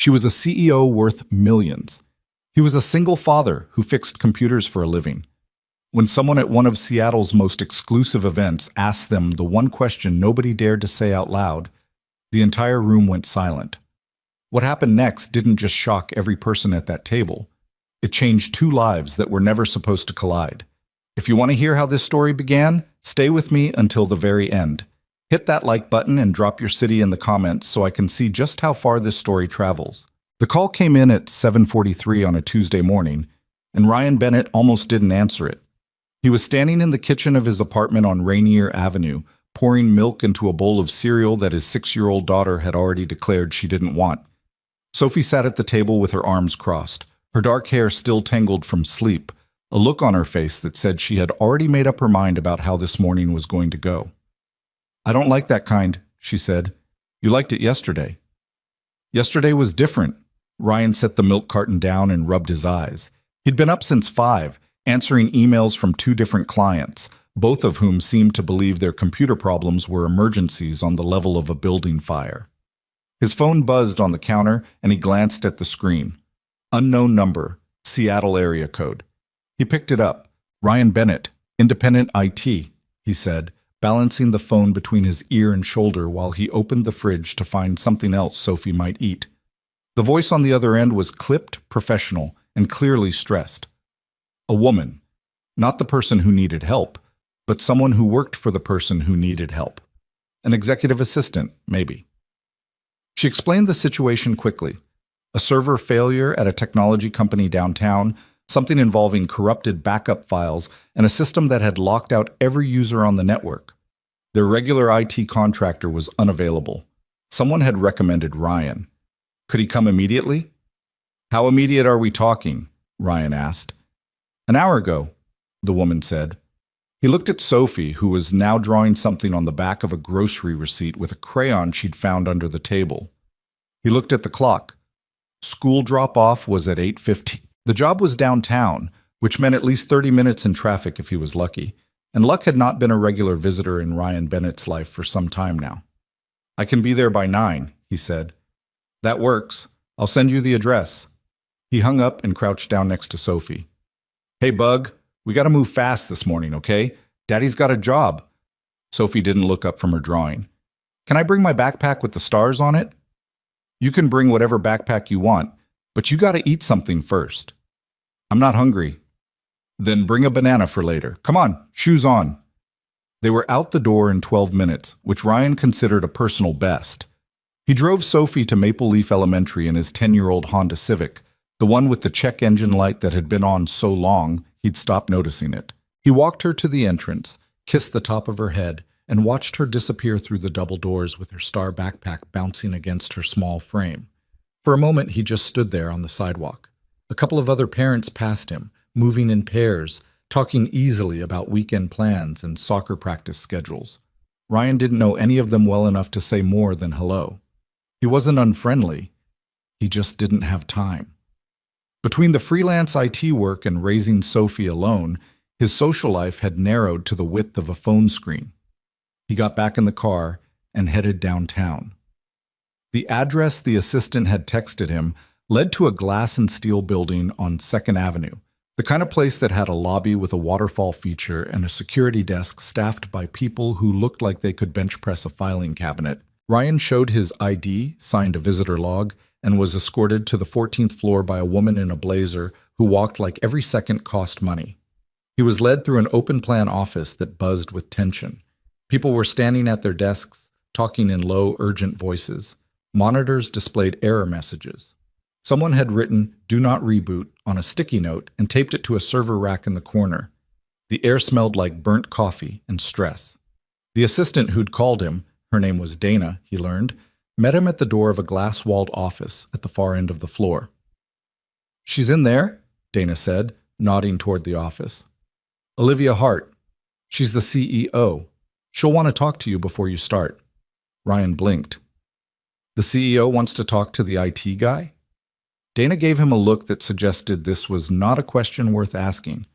She was a CEO worth millions. He was a single father who fixed computers for a living. When someone at one of Seattle's most exclusive events asked them the one question nobody dared to say out loud, the entire room went silent. What happened next didn't just shock every person at that table. It changed two lives that were never supposed to collide. If you want to hear how this story began, stay with me until the very end. Hit that like button and drop your city in the comments so I can see just how far this story travels. The call came in at 7:43 on a Tuesday morning, and Ryan Bennett almost didn't answer it. He was standing in the kitchen of his apartment on Rainier Avenue, pouring milk into a bowl of cereal that his 6-year-old daughter had already declared she didn't want. Sophie sat at the table with her arms crossed, her dark hair still tangled from sleep, a look on her face that said she had already made up her mind about how this morning was going to go. "I don't like that kind," she said. "You liked it yesterday." "Yesterday was different." Ryan set the milk carton down and rubbed his eyes. He'd been up since 5, answering emails from 2 different clients, both of whom seemed to believe their computer problems were emergencies on the level of a building fire. His phone buzzed on the counter, and he glanced at the screen. Unknown number, Seattle area code. He picked it up. "Ryan Bennett, Independent IT," he said, balancing the phone between his ear and shoulder while he opened the fridge to find something else Sophie might eat. The voice on the other end was clipped, professional, and clearly stressed. A woman. Not the person who needed help, but someone who worked for the person who needed help. An executive assistant, maybe. She explained the situation quickly. A server failure at a technology company downtown, something involving corrupted backup files, and a system that had locked out every user on the network. Their regular IT contractor was unavailable. Someone had recommended Ryan. Could he come immediately? "How immediate are we talking?" Ryan asked. "An hour ago," the woman said. He looked at Sophie, who was now drawing something on the back of a grocery receipt with a crayon she'd found under the table. He looked at the clock. School drop-off was at 8:15. The job was downtown, which meant at least 30 minutes in traffic if he was lucky, and luck had not been a regular visitor in Ryan Bennett's life for some time now. "I can be there by 9, he said. "That works. I'll send you the address." He hung up and crouched down next to Sophie. "Hey, Bug, we gotta move fast this morning, okay? Daddy's got a job." Sophie didn't look up from her drawing. "Can I bring my backpack with the stars on it?" "You can bring whatever backpack you want, but you gotta eat something first." "I'm not hungry." "Then bring a banana for later. Come on, shoes on." They were out the door in 12 minutes, which Ryan considered a personal best. He drove Sophie to Maple Leaf Elementary in his 10-year-old Honda Civic, the one with the check engine light that had been on so long he'd stopped noticing it. He walked her to the entrance, kissed the top of her head, and watched her disappear through the double doors with her star backpack bouncing against her small frame. For a moment, he just stood there on the sidewalk. A couple of other parents passed him, moving in pairs, talking easily about weekend plans and soccer practice schedules. Ryan didn't know any of them well enough to say more than hello. He wasn't unfriendly. He just didn't have time. Between the freelance IT work and raising Sophie alone, his social life had narrowed to the width of a phone screen. He got back in the car and headed downtown. The address the assistant had texted him led to a glass and steel building on 2nd Avenue, the kind of place that had a lobby with a waterfall feature and a security desk staffed by people who looked like they could bench press a filing cabinet. Ryan showed his ID, signed a visitor log, and was escorted to the 14th floor by a woman in a blazer who walked like every second cost money. He was led through an open-plan office that buzzed with tension. People were standing at their desks, talking in low, urgent voices. Monitors displayed error messages. Someone had written, "Do not reboot," on a sticky note and taped it to a server rack in the corner. The air smelled like burnt coffee and stress. The assistant who'd called him, her name was Dana, he learned, met him at the door of a glass-walled office at the far end of the floor. "She's in there," Dana said, nodding toward the office. "Olivia Hart. She's the CEO. She'll want to talk to you before you start." Ryan blinked. "The CEO wants to talk to the IT guy?" Dana gave him a look that suggested this was not a question worth asking.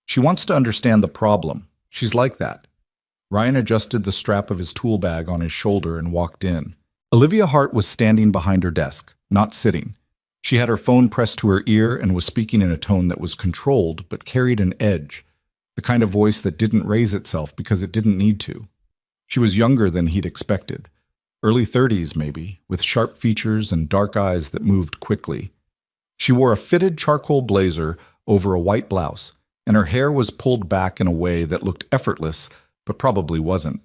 "She wants to understand the problem. She's like that." Ryan adjusted the strap of his tool bag on his shoulder and walked in. Olivia Hart was standing behind her desk, not sitting. She had her phone pressed to her ear and was speaking in a tone that was controlled but carried an edge, the kind of voice that didn't raise itself because it didn't need to. She was younger than he'd expected. Early 30s, maybe, with sharp features and dark eyes that moved quickly. She wore a fitted charcoal blazer over a white blouse, and her hair was pulled back in a way that looked effortless, but probably wasn't.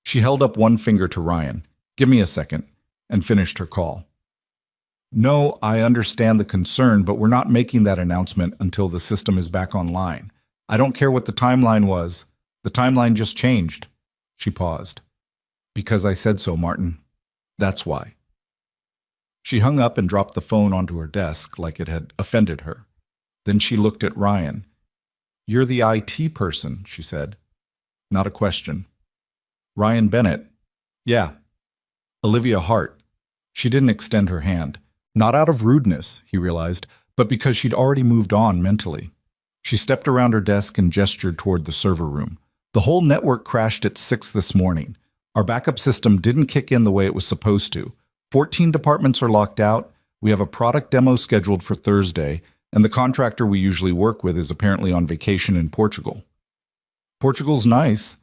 She held up one finger to Ryan, "Give me a second," and finished her call. "No, I understand the concern, but we're not making that announcement until the system is back online. I don't care what the timeline was. The timeline just changed." She paused. "Because I said so, Martin. That's why." She hung up and dropped the phone onto her desk like it had offended her. Then she looked at Ryan. "You're the IT person," she said. Not a question. "Ryan Bennett." "Yeah." "Olivia Hart." She didn't extend her hand. Not out of rudeness, he realized, but because she'd already moved on mentally. She stepped around her desk and gestured toward the server room. "The whole network crashed at 6 this morning. Our backup system didn't kick in the way it was supposed to. 14 departments are locked out. We have a product demo scheduled for Thursday, and the contractor we usually work with is apparently on vacation in Portugal." "Portugal's nice,"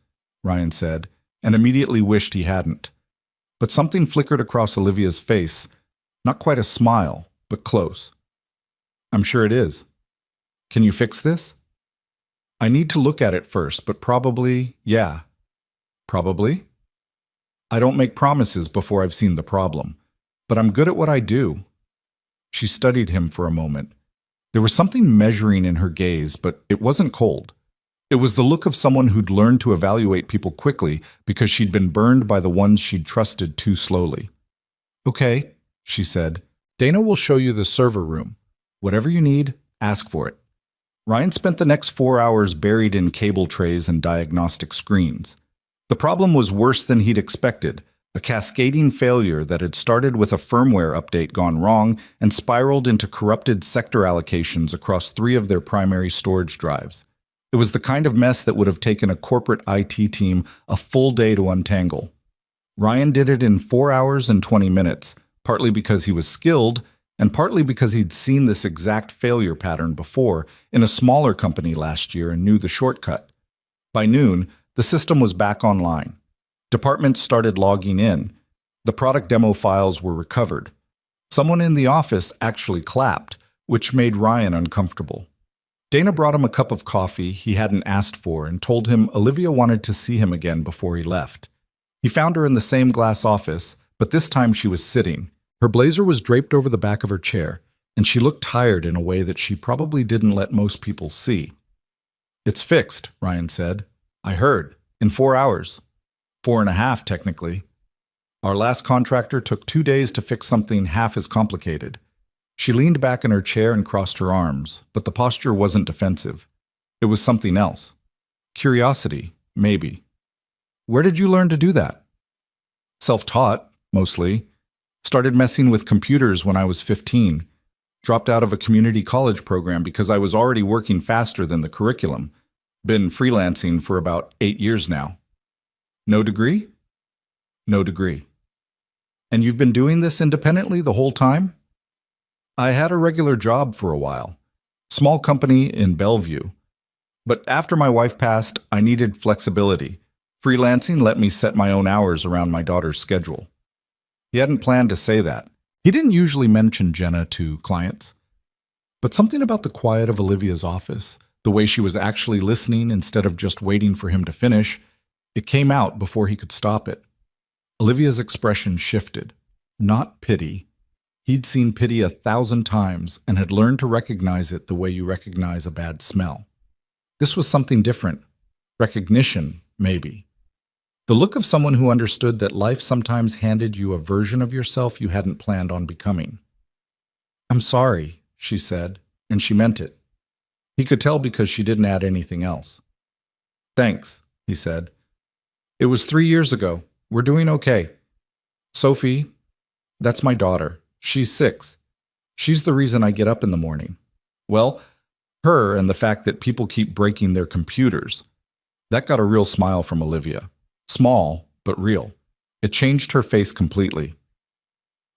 Ryan said, and immediately wished he hadn't. But something flickered across Olivia's face. Not quite a smile, but close. "I'm sure it is. Can you fix this?" "I need to look at it first, but probably, yeah." "Probably?" "I don't make promises before I've seen the problem, but I'm good at what I do." She studied him for a moment. There was something measuring in her gaze, but it wasn't cold. It was the look of someone who'd learned to evaluate people quickly because she'd been burned by the ones she'd trusted too slowly. "Okay," she said. "Dana will show you the server room. Whatever you need, ask for it." Ryan spent the next 4 hours buried in cable trays and diagnostic screens. The problem was worse than he'd expected, a cascading failure that had started with a firmware update gone wrong and spiraled into corrupted sector allocations across 3 of their primary storage drives. It was the kind of mess that would have taken a corporate IT team a full day to untangle. Ryan did it in 4 hours and 20 minutes, partly because he was skilled, and partly because he'd seen this exact failure pattern before in a smaller company last year and knew the shortcut. By noon, the system was back online. Departments started logging in. The product demo files were recovered. Someone in the office actually clapped, which made Ryan uncomfortable. Dana brought him a cup of coffee he hadn't asked for and told him Olivia wanted to see him again before he left. He found her in the same glass office, but this time she was sitting. Her blazer was draped over the back of her chair, and she looked tired in a way that she probably didn't let most people see. "It's fixed," Ryan said. "I heard. In 4 hours. 4.5, technically. Our last contractor took 2 days to fix something half as complicated." She leaned back in her chair and crossed her arms, but the posture wasn't defensive. It was something else. Curiosity, maybe. "Where did you learn to do that?" "Self-taught, mostly. Started messing with computers when I was 15. Dropped out of a community college program because I was already working faster than the curriculum. Been freelancing for about 8 years now." "No degree?" "No degree." "And you've been doing this independently the whole time?" "I had a regular job for a while. Small company in Bellevue. But after my wife passed, I needed flexibility. Freelancing let me set my own hours around my daughter's schedule." He hadn't planned to say that. He didn't usually mention Jenna to clients. But something about the quiet of Olivia's office, the way she was actually listening instead of just waiting for him to finish, it came out before he could stop it. Olivia's expression shifted. Not pity. He'd seen pity 1,000 times and had learned to recognize it the way you recognize a bad smell. This was something different. Recognition, maybe. The look of someone who understood that life sometimes handed you a version of yourself you hadn't planned on becoming. "I'm sorry," she said, and she meant it. He could tell because she didn't add anything else. "Thanks," he said. "It was 3 years ago. We're doing okay. Sophie, that's my daughter. She's 6. She's the reason I get up in the morning. Well, her and the fact that people keep breaking their computers. That got a real smile from Olivia. Small, but real. It changed her face completely.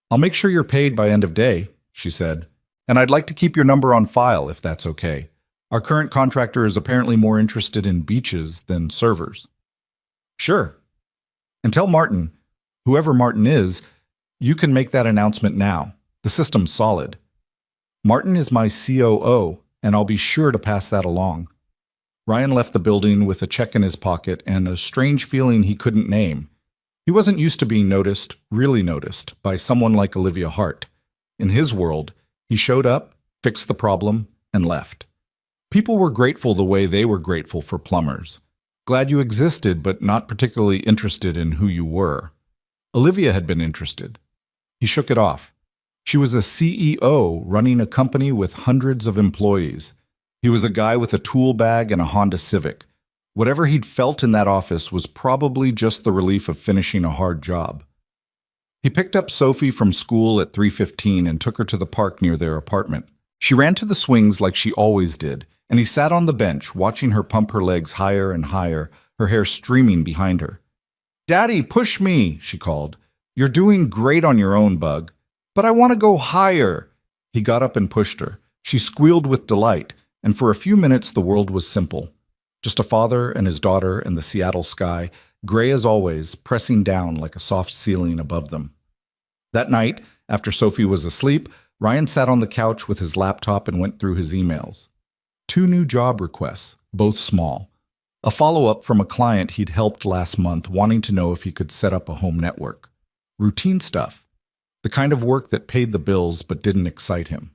I'll make sure you're paid by end of day, she said. And I'd like to keep your number on file if that's okay. Our current contractor is apparently more interested in beaches than servers. Sure. And tell Martin, whoever Martin is, you can make that announcement now. The system's solid. Martin is my COO, and I'll be sure to pass that along. Ryan left the building with a check in his pocket and a strange feeling he couldn't name. He wasn't used to being noticed, really noticed, by someone like Olivia Hart. In his world, he showed up, fixed the problem, and left. People were grateful the way they were grateful for plumbers. Glad you existed, but not particularly interested in who you were. Olivia had been interested. He shook it off. She was a CEO running a company with hundreds of employees. He was a guy with a tool bag and a Honda Civic. Whatever he'd felt in that office was probably just the relief of finishing a hard job. He picked up Sophie from school at 3:15 and took her to the park near their apartment. She ran to the swings like she always did, and he sat on the bench watching her pump her legs higher and higher, her hair streaming behind her. "Daddy, push me," she called. "You're doing great on your own, Bug. But I want to go higher." He got up and pushed her. She squealed with delight, and for a few minutes the world was simple. Just a father and his daughter and the Seattle sky, gray as always, pressing down like a soft ceiling above them. That night, after Sophie was asleep, Ryan sat on the couch with his laptop and went through his emails. 2 new job requests, both small. A follow-up from a client he'd helped last month wanting to know if he could set up a home network. Routine stuff. The kind of work that paid the bills but didn't excite him.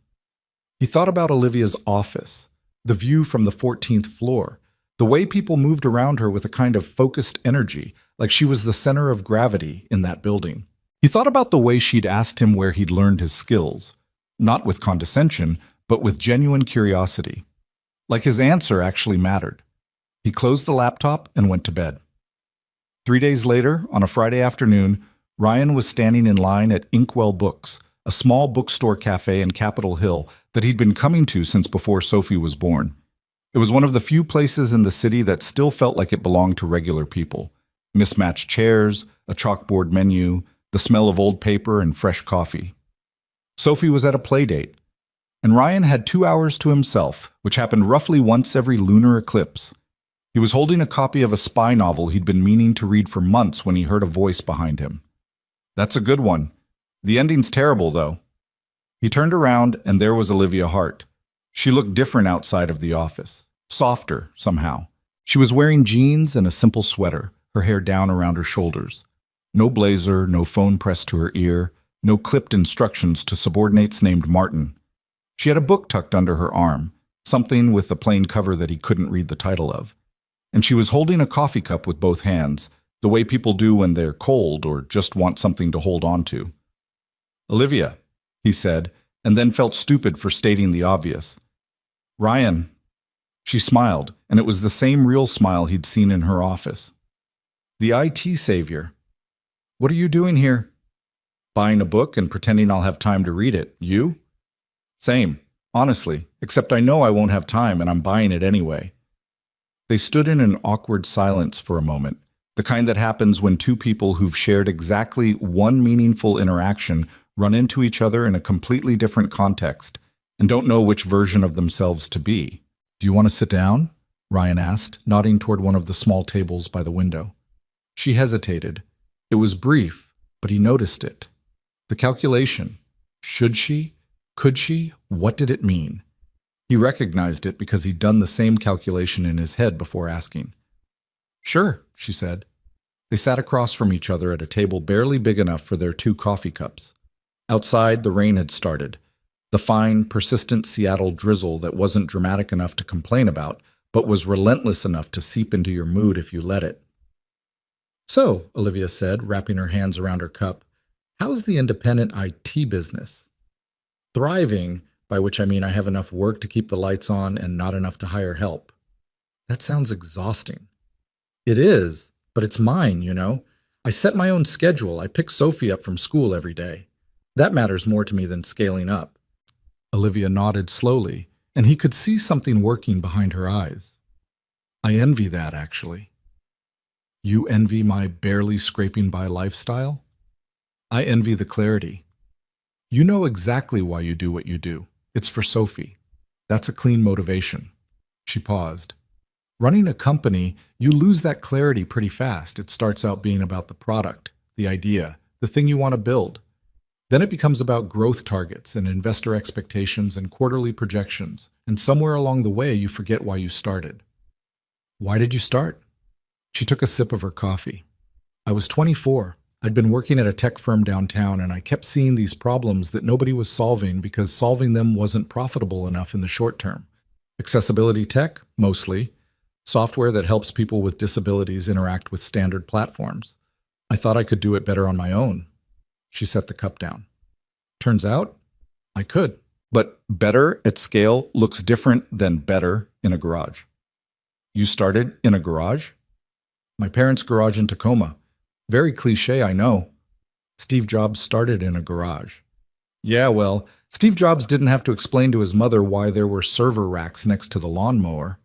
He thought about Olivia's office, the view from the 14th floor, the way people moved around her with a kind of focused energy, like she was the center of gravity in that building. He thought about the way she'd asked him where he'd learned his skills, not with condescension, but with genuine curiosity. Like his answer actually mattered. He closed the laptop and went to bed. 3 days later, on a Friday afternoon, Ryan was standing in line at Inkwell Books, a small bookstore cafe in Capitol Hill that he'd been coming to since before Sophie was born. It was one of the few places in the city that still felt like it belonged to regular people. Mismatched chairs, a chalkboard menu, the smell of old paper and fresh coffee. Sophie was at a play date, and Ryan had 2 hours to himself, which happened roughly once every lunar eclipse. He was holding a copy of a spy novel he'd been meaning to read for months when he heard a voice behind him. "That's a good one. The ending's terrible, though." He turned around, and there was Olivia Hart. She looked different outside of the office, softer somehow. She was wearing jeans and a simple sweater, her hair down around her shoulders. No blazer, no phone pressed to her ear, no clipped instructions to subordinates named Martin. She had a book tucked under her arm, something with a plain cover that he couldn't read the title of. And she was holding a coffee cup with both hands, the way people do when they're cold or just want something to hold on to. "Olivia," he said, and then felt stupid for stating the obvious. "Ryan." She smiled, and it was the same real smile he'd seen in her office. "The IT savior. What are you doing here?" "Buying a book and pretending I'll have time to read it. You?" "Same, honestly, except I know I won't have time and I'm buying it anyway." They stood in an awkward silence for a moment, the kind that happens when two people who've shared exactly one meaningful interaction run into each other in a completely different context and don't know which version of themselves to be. "Do you want to sit down?" Ryan asked, nodding toward one of the small tables by the window. She hesitated. It was brief, but he noticed it. The calculation. Should she? Could she? What did it mean? He recognized it because he'd done the same calculation in his head before asking. "Sure," she said. They sat across from each other at a table barely big enough for their 2 coffee cups. Outside, the rain had started. The fine, persistent Seattle drizzle that wasn't dramatic enough to complain about, but was relentless enough to seep into your mood if you let it. "So," Olivia said, wrapping her hands around her cup, "how's the independent IT business?" "Thriving, by which I mean I have enough work to keep the lights on and not enough to hire help." "That sounds exhausting." "It is, but it's mine, you know. I set my own schedule. I pick Sophie up from school every day. That matters more to me than scaling up." Olivia nodded slowly, and he could see something working behind her eyes. "I envy that, actually." "You envy my barely scraping by lifestyle?" "I envy the clarity. You know exactly why you do what you do. It's for Sophie. That's a clean motivation. She paused. Running a company, you lose that clarity pretty fast. It starts out being about the product, the idea, the thing you want to build. Then it becomes about growth targets and investor expectations and quarterly projections. And somewhere along the way, you forget why you started. Why did you start? She took a sip of her coffee. I was 24. I'd been working at a tech firm downtown, and I kept seeing these problems that nobody was solving because solving them wasn't profitable enough in the short term. Accessibility tech, mostly. Software that helps people with disabilities interact with standard platforms. I thought I could do it better on my own. She set the cup down. Turns out, I could. But better at scale looks different than better in a garage. You started in a garage? My parents' garage in Tacoma. Very cliche, I know. Steve Jobs started in a garage. Yeah, well, Steve Jobs didn't have to explain to his mother why there were server racks next to the lawnmower.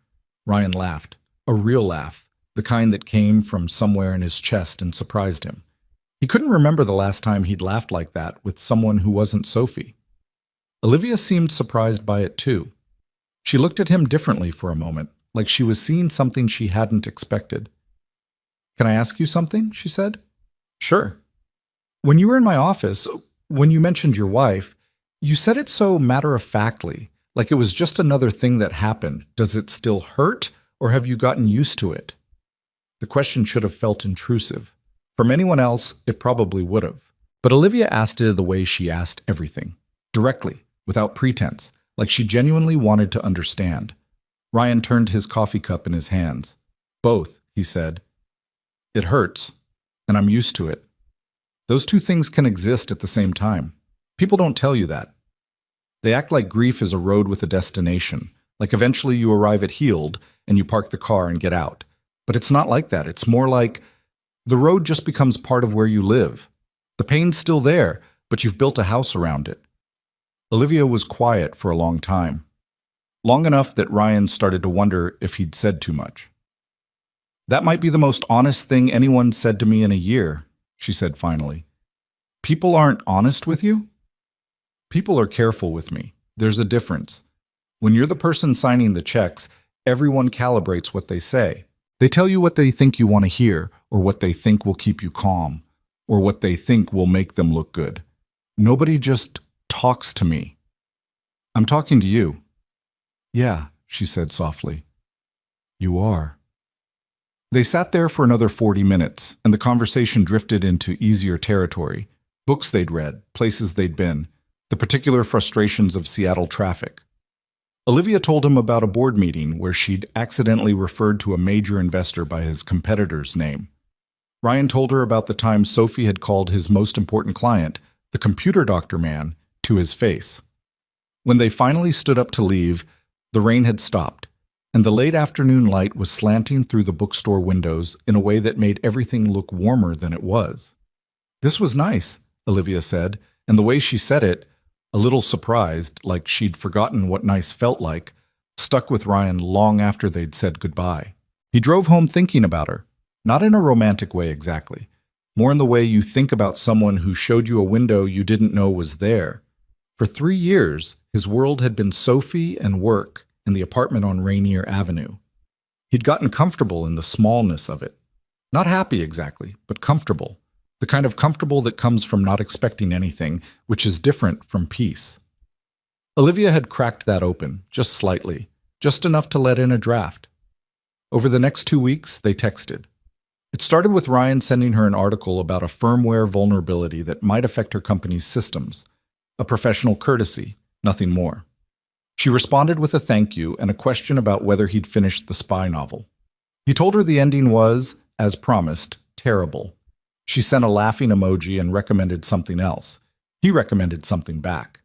Ryan laughed. A real laugh, the kind that came from somewhere in his chest and surprised him. He couldn't remember the last time he'd laughed like that with someone who wasn't Sophie. Olivia seemed surprised by it too. She looked at him differently for a moment, like she was seeing something she hadn't expected. Can I ask you something? She said. Sure. When you were in my office, when you mentioned your wife, you said it so matter-of-factly, like it was just another thing that happened. Does it still hurt, or have you gotten used to it? The question should have felt intrusive. From anyone else, it probably would have. But Olivia asked it the way she asked everything, directly, without pretense, like she genuinely wanted to understand. Ryan turned his coffee cup in his hands. Both, he said. It hurts, and I'm used to it. Those two things can exist at the same time. People don't tell you that. They act like grief is a road with a destination, like eventually you arrive at healed and you park the car and get out. But it's not like that. It's more like the road just becomes part of where you live. The pain's still there, but you've built a house around it. Olivia was quiet for a long time. Long enough that Ryan started to wonder if he'd said too much. That might be the most honest thing anyone said to me in a year, she said finally. People aren't honest with you? People are careful with me. There's a difference. When you're the person signing the checks, everyone calibrates what they say. They tell you what they think you want to hear, or what they think will keep you calm, or what they think will make them look good. Nobody just talks to me. I'm talking to you. Yeah, she said softly. You are. They sat there for another 40 minutes, and the conversation drifted into easier territory. Books they'd read, places they'd been, the particular frustrations of Seattle traffic. Olivia told him about a board meeting where she'd accidentally referred to a major investor by his competitor's name. Ryan told her about the time Sophie had called his most important client, the computer doctor man, to his face. When they finally stood up to leave, the rain had stopped, and the late afternoon light was slanting through the bookstore windows in a way that made everything look warmer than it was. This was nice, Olivia said, and the way she said it, a little surprised, like she'd forgotten what nice felt like, stuck with Ryan long after they'd said goodbye. He drove home thinking about her, not in a romantic way exactly, more in the way you think about someone who showed you a window you didn't know was there. For 3 years, his world had been Sophie and work and the apartment on Rainier Avenue. He'd gotten comfortable in the smallness of it. Not happy exactly, but comfortable. The kind of comfortable that comes from not expecting anything, which is different from peace. Olivia had cracked that open, just slightly, just enough to let in a draft. Over the next 2 weeks, they texted. It started with Ryan sending her an article about a firmware vulnerability that might affect her company's systems. A professional courtesy, nothing more. She responded with a thank you and a question about whether he'd finished the spy novel. He told her the ending was, as promised, terrible. She sent a laughing emoji and recommended something else. He recommended something back.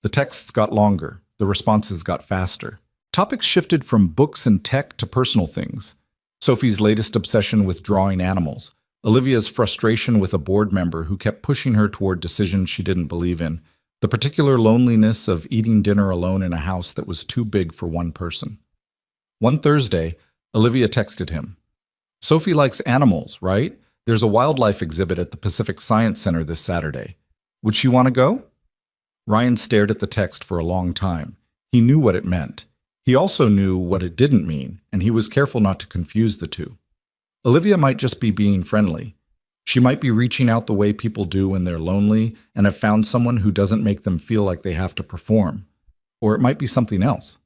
The texts got longer. The responses got faster. Topics shifted from books and tech to personal things. Sophie's latest obsession with drawing animals. Olivia's frustration with a board member who kept pushing her toward decisions she didn't believe in. The particular loneliness of eating dinner alone in a house that was too big for one person. One Thursday, Olivia texted him. Sophie likes animals, right? There's a wildlife exhibit at the Pacific Science Center this Saturday. Would she want to go? Ryan stared at the text for a long time. He knew what it meant. He also knew what it didn't mean, and he was careful not to confuse the two. Olivia might just be being friendly. She might be reaching out the way people do when they're lonely and have found someone who doesn't make them feel like they have to perform. Or it might be something else.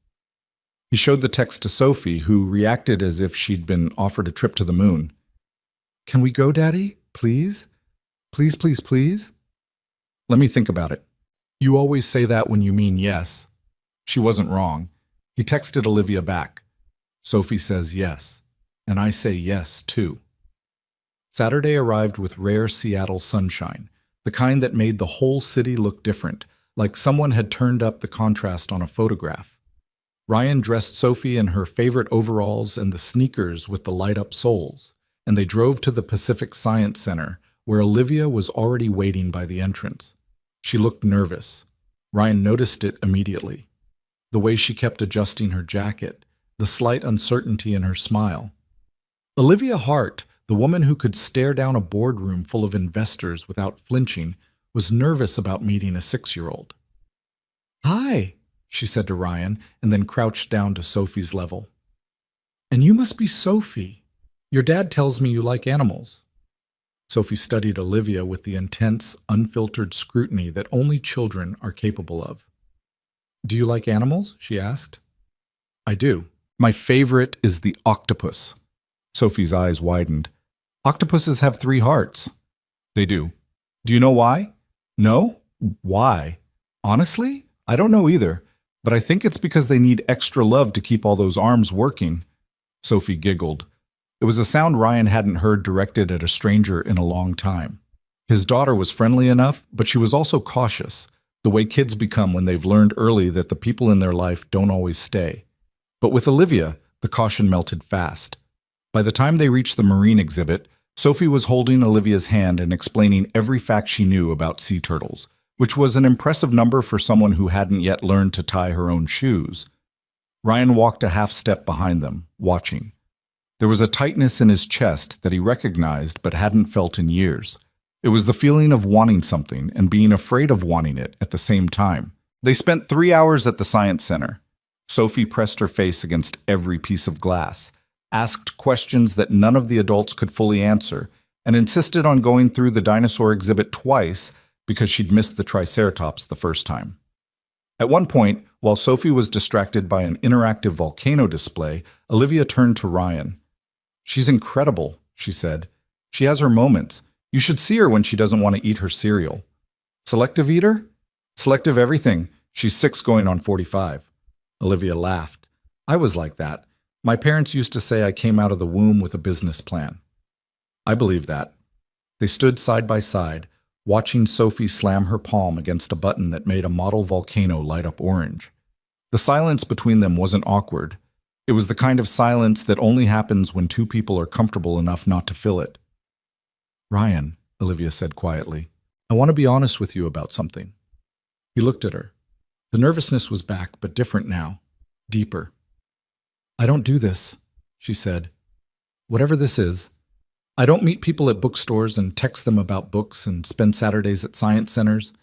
He showed the text to Sophie, who reacted as if she'd been offered a trip to the moon. "Can we go, Daddy? Please? Please, please, please?" "Let me think about it." "You always say that when you mean yes." She wasn't wrong. He texted Olivia back. "Sophie says yes, and I say yes, too." Saturday arrived with rare Seattle sunshine, the kind that made the whole city look different, like someone had turned up the contrast on a photograph. Ryan dressed Sophie in her favorite overalls and the sneakers with the light-up soles, and they drove to the Pacific Science Center, where Olivia was already waiting by the entrance. She looked nervous. Ryan noticed it immediately. The way she kept adjusting her jacket, the slight uncertainty in her smile. Olivia Hart, the woman who could stare down a boardroom full of investors without flinching, was nervous about meeting a 6-year-old. "Hi," she said to Ryan, and then crouched down to Sophie's level. "And you must be Sophie. Your dad tells me you like animals." Sophie studied Olivia with the intense, unfiltered scrutiny that only children are capable of. "Do you like animals?" she asked. "I do. My favorite is the octopus." Sophie's eyes widened. "Octopuses have 3 hearts." "They do. Do you know why?" "No? Why?" "Honestly, I don't know either. But I think it's because they need extra love to keep all those arms working." Sophie giggled. It was a sound Ryan hadn't heard directed at a stranger in a long time. His daughter was friendly enough, but she was also cautious, the way kids become when they've learned early that the people in their life don't always stay. But with Olivia, the caution melted fast. By the time they reached the marine exhibit, Sophie was holding Olivia's hand and explaining every fact she knew about sea turtles, which was an impressive number for someone who hadn't yet learned to tie her own shoes. Ryan walked a half step behind them, watching. There was a tightness in his chest that he recognized but hadn't felt in years. It was the feeling of wanting something and being afraid of wanting it at the same time. They spent 3 hours at the Science Center. Sophie pressed her face against every piece of glass, asked questions that none of the adults could fully answer, and insisted on going through the dinosaur exhibit twice because she'd missed the Triceratops the first time. At one point, while Sophie was distracted by an interactive volcano display, Olivia turned to Ryan. "She's incredible," she said. "She has her moments. You should see her when she doesn't want to eat her cereal." "Selective eater?" "Selective everything. She's 6 going on 45. Olivia laughed. "I was like that. My parents used to say I came out of the womb with a business plan." "I believe that." They stood side by side, watching Sophie slam her palm against a button that made a model volcano light up orange. The silence between them wasn't awkward. It was the kind of silence that only happens when 2 people are comfortable enough not to fill it. "Ryan," Olivia said quietly, "I want to be honest with you about something." He looked at her. The nervousness was back, but different now, deeper. "I don't do this," she said. "Whatever this is. I don't meet people at bookstores and text them about books and spend Saturdays at science centers.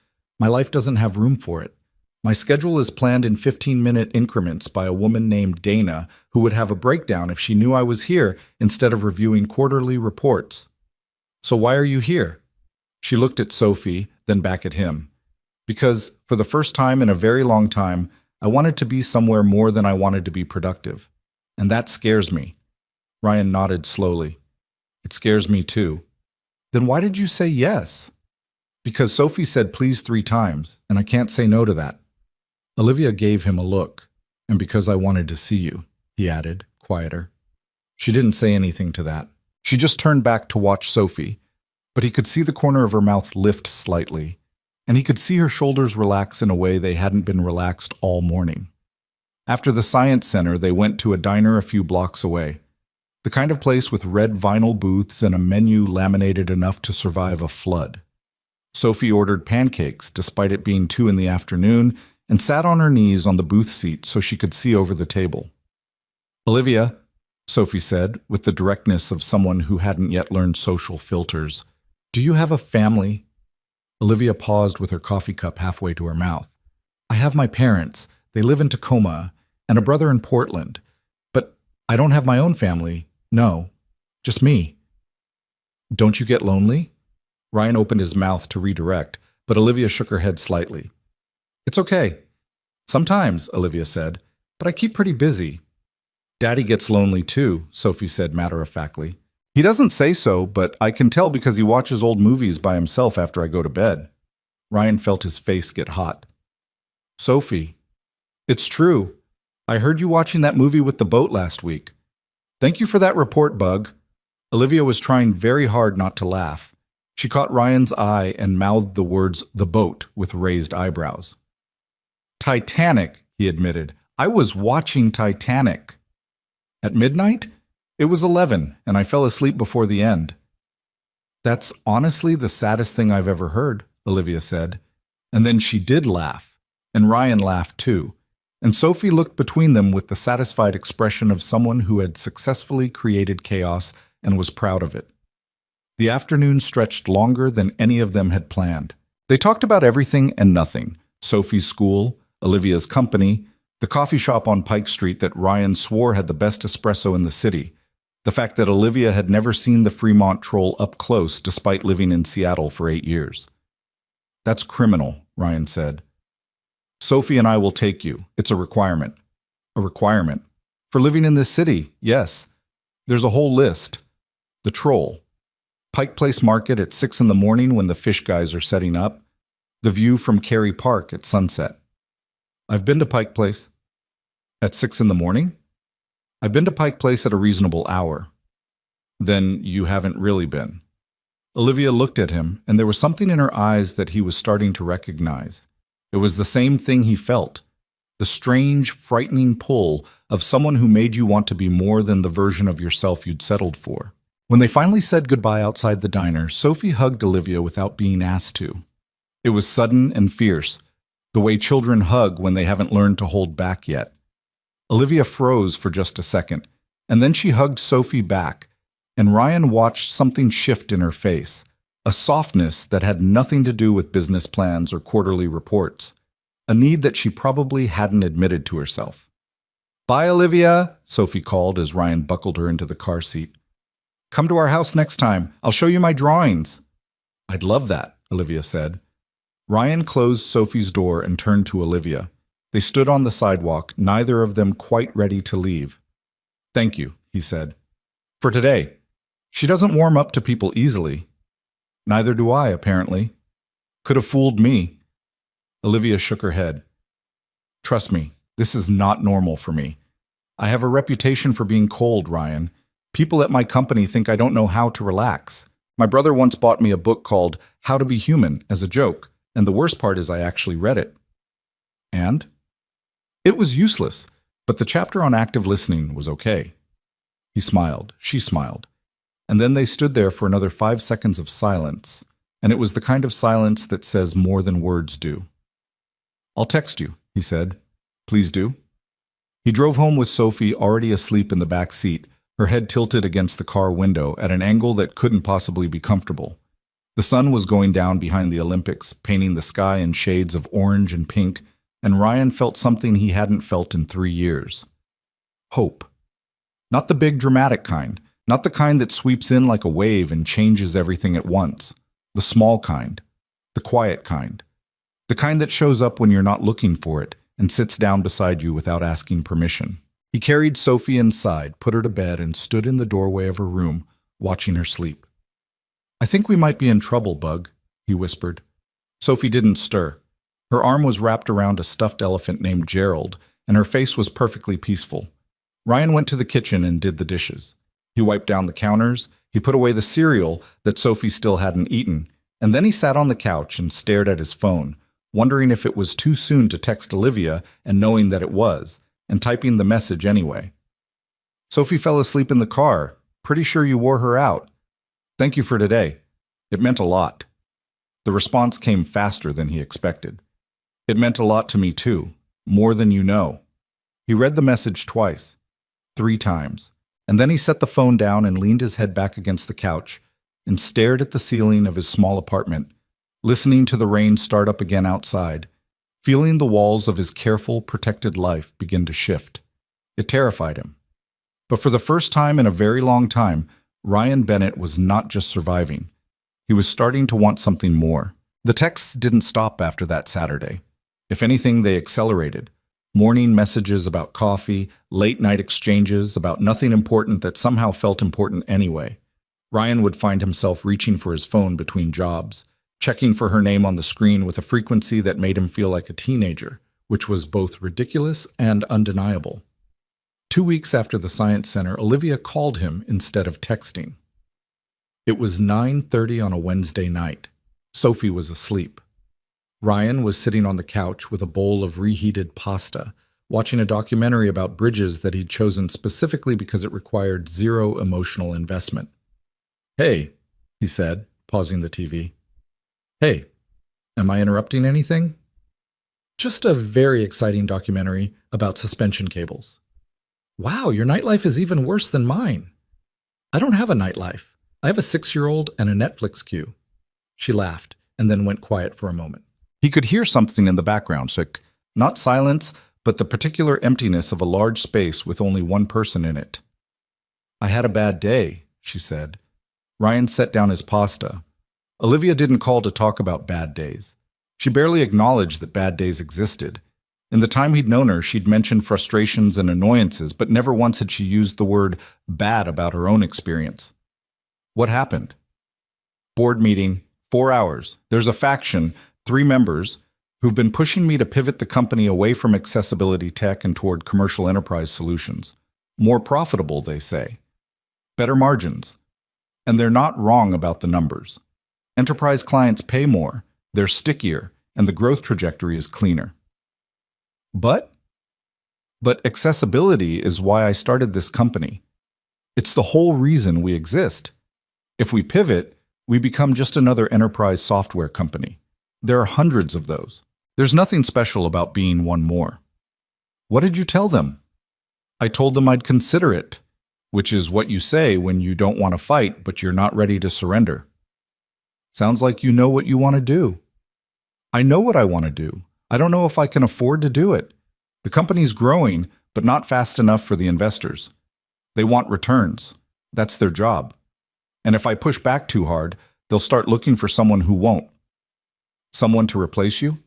My life doesn't have room for it. My schedule is planned in 15-minute increments by a woman named Dana who would have a breakdown if she knew I was here instead of reviewing quarterly reports. So why are you here?" She looked at Sophie, then back at him. "Because, for the first time in a very long time, I wanted to be somewhere more than I wanted to be productive. And that scares me." Ryan nodded slowly. "It scares me too." "Then why did you say yes?" "Because Sophie said please 3 times, and I can't say no to that." Olivia gave him a look. "And because I wanted to see you," he added, quieter. She didn't say anything to that. She just turned back to watch Sophie, but he could see the corner of her mouth lift slightly, and he could see her shoulders relax in a way they hadn't been relaxed all morning. After the Science Center, they went to a diner a few blocks away. The kind of place with red vinyl booths and a menu laminated enough to survive a flood. Sophie ordered pancakes, despite it being 2 in the afternoon, and sat on her knees on the booth seat so she could see over the table. "Olivia," Sophie said, with the directness of someone who hadn't yet learned social filters, "do you have a family?" Olivia paused with her coffee cup halfway to her mouth. I have my parents. They live in Tacoma, and a brother in Portland. But I don't have my own family. No, just me. Don't you get lonely? Ryan opened his mouth to redirect, but Olivia shook her head slightly. It's okay. Sometimes, Olivia said, but I keep pretty busy. Daddy gets lonely too, Sophie said matter-of-factly. He doesn't say so, but I can tell because he watches old movies by himself after I go to bed. Ryan felt his face get hot. Sophie, it's true. I heard you watching that movie with the boat last week. Thank you for that report, Bug. Olivia was trying very hard not to laugh. She caught Ryan's eye and mouthed the words, the boat, with raised eyebrows. Titanic, he admitted. I was watching Titanic. At midnight? It was 11, and I fell asleep before the end. That's honestly the saddest thing I've ever heard, Olivia said. And then she did laugh, and Ryan laughed too, and Sophie looked between them with the satisfied expression of someone who had successfully created chaos and was proud of it. The afternoon stretched longer than any of them had planned. They talked about everything and nothing: Sophie's school, Olivia's company, the coffee shop on Pike Street that Ryan swore had the best espresso in the city, the fact that Olivia had never seen the Fremont Troll up close despite living in Seattle for 8 years. That's criminal, Ryan said. Sophie and I will take you. It's a requirement. A requirement. For living in this city, yes. There's a whole list. The Troll. Pike Place Market at 6 in the morning when the fish guys are setting up. The view from Cary Park at sunset. I've been to Pike Place. At 6 in the morning? I've been to Pike Place at a reasonable hour. Then you haven't really been. Olivia looked at him, and there was something in her eyes that he was starting to recognize. It was the same thing he felt. The strange, frightening pull of someone who made you want to be more than the version of yourself you'd settled for. When they finally said goodbye outside the diner, Sophie hugged Olivia without being asked to. It was sudden and fierce, the way children hug when they haven't learned to hold back yet. Olivia froze for just a second, and then she hugged Sophie back, and Ryan watched something shift in her face, a softness that had nothing to do with business plans or quarterly reports, a need that she probably hadn't admitted to herself. Bye, Olivia, Sophie called as Ryan buckled her into the car seat. Come to our house next time. I'll show you my drawings. I'd love that, Olivia said. Ryan closed Sophie's door and turned to Olivia. They stood on the sidewalk, neither of them quite ready to leave. Thank you, he said. For today. She doesn't warm up to people easily. Neither do I, apparently. Could have fooled me. Olivia shook her head. Trust me, this is not normal for me. I have a reputation for being cold, Ryan. People at my company think I don't know how to relax. My brother once bought me a book called How to Be Human as a joke, and the worst part is I actually read it. And? It was useless, but the chapter on active listening was okay. He smiled, she smiled, and then they stood there for another 5 seconds of silence, and it was the kind of silence that says more than words do. I'll text you, he said. Please do. He drove home with Sophie already asleep in the back seat, her head tilted against the car window at an angle that couldn't possibly be comfortable. The sun was going down behind the Olympics, painting the sky in shades of orange and pink, and Ryan felt something he hadn't felt in 3 years. Hope. Not the big dramatic kind, not the kind that sweeps in like a wave and changes everything at once. The small kind. The quiet kind. The kind that shows up when you're not looking for it and sits down beside you without asking permission. He carried Sophie inside, put her to bed, and stood in the doorway of her room, watching her sleep. I think we might be in trouble, Bug, he whispered. Sophie didn't stir. Her arm was wrapped around a stuffed elephant named Gerald, and her face was perfectly peaceful. Ryan went to the kitchen and did the dishes. He wiped down the counters, he put away the cereal that Sophie still hadn't eaten, and then he sat on the couch and stared at his phone, wondering if it was too soon to text Olivia and knowing that it was, and typing the message anyway. Sophie fell asleep in the car. Pretty sure you wore her out. Thank you for today. It meant a lot. The response came faster than he expected. It meant a lot to me too, more than you know. He read the message twice, 3 times, and then he set the phone down and leaned his head back against the couch and stared at the ceiling of his small apartment, listening to the rain start up again outside, feeling the walls of his careful, protected life begin to shift. It terrified him. But for the first time in a very long time, Ryan Bennett was not just surviving. He was starting to want something more. The texts didn't stop after that Saturday. If anything, they accelerated. Morning messages about coffee, late-night exchanges about nothing important that somehow felt important anyway. Ryan would find himself reaching for his phone between jobs, checking for her name on the screen with a frequency that made him feel like a teenager, which was both ridiculous and undeniable. 2 weeks after the Science Center, Olivia called him instead of texting. It was 9:30 on a Wednesday night. Sophie was asleep. Ryan was sitting on the couch with a bowl of reheated pasta, watching a documentary about bridges that he'd chosen specifically because it required zero emotional investment. "Hey," he said, pausing the TV. "Hey, am I interrupting anything?" "Just a very exciting documentary about suspension cables." "Wow, your nightlife is even worse than mine." "I don't have a nightlife. I have a 6-year-old and a Netflix queue." She laughed and then went quiet for a moment. He could hear something in the background, not silence, but the particular emptiness of a large space with only one person in it. "I had a bad day," she said. Ryan set down his pasta. Olivia didn't call to talk about bad days. She barely acknowledged that bad days existed. In the time he'd known her, she'd mentioned frustrations and annoyances, but never once had she used the word bad about her own experience. "What happened?" "Board meeting, 4 hours. There's a faction, 3 members, who've been pushing me to pivot the company away from accessibility tech and toward commercial enterprise solutions. More profitable, they say. Better margins. And they're not wrong about the numbers. Enterprise clients pay more, they're stickier, and the growth trajectory is cleaner. But accessibility is why I started this company. It's the whole reason we exist. If we pivot, we become just another enterprise software company. There are hundreds of those. There's nothing special about being one more." "What did you tell them?" "I told them I'd consider it, which is what you say when you don't want to fight, but you're not ready to surrender." "Sounds like you know what you want to do." "I know what I want to do. I don't know if I can afford to do it. The company's growing, but not fast enough for the investors. They want returns. That's their job. And if I push back too hard, they'll start looking for someone who won't." "Someone to replace you?"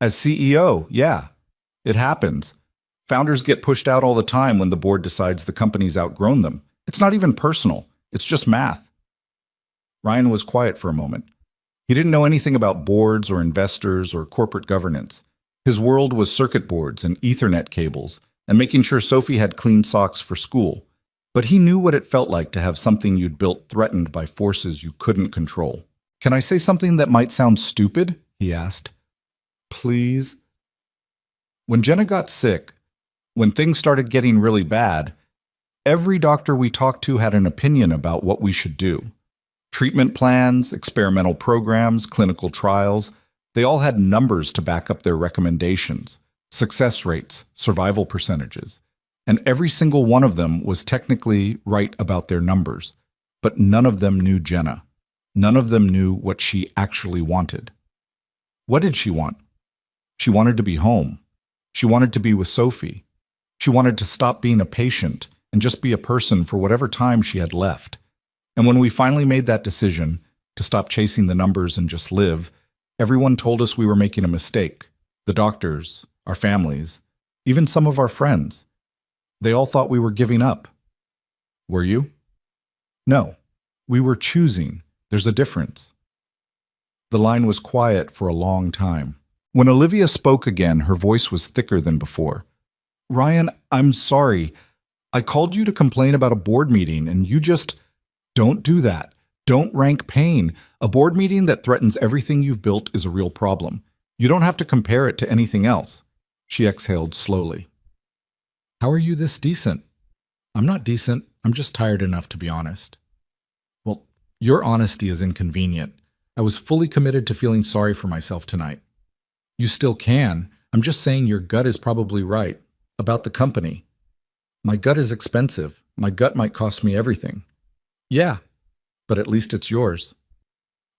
"As CEO, yeah. It happens. Founders get pushed out all the time when the board decides the company's outgrown them. It's not even personal. It's just math." Ryan was quiet for a moment. He didn't know anything about boards or investors or corporate governance. His world was circuit boards and Ethernet cables and making sure Sophie had clean socks for school. But he knew what it felt like to have something you'd built threatened by forces you couldn't control. "Can I say something that might sound stupid?" he asked. "Please?" "When Jenna got sick, when things started getting really bad, every doctor we talked to had an opinion about what we should do. Treatment plans, experimental programs, clinical trials, they all had numbers to back up their recommendations, success rates, survival percentages. And every single one of them was technically right about their numbers. But none of them knew Jenna. None of them knew what she actually wanted. What did she want? She wanted to be home. She wanted to be with Sophie. She wanted to stop being a patient and just be a person for whatever time she had left. And when we finally made that decision to stop chasing the numbers and just live, everyone told us we were making a mistake. The doctors, our families, even some of our friends. They all thought we were giving up. Were you? No. We were choosing. There's a difference." The line was quiet for a long time. When Olivia spoke again, her voice was thicker than before. "Ryan, I'm sorry. I called you to complain about a board meeting, and you just... Don't do that. Don't rank pain. A board meeting that threatens everything you've built is a real problem. You don't have to compare it to anything else." She exhaled slowly. "How are you this decent?" "I'm not decent. I'm just tired enough to be honest." "Well, your honesty is inconvenient. I was fully committed to feeling sorry for myself tonight." "You still can. I'm just saying your gut is probably right. About the company." "My gut is expensive. My gut might cost me everything." "Yeah, but at least it's yours."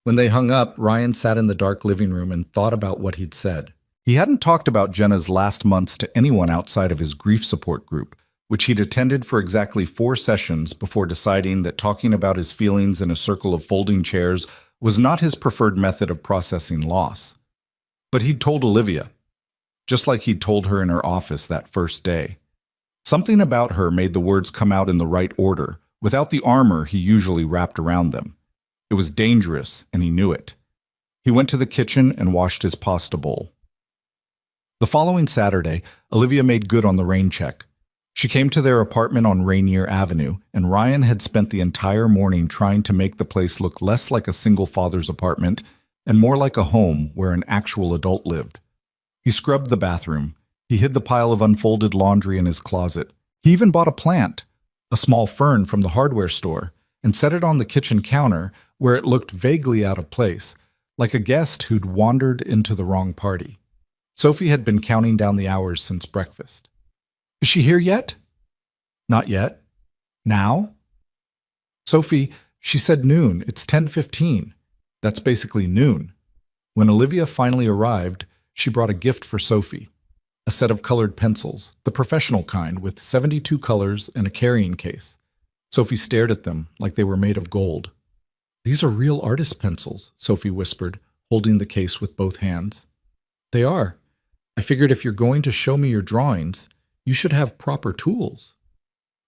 When they hung up, Ryan sat in the dark living room and thought about what he'd said. He hadn't talked about Jenna's last months to anyone outside of his grief support group, which he'd attended for exactly 4 sessions before deciding that talking about his feelings in a circle of folding chairs was not his preferred method of processing loss. But he'd told Olivia, just like he'd told her in her office that first day. Something about her made the words come out in the right order, without the armor he usually wrapped around them. It was dangerous, and he knew it. He went to the kitchen and washed his pasta bowl. The following Saturday, Olivia made good on the rain check. She came to their apartment on Rainier Avenue, and Ryan had spent the entire morning trying to make the place look less like a single father's apartment and more like a home where an actual adult lived. He scrubbed the bathroom. He hid the pile of unfolded laundry in his closet. He even bought a plant, a small fern from the hardware store, and set it on the kitchen counter where it looked vaguely out of place, like a guest who'd wandered into the wrong party. Sophie had been counting down the hours since breakfast. Is she here yet? Not yet. Now? Sophie, she said noon. It's 10:15. That's basically noon. When Olivia finally arrived, she brought a gift for Sophie. A set of colored pencils, the professional kind with 72 colors and a carrying case. Sophie stared at them like they were made of gold. These are real artist pencils, Sophie whispered, holding the case with both hands. They are. I figured if you're going to show me your drawings, you should have proper tools.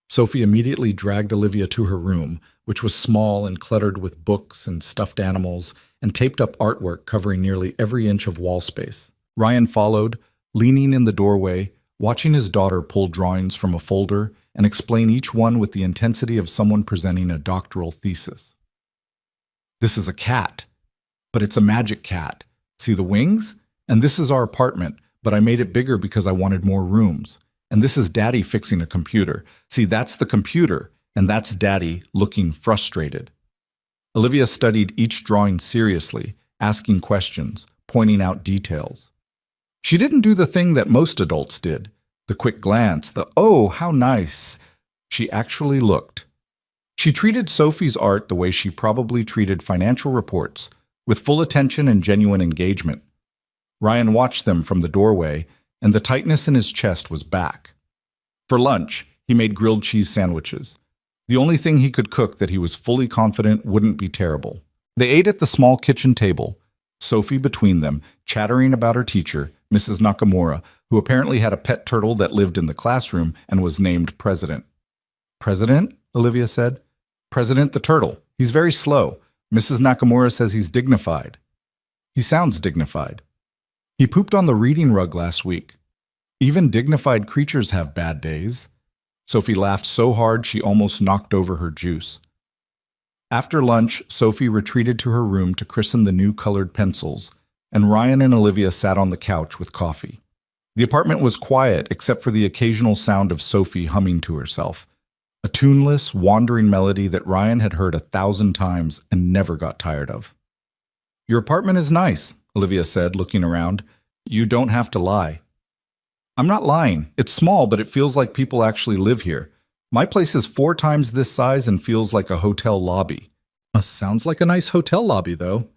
Sophie immediately dragged Olivia to her room, which was small and cluttered with books and stuffed animals and taped up artwork covering nearly every inch of wall space. Ryan followed, leaning in the doorway, watching his daughter pull drawings from a folder and explain each one with the intensity of someone presenting a doctoral thesis. This is a cat, but it's a magic cat. See the wings? And this is our apartment, but I made it bigger because I wanted more rooms. And this is Daddy fixing a computer. See, that's the computer, and that's Daddy looking frustrated. Olivia studied each drawing seriously, asking questions, pointing out details. She didn't do the thing that most adults did, the quick glance, the "oh, how nice." She actually looked. She treated Sophie's art the way she probably treated financial reports, with full attention and genuine engagement. Ryan watched them from the doorway, and the tightness in his chest was back. For lunch, he made grilled cheese sandwiches, the only thing he could cook that he was fully confident wouldn't be terrible. They ate at the small kitchen table, Sophie between them, chattering about her teacher, Mrs. Nakamura, who apparently had a pet turtle that lived in the classroom and was named President. President? Olivia said. President the turtle. He's very slow. Mrs. Nakamura says he's dignified. He sounds dignified. He pooped on the reading rug last week. Even dignified creatures have bad days. Sophie laughed so hard she almost knocked over her juice. After lunch, Sophie retreated to her room to christen the new colored pencils, and Ryan and Olivia sat on the couch with coffee. The apartment was quiet except for the occasional sound of Sophie humming to herself, a tuneless, wandering melody that Ryan had heard 1,000 times and never got tired of. Your apartment is nice, Olivia said, looking around. You don't have to lie. I'm not lying. It's small, but it feels like people actually live here. My place is 4 times this size and feels like a hotel lobby. Sounds like a nice hotel lobby, though.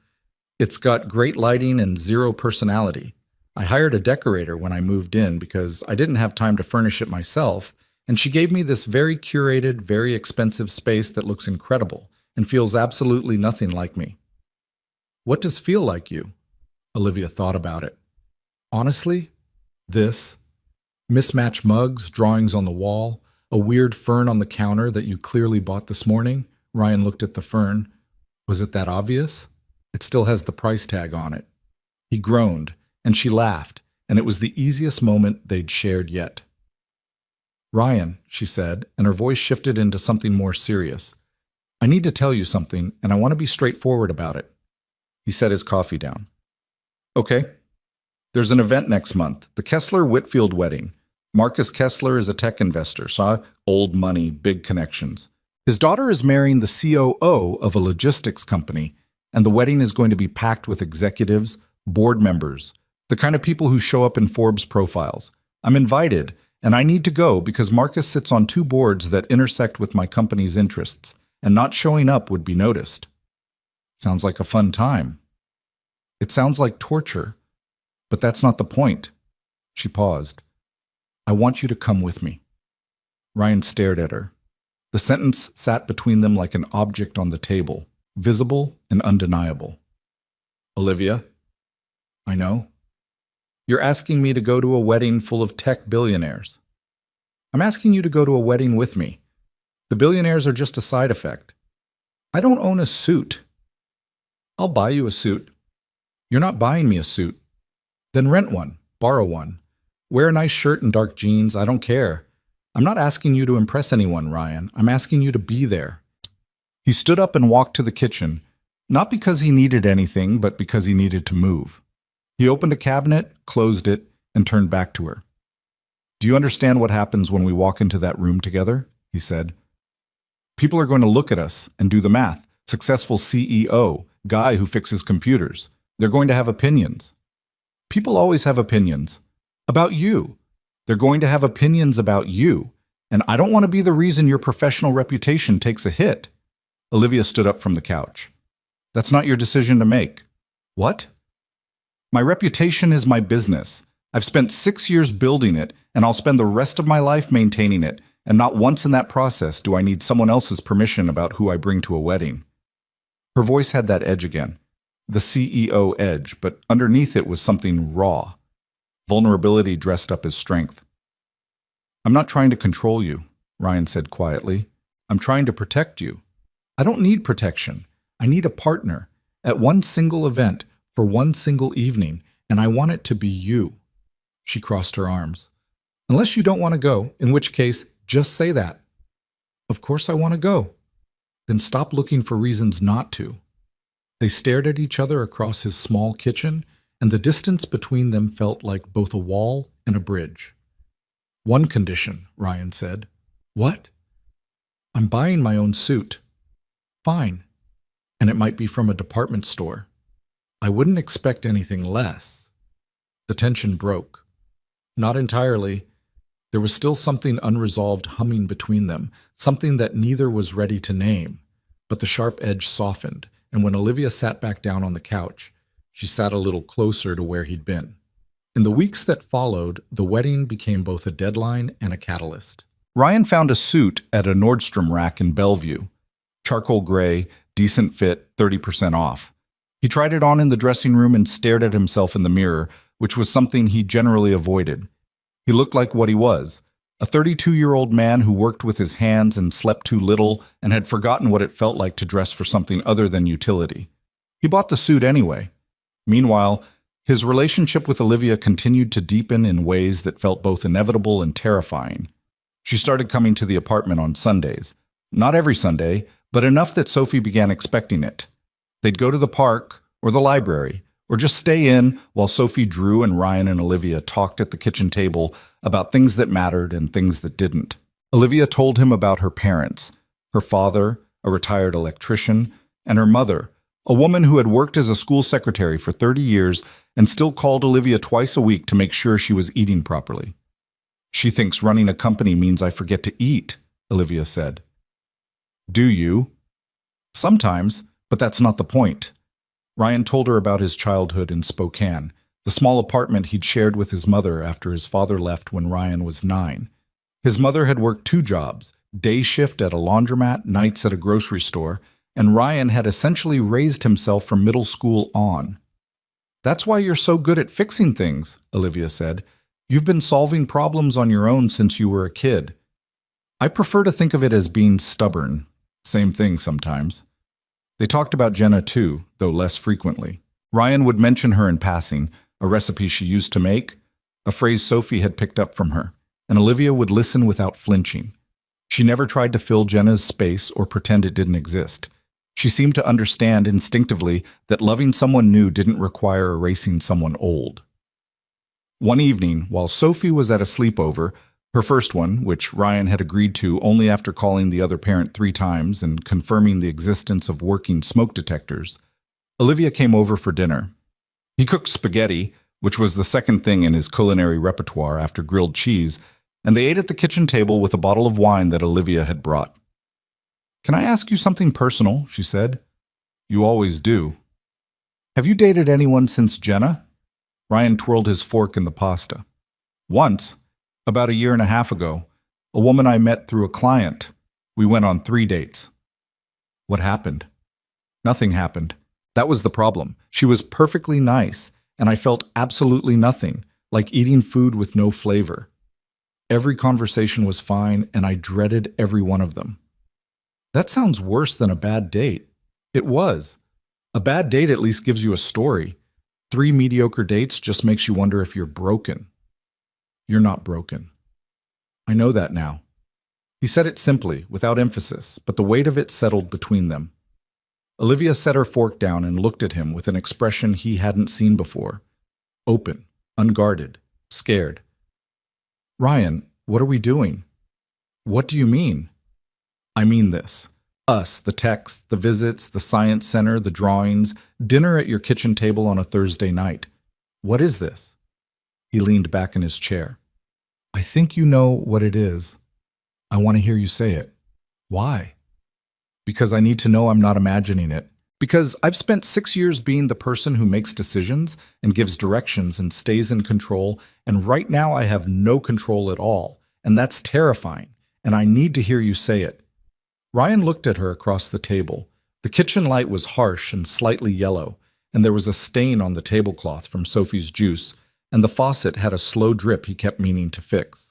It's got great lighting and 0 personality. I hired a decorator when I moved in because I didn't have time to furnish it myself, and she gave me this very curated, very expensive space that looks incredible and feels absolutely nothing like me. What does feel like you? Olivia thought about it. Honestly, this. Mismatched mugs, drawings on the wall, a weird fern on the counter that you clearly bought this morning. Ryan looked at the fern. Was it that obvious? It still has the price tag on it. He groaned, and she laughed, and it was the easiest moment they'd shared yet. Ryan, she said, and her voice shifted into something more serious. I need to tell you something, and I want to be straightforward about it. He set his coffee down. Okay. There's an event next month, the Kessler-Whitfield wedding. Marcus Kessler is a tech investor, saw old money, big connections. His daughter is marrying the COO of a logistics company, and the wedding is going to be packed with executives, board members, the kind of people who show up in Forbes profiles. I'm invited, and I need to go because Marcus sits on 2 boards that intersect with my company's interests, and not showing up would be noticed. Sounds like a fun time. It sounds like torture, but that's not the point. She paused. I want you to come with me. Ryan stared at her. The sentence sat between them like an object on the table, visible and undeniable. Olivia, I know. You're asking me to go to a wedding full of tech billionaires. I'm asking you to go to a wedding with me. The billionaires are just a side effect. I don't own a suit. I'll buy you a suit. You're not buying me a suit. Then rent one, borrow one. Wear a nice shirt and dark jeans, I don't care. I'm not asking you to impress anyone, Ryan. I'm asking you to be there. He stood up and walked to the kitchen, not because he needed anything, but because he needed to move. He opened a cabinet, closed it, and turned back to her. Do you understand what happens when we walk into that room together? He said. People are going to look at us and do the math. Successful CEO, guy who fixes computers. They're going to have opinions. People always have opinions. About you. They're going to have opinions about you. And I don't want to be the reason your professional reputation takes a hit. Olivia stood up from the couch. That's not your decision to make. What? My reputation is my business. I've spent 6 years building it, and I'll spend the rest of my life maintaining it, and not once in that process do I need someone else's permission about who I bring to a wedding. Her voice had that edge again, the CEO edge, but underneath it was something raw. Vulnerability dressed up as strength. I'm not trying to control you, Ryan said quietly. I'm trying to protect you. I don't need protection. I need a partner at one single event for one single evening, and I want it to be you. She crossed her arms. Unless you don't want to go, in which case, just say that. Of course I want to go. Then stop looking for reasons not to. They stared at each other across his small kitchen, and the distance between them felt like both a wall and a bridge. One condition, Ryan said. What? I'm buying my own suit. Fine. And it might be from a department store. I wouldn't expect anything less. The tension broke. Not entirely. There was still something unresolved humming between them, something that neither was ready to name. But the sharp edge softened, and when Olivia sat back down on the couch, she sat a little closer to where he'd been. In the weeks that followed, the wedding became both a deadline and a catalyst. Ryan found a suit at a Nordstrom rack in Bellevue. Charcoal gray, decent fit, 30% off. He tried it on in the dressing room and stared at himself in the mirror, which was something he generally avoided. He looked like what he was, a 32-year-old man who worked with his hands and slept too little and had forgotten what it felt like to dress for something other than utility. He bought the suit anyway. Meanwhile, his relationship with Olivia continued to deepen in ways that felt both inevitable and terrifying. She started coming to the apartment on Sundays. Not every Sunday, but enough that Sophie began expecting it. They'd go to the park or the library, or just stay in while Sophie, Drew, and Ryan and Olivia talked at the kitchen table about things that mattered and things that didn't. Olivia told him about her parents, her father, a retired electrician, and her mother, a woman who had worked as a school secretary for 30 years and still called Olivia twice a week to make sure she was eating properly. She thinks running a company means I forget to eat, Olivia said. Do you? Sometimes, but that's not the point. Ryan told her about his childhood in Spokane, the small apartment he'd shared with his mother after his father left when Ryan was 9. His mother had worked 2 jobs, day shift at a laundromat, nights at a grocery store, and Ryan had essentially raised himself from middle school on. That's why you're so good at fixing things, Olivia said. You've been solving problems on your own since you were a kid. I prefer to think of it as being stubborn. Same thing sometimes. They talked about Jenna too, though less frequently. Ryan would mention her in passing, a recipe she used to make, a phrase Sophie had picked up from her, and Olivia would listen without flinching. She never tried to fill Jenna's space or pretend it didn't exist. She seemed to understand instinctively that loving someone new didn't require erasing someone old. One evening, while Sophie was at a sleepover, her first one, which Ryan had agreed to only after calling the other parent 3 times and confirming the existence of working smoke detectors, Olivia came over for dinner. He cooked spaghetti, which was the second thing in his culinary repertoire after grilled cheese, and they ate at the kitchen table with a bottle of wine that Olivia had brought. Can I ask you something personal? She said. You always do. Have you dated anyone since Jenna? Ryan twirled his fork in the pasta. Once, about a year and a half ago, a woman I met through a client. We went on 3 dates. What happened? Nothing happened. That was the problem. She was perfectly nice, and I felt absolutely nothing, like eating food with no flavor. Every conversation was fine, and I dreaded every one of them. That sounds worse than a bad date. It was. A bad date at least gives you a story. 3 mediocre dates just makes you wonder if you're broken. You're not broken. I know that now. He said it simply, without emphasis, but the weight of it settled between them. Olivia set her fork down and looked at him with an expression he hadn't seen before. Open, unguarded, scared. Ryan, what are we doing? What do you mean? I mean this. Us, the texts, the visits, the science center, the drawings, dinner at your kitchen table on a Thursday night. What is this? He leaned back in his chair. I think you know what it is. I want to hear you say it. Why? Because I need to know I'm not imagining it. Because I've spent 6 years being the person who makes decisions and gives directions and stays in control, and right now I have no control at all, and that's terrifying, and I need to hear you say it. Ryan looked at her across the table. The kitchen light was harsh and slightly yellow, and there was a stain on the tablecloth from Sophie's juice, and the faucet had a slow drip he kept meaning to fix.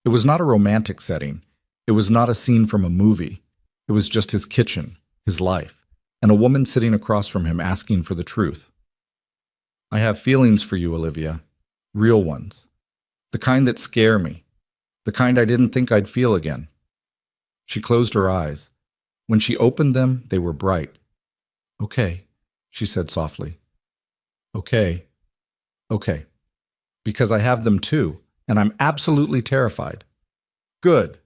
It was not a romantic setting. It was not a scene from a movie. It was just his kitchen, his life, and a woman sitting across from him asking for the truth. I have feelings for you, Olivia. Real ones. The kind that scare me. The kind I didn't think I'd feel again. She closed her eyes. When she opened them, they were bright. Okay, she said softly. Okay. Okay. Because I have them too, and I'm absolutely terrified. Good.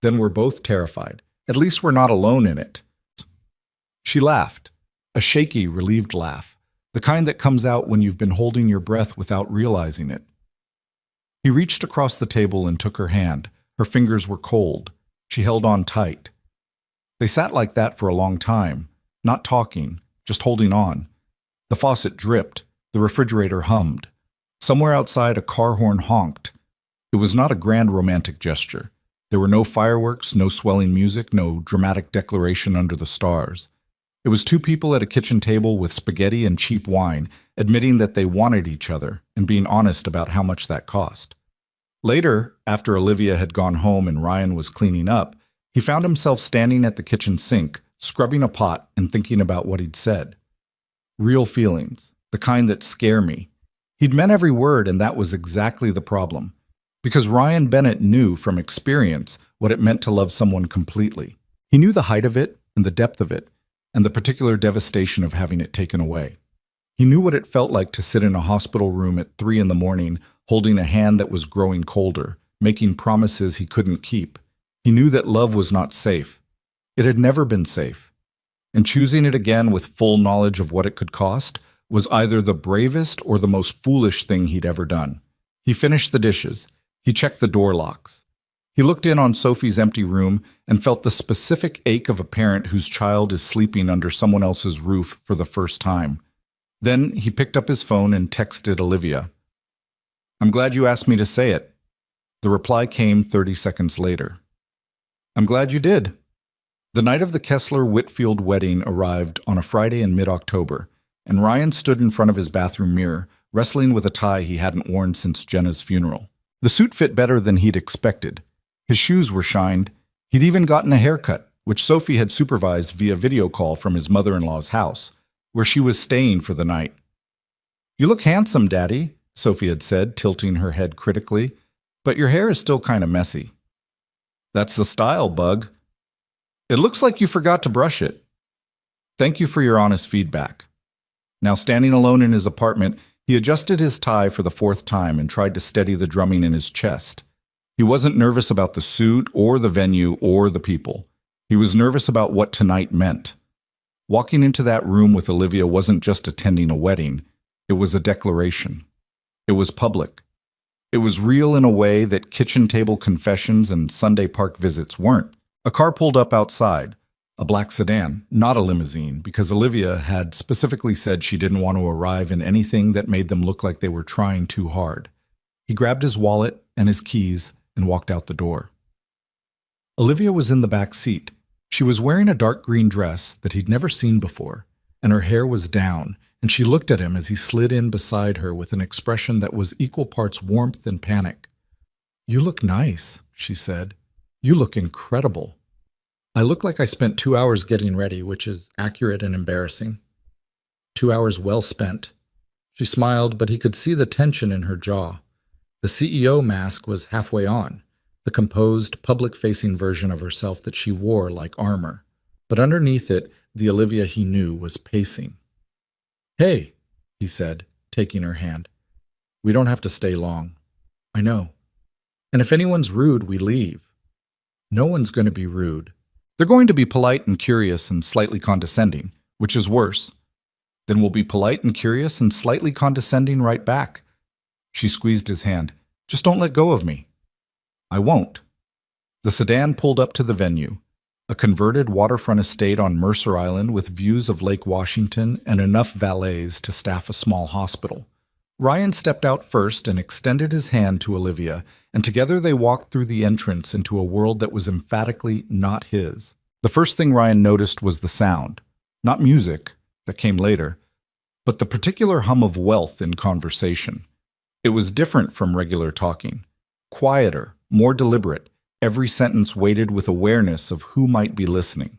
Then we're both terrified. At least we're not alone in it. She laughed, a shaky, relieved laugh, the kind that comes out when you've been holding your breath without realizing it. He reached across the table and took her hand. Her fingers were cold. She held on tight. They sat like that for a long time, not talking, just holding on. The faucet dripped. The refrigerator hummed. Somewhere outside, a car horn honked. It was not a grand romantic gesture. There were no fireworks, no swelling music, no dramatic declaration under the stars. It was 2 people at a kitchen table with spaghetti and cheap wine, admitting that they wanted each other and being honest about how much that cost. Later, after Olivia had gone home and Ryan was cleaning up, he found himself standing at the kitchen sink, scrubbing a pot and thinking about what he'd said. Real feelings, the kind that scare me. He'd meant every word, and that was exactly the problem. Because Ryan Bennett knew from experience what it meant to love someone completely. He knew the height of it and the depth of it, and the particular devastation of having it taken away. He knew what it felt like to sit in a hospital room at 3 in the morning, holding a hand that was growing colder, making promises he couldn't keep. He knew that love was not safe. It had never been safe. And choosing it again with full knowledge of what it could cost was either the bravest or the most foolish thing he'd ever done. He finished the dishes. He checked the door locks. He looked in on Sophie's empty room and felt the specific ache of a parent whose child is sleeping under someone else's roof for the first time. Then he picked up his phone and texted Olivia. I'm glad you asked me to say it. The reply came 30 seconds later. I'm glad you did. The night of the Kessler-Whitfield wedding arrived on a Friday in mid-October, and Ryan stood in front of his bathroom mirror, wrestling with a tie he hadn't worn since Jenna's funeral. The suit fit better than he'd expected. His shoes were shined. He'd even gotten a haircut, which Sophie had supervised via video call from his mother-in-law's house, where she was staying for the night. You look handsome, Daddy, Sophie had said, tilting her head critically, but your hair is still kind of messy. That's the style, Bug. It looks like you forgot to brush it. Thank you for your honest feedback. Now standing alone in his apartment, he adjusted his tie for the 4th time and tried to steady the drumming in his chest. He wasn't nervous about the suit or the venue or the people. He was nervous about what tonight meant. Walking into that room with Olivia wasn't just attending a wedding. It was a declaration. It was public. It was real in a way that kitchen table confessions and Sunday park visits weren't. A car pulled up outside. A black sedan, not a limousine, because Olivia had specifically said she didn't want to arrive in anything that made them look like they were trying too hard. He grabbed his wallet and his keys and walked out the door. Olivia was in the back seat. She was wearing a dark green dress that he'd never seen before, and her hair was down, and she looked at him as he slid in beside her with an expression that was equal parts warmth and panic. "You look nice," she said. "You look incredible." "I look like I spent 2 hours getting ready, which is accurate and embarrassing." 2 hours well spent. She smiled, but he could see the tension in her jaw. The CEO mask was halfway on, the composed, public-facing version of herself that she wore like armor. But underneath it, the Olivia he knew was pacing. "Hey," he said, taking her hand. "We don't have to stay long." "I know. And if anyone's rude, we leave." "No one's going to be rude. They're going to be polite and curious and slightly condescending, which is worse. Then we'll be polite and curious and slightly condescending right back." She squeezed his hand. "Just don't let go of me." "I won't." The sedan pulled up to the venue, a converted waterfront estate on Mercer Island with views of Lake Washington and enough valets to staff a small hospital. Ryan stepped out first and extended his hand to Olivia, and together they walked through the entrance into a world that was emphatically not his. The first thing Ryan noticed was the sound. Not music, that came later, but the particular hum of wealth in conversation. It was different from regular talking. Quieter, more deliberate, every sentence weighted with awareness of who might be listening.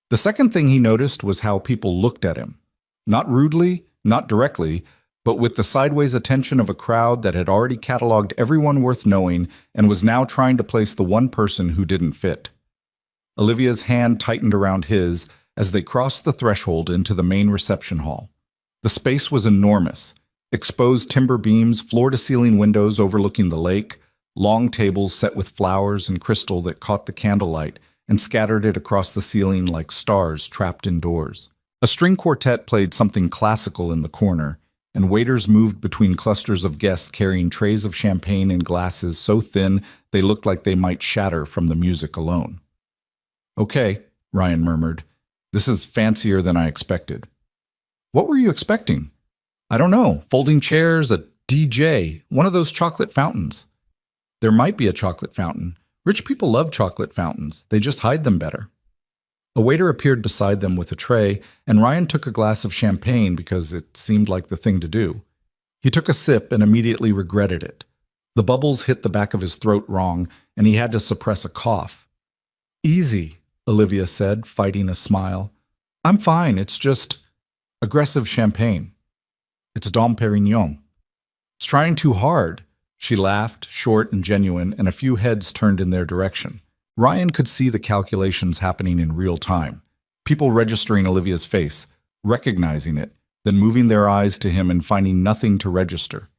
The second thing he noticed was how people looked at him. Not rudely, not directly, but with the sideways attention of a crowd that had already cataloged everyone worth knowing and was now trying to place the one person who didn't fit. Olivia's hand tightened around his as they crossed the threshold into the main reception hall. The space was enormous. Exposed timber beams, floor-to-ceiling windows overlooking the lake, long tables set with flowers and crystal that caught the candlelight and scattered it across the ceiling like stars trapped indoors. A string quartet played something classical in the corner, and waiters moved between clusters of guests carrying trays of champagne in glasses so thin they looked like they might shatter from the music alone. "Okay," Ryan murmured. "This is fancier than I expected." "What were you expecting?" "I don't know. Folding chairs, a DJ, one of those chocolate fountains." "There might be a chocolate fountain. Rich people love chocolate fountains. They just hide them better." A waiter appeared beside them with a tray, and Ryan took a glass of champagne because it seemed like the thing to do. He took a sip and immediately regretted it. The bubbles hit the back of his throat wrong, and he had to suppress a cough. "Easy," Olivia said, fighting a smile. "I'm fine. It's just aggressive champagne. It's Dom Perignon. It's trying too hard." She laughed, short and genuine, and a few heads turned in their direction. Ryan could see the calculations happening in real time. People registering Olivia's face, recognizing it, then moving their eyes to him and finding nothing to register.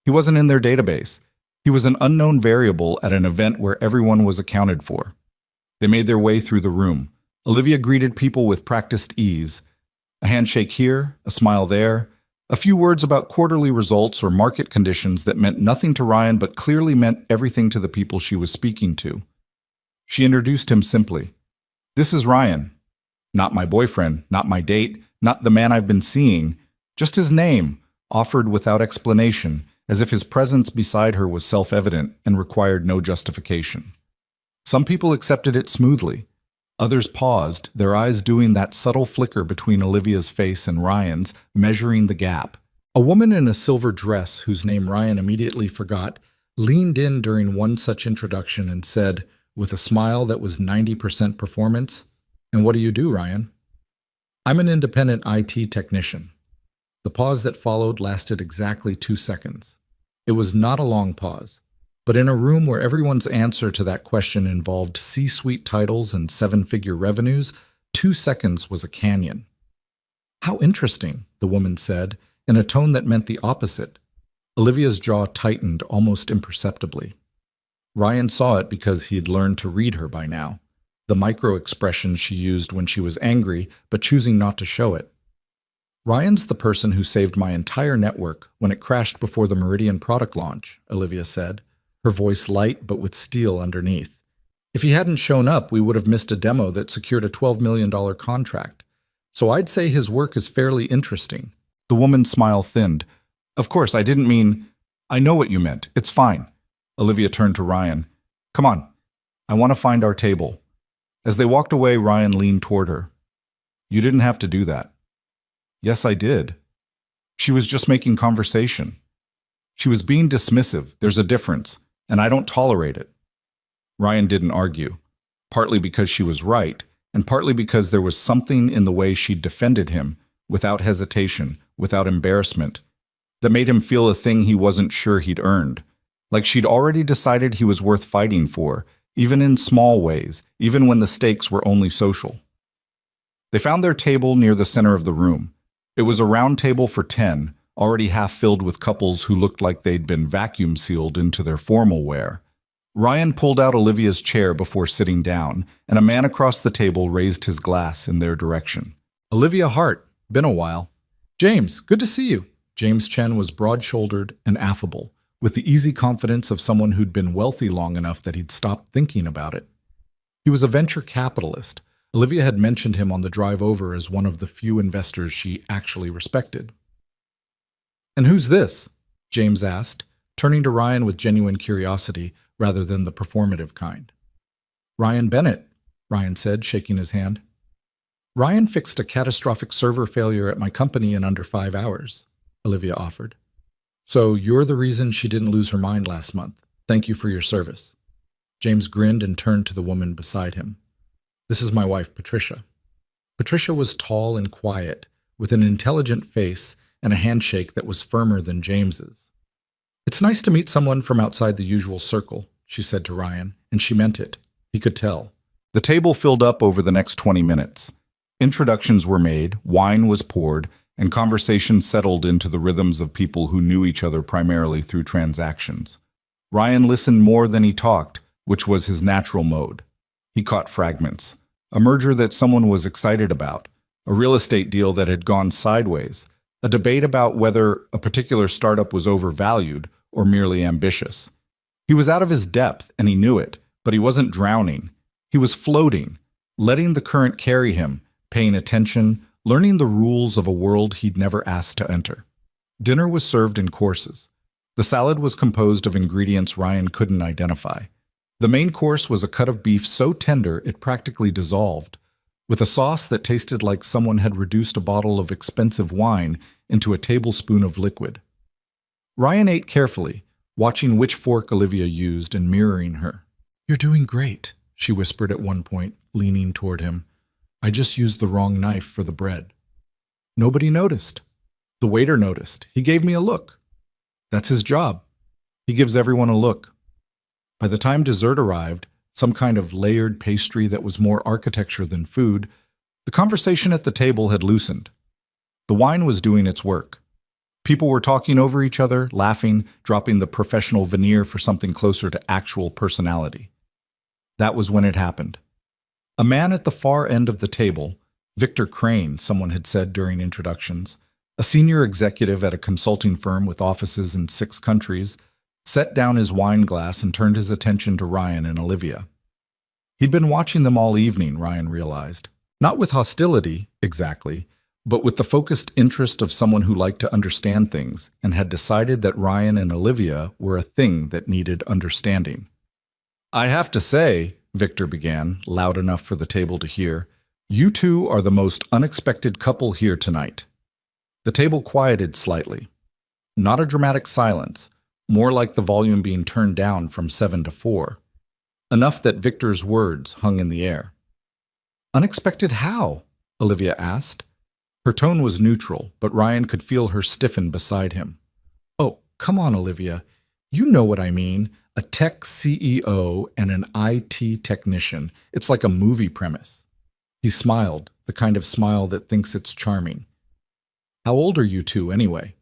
He wasn't in their database. He was an unknown variable at an event where everyone was accounted for. They made their way through the room. Olivia greeted people with practiced ease. A handshake here, a smile there, a few words about quarterly results or market conditions that meant nothing to Ryan but clearly meant everything to the people she was speaking to. She introduced him simply. "This is Ryan. Not my boyfriend, not my date, not the man I've been seeing. Just his name, offered without explanation, as if his presence beside her was self-evident and required no justification. Some people accepted it smoothly. Others paused, their eyes doing that subtle flicker between Olivia's face and Ryan's, measuring the gap. A woman in a silver dress, whose name Ryan immediately forgot, leaned in during one such introduction and said, with a smile that was 90% performance, "And what do you do, Ryan?" "I'm an independent IT technician." The pause that followed lasted exactly 2 seconds. It was not a long pause, but in a room where everyone's answer to that question involved C-suite titles and 7-figure revenues, 2 seconds was a canyon. "How interesting," the woman said, in a tone that meant the opposite. Olivia's jaw tightened almost imperceptibly. Ryan saw it because he had learned to read her by now, the micro-expressions she used when she was angry, but choosing not to show it. "Ryan's the person who saved my entire network when it crashed before the Meridian product launch," Olivia said, her voice light but with steel underneath. If he hadn't shown up, we would have missed a demo that secured a $12 million contract. So I'd say his work is fairly interesting. The woman's smile thinned. Of course, I didn't mean... I know what you meant. It's fine. Olivia turned to Ryan. Come on. I want to find our table. As they walked away, Ryan leaned toward her. You didn't have to do that. Yes, I did. She was just making conversation. She was being dismissive. There's a difference, and I don't tolerate it. Ryan didn't argue, partly because she was right, and partly because there was something in the way she defended him, without hesitation, without embarrassment, that made him feel a thing he wasn't sure he'd earned, like she'd already decided he was worth fighting for, even in small ways, even when the stakes were only social. They found their table near the center of the room. It was a round table for 10, already half filled with couples who looked like they'd been vacuum sealed into their formal wear. Ryan pulled out Olivia's chair before sitting down, and a man across the table raised his glass in their direction. Olivia Hart, been a while. James, good to see you. James Chen was broad-shouldered and affable, with the easy confidence of someone who'd been wealthy long enough that he'd stopped thinking about it. He was a venture capitalist. Olivia had mentioned him on the drive over as one of the few investors she actually respected. And who's this? James asked, turning to Ryan with genuine curiosity rather than the performative kind. Ryan Bennett, Ryan said, shaking his hand. Ryan fixed a catastrophic server failure at my company in under 5 hours, Olivia offered. So you're the reason she didn't lose her mind last month. Thank you for your service. James grinned and turned to the woman beside him. This is my wife, Patricia. Patricia was tall and quiet, with an intelligent face and a handshake that was firmer than James's. It's nice to meet someone from outside the usual circle, she said to Ryan, and she meant it. He could tell. The table filled up over the next 20 minutes. Introductions were made, wine was poured, and conversation settled into the rhythms of people who knew each other primarily through transactions. Ryan listened more than he talked, which was his natural mode. He caught fragments. A merger that someone was excited about, a real estate deal that had gone sideways, a debate about whether a particular startup was overvalued or merely ambitious. He was out of his depth, and he knew it, but he wasn't drowning. He was floating, letting the current carry him, paying attention, learning the rules of a world he'd never asked to enter. Dinner was served in courses. The salad was composed of ingredients Ryan couldn't identify. The main course was a cut of beef so tender it practically dissolved, with a sauce that tasted like someone had reduced a bottle of expensive wine into a tablespoon of liquid. Ryan ate carefully, watching which fork Olivia used and mirroring her. You're doing great, she whispered at one point, leaning toward him. I just used the wrong knife for the bread. Nobody noticed. The waiter noticed. He gave me a look. That's his job. He gives everyone a look. By the time dessert arrived, some kind of layered pastry that was more architecture than food, the conversation at the table had loosened. The wine was doing its work. People were talking over each other, laughing, dropping the professional veneer for something closer to actual personality. That was when it happened. A man at the far end of the table, Victor Crane, someone had said during introductions, a senior executive at a consulting firm with offices in 6 countries, set down his wine glass and turned his attention to Ryan and Olivia. He'd been watching them all evening, Ryan realized. Not with hostility, exactly, but with the focused interest of someone who liked to understand things and had decided that Ryan and Olivia were a thing that needed understanding. I have to say, Victor began, loud enough for the table to hear, you two are the most unexpected couple here tonight. The table quieted slightly. Not a dramatic silence, more like the volume being turned down from 7 to 4. Enough that Victor's words hung in the air. Unexpected how? Olivia asked. Her tone was neutral, but Ryan could feel her stiffen beside him. Oh, come on, Olivia. You know what I mean. A tech CEO and an IT technician. It's like a movie premise. He smiled, the kind of smile that thinks it's charming. How old are you two, anyway?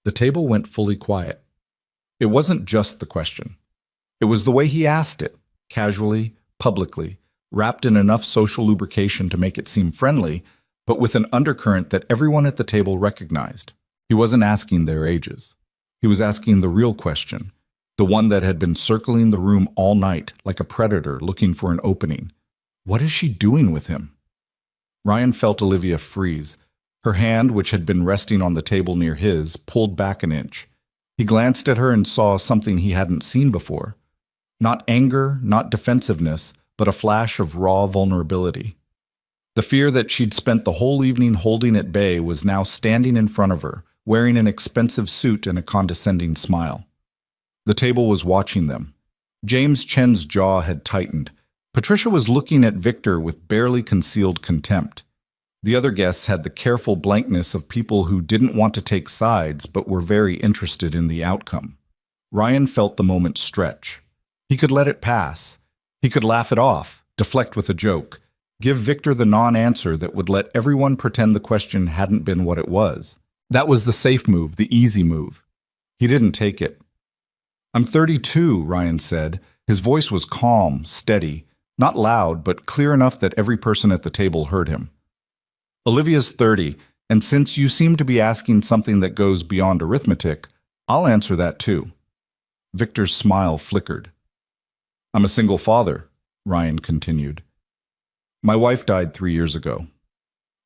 The table went fully quiet. It wasn't just the question. It was the way he asked it, casually, publicly, wrapped in enough social lubrication to make it seem friendly, but with an undercurrent that everyone at the table recognized. He wasn't asking their ages. He was asking the real question. the one that had been circling the room all night like a predator looking for an opening. What is she doing with him? Ryan felt Olivia freeze. Her hand, which had been resting on the table near his, pulled back an inch. He glanced at her and saw something he hadn't seen before. Not anger, not defensiveness, but a flash of raw vulnerability. The fear that she'd spent the whole evening holding at bay was now standing in front of her, wearing an expensive suit and a condescending smile. The table was watching them. James Chen's jaw had tightened. Patricia was looking at Victor with barely concealed contempt. The other guests had the careful blankness of people who didn't want to take sides but were very interested in the outcome. Ryan felt the moment stretch. He could let it pass. He could laugh it off, deflect with a joke, give Victor the non-answer that would let everyone pretend the question hadn't been what it was. That was the safe move, the easy move. He didn't take it. "I'm 32, Ryan said. His voice was calm, steady, not loud, but clear enough that every person at the table heard him. "Olivia's 30, and since you seem to be asking something that goes beyond arithmetic, I'll answer that too." Victor's smile flickered. "I'm a single father," Ryan continued. "My wife died 3 years ago.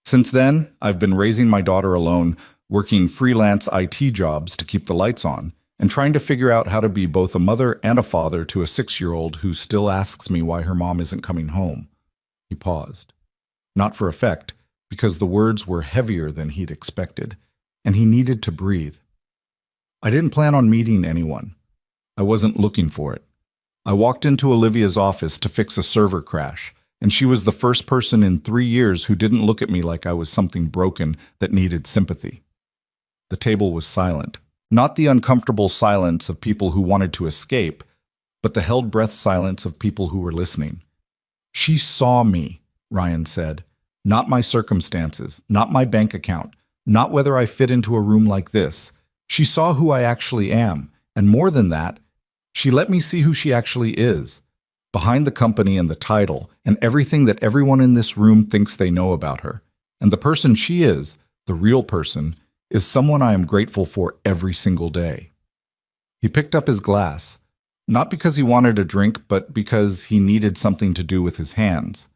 Since then, I've been raising my daughter alone, working freelance IT jobs to keep the lights on, and trying to figure out how to be both a mother and a father to a 6-year-old who still asks me why her mom isn't coming home." He paused. Not for effect, because the words were heavier than he'd expected, and he needed to breathe. "I didn't plan on meeting anyone. I wasn't looking for it. I walked into Olivia's office to fix a server crash, and she was the first person in 3 years who didn't look at me like I was something broken that needed sympathy." The table was silent. Not the uncomfortable silence of people who wanted to escape, but the held breath silence of people who were listening. "She saw me," Ryan said. "Not my circumstances, not my bank account, not whether I fit into a room like this. She saw who I actually am, and more than that, she let me see who she actually is, behind the company and the title, and everything that everyone in this room thinks they know about her. And the person she is, the real person, is someone I am grateful for every single day." He picked up his glass, not because he wanted a drink, but because he needed something to do with his hands.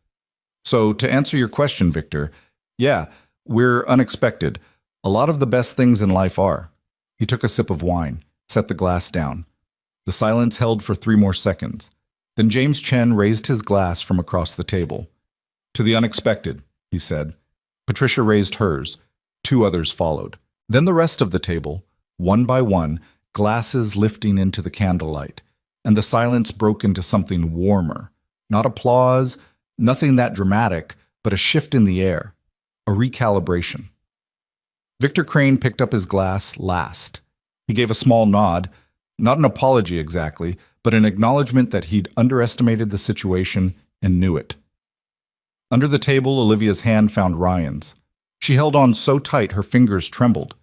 "So, to answer your question, Victor, yeah, we're unexpected. A lot of the best things in life are." He took a sip of wine, set the glass down. The silence held for 3 more seconds. Then James Chen raised his glass from across the table. "To the unexpected," he said. Patricia raised hers. 2 others followed. Then the rest of the table, one by one, glasses lifting into the candlelight, and the silence broke into something warmer. Not applause, nothing that dramatic, but a shift in the air, a recalibration. Victor Crane picked up his glass last. He gave a small nod, not an apology exactly, but an acknowledgement that he'd underestimated the situation and knew it. Under the table, Olivia's hand found Ryan's. She held on so tight her fingers trembled.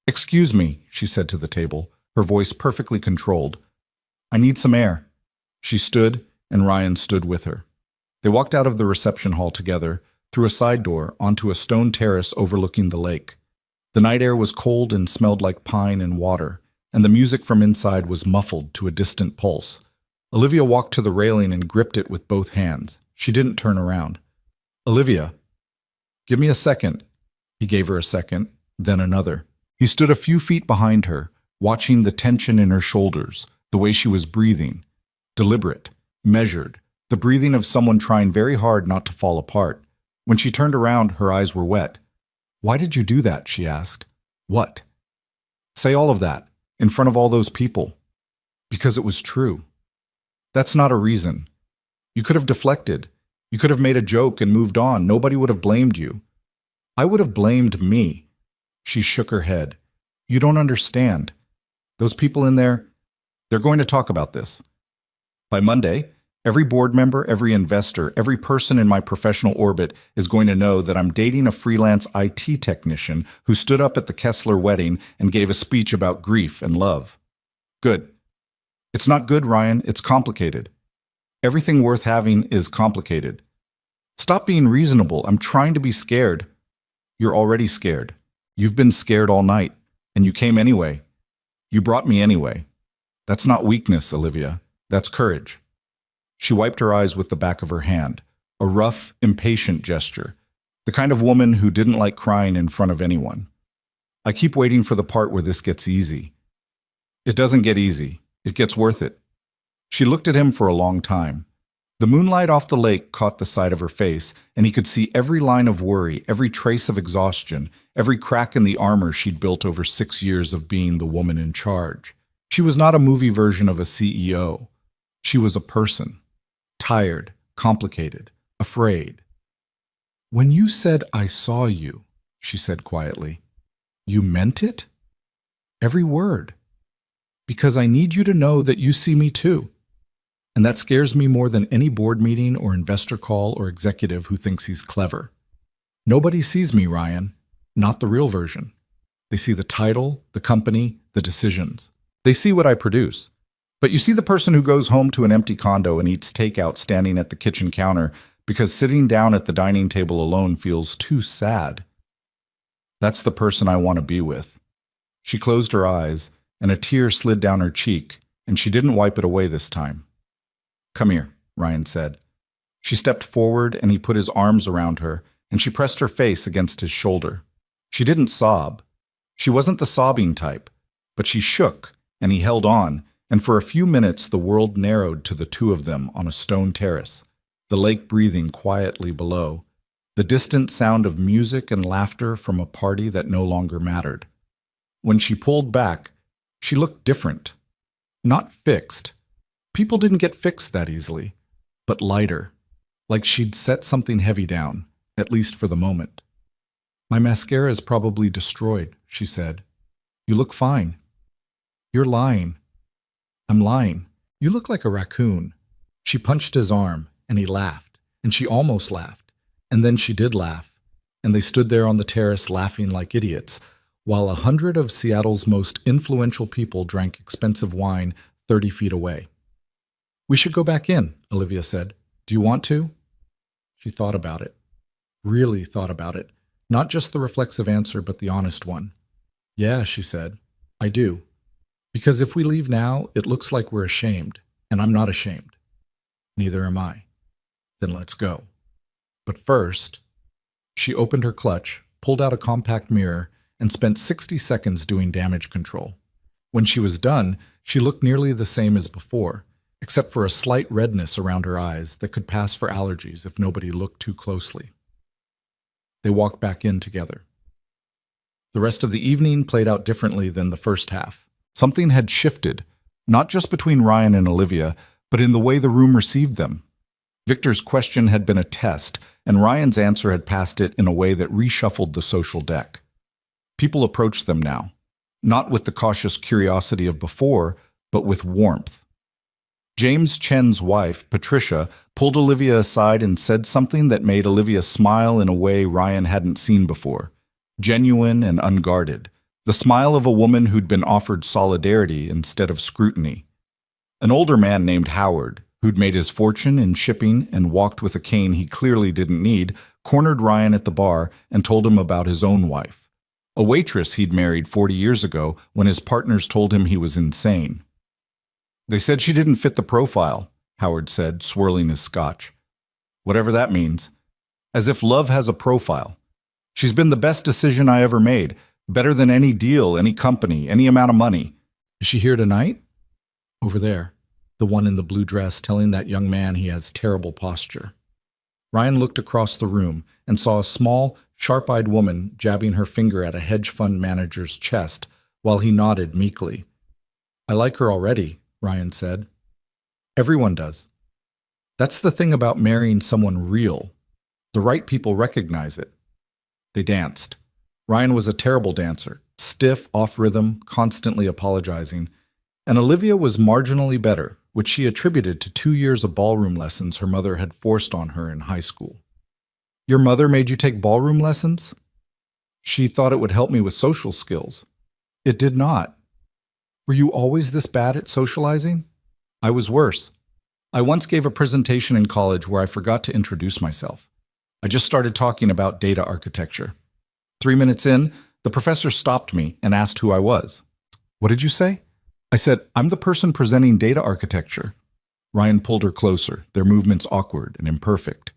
"Excuse me," she said to the table, her voice perfectly controlled. "I need some air." She stood, and Ryan stood with her. They walked out of the reception hall together, through a side door, onto a stone terrace overlooking the lake. The night air was cold and smelled like pine and water, and the music from inside was muffled to a distant pulse. Olivia walked to the railing and gripped it with both hands. She didn't turn around. "Olivia, give me a second." He gave her a second, then another. He stood a few feet behind her, watching the tension in her shoulders, the way she was breathing. Deliberate, measured, the breathing of someone trying very hard not to fall apart. When she turned around, her eyes were wet. "Why did you do that?" she asked. "What?" "Say all of that, in front of all those people." "Because it was true." "That's not a reason. You could have deflected. You could have made a joke and moved on. Nobody would have blamed you." "I would have blamed me." She shook her head. "You don't understand. Those people in there, they're going to talk about this. By Monday, every board member, every investor, every person in my professional orbit is going to know that I'm dating a freelance IT technician who stood up at the Kessler wedding and gave a speech about grief and love. Good. It's not good, Ryan. It's complicated. Everything worth having is complicated. Stop being reasonable. I'm trying to be scared." "You're already scared. You've been scared all night, and you came anyway. You brought me anyway." That's not weakness, Olivia. That's courage. She wiped her eyes with the back of her hand, a rough, impatient gesture, the kind of woman who didn't like crying in front of anyone. I keep waiting for the part where this gets easy. It doesn't get easy. It gets worth it. She looked at him for a long time. The moonlight off the lake caught the side of her face, and he could see every line of worry, every trace of exhaustion, every crack in the armor she'd built over 6 years of being the woman in charge. She was not a movie version of a CEO. She was a person. Tired, complicated, afraid. "When you said I saw you," she said quietly, "you meant it? Every word. Because I need you to know that you see me too. And that scares me more than any board meeting or investor call or executive who thinks he's clever. Nobody sees me, Ryan. Not the real version. They see the title, the company, the decisions. They see what I produce. But you see the person who goes home to an empty condo and eats takeout standing at the kitchen counter because sitting down at the dining table alone feels too sad. That's the person I want to be with." She closed her eyes, and a tear slid down her cheek, and she didn't wipe it away this time. "Come here," Ryan said. She stepped forward, and he put his arms around her, and she pressed her face against his shoulder. She didn't sob. She wasn't the sobbing type, but she shook, and he held on, and for a few minutes the world narrowed to the two of them on a stone terrace, the lake breathing quietly below, the distant sound of music and laughter from a party that no longer mattered. When she pulled back, she looked different. Not fixed. People didn't get fixed that easily, but lighter, like she'd set something heavy down, at least for the moment. "My mascara is probably destroyed," she said. "You look fine." "You're lying." "I'm lying. You look like a raccoon." She punched his arm, and he laughed, and she almost laughed, and then she did laugh, and they stood there on the terrace laughing like idiots, while 100 of Seattle's most influential people drank expensive wine 30 feet away. "We should go back in," Olivia said. "Do you want to?" She thought about it. Really thought about it. Not just the reflexive answer, but the honest one. "Yeah," she said. "I do. Because if we leave now, it looks like we're ashamed, and I'm not ashamed. Neither am I. Then let's go. But first," she opened her clutch, pulled out a compact mirror, and spent 60 seconds doing damage control. When she was done, she looked nearly the same as before, except for a slight redness around her eyes that could pass for allergies if nobody looked too closely. They walked back in together. The rest of the evening played out differently than the first half. Something had shifted, not just between Ryan and Olivia, but in the way the room received them. Victor's question had been a test, and Ryan's answer had passed it in a way that reshuffled the social deck. People approached them now, not with the cautious curiosity of before, but with warmth. James Chen's wife, Patricia, pulled Olivia aside and said something that made Olivia smile in a way Ryan hadn't seen before, genuine and unguarded, the smile of a woman who'd been offered solidarity instead of scrutiny. An older man named Howard, who'd made his fortune in shipping and walked with a cane he clearly didn't need, cornered Ryan at the bar and told him about his own wife, a waitress he'd married 40 years ago when his partners told him he was insane. "They said she didn't fit the profile," Howard said, swirling his scotch. "Whatever that means. As if love has a profile. She's been the best decision I ever made, better than any deal, any company, any amount of money." "Is she here tonight?" "Over there, the one in the blue dress telling that young man he has terrible posture." Ryan looked across the room and saw a small, sharp-eyed woman jabbing her finger at a hedge fund manager's chest while he nodded meekly. "I like her already," Ryan said. "Everyone does. That's the thing about marrying someone real. The right people recognize it." They danced. Ryan was a terrible dancer, stiff, off-rhythm, constantly apologizing, and Olivia was marginally better, which she attributed to 2 years of ballroom lessons her mother had forced on her in high school. "Your mother made you take ballroom lessons?" "She thought it would help me with social skills." "It did not." "Were you always this bad at socializing?" "I was worse. I once gave a presentation in college where I forgot to introduce myself. I just started talking about data architecture. 3 minutes in, the professor stopped me and asked who I was. 'What did you say?' I said, I'm the person presenting data architecture. Ryan pulled her closer, their movements awkward and imperfect.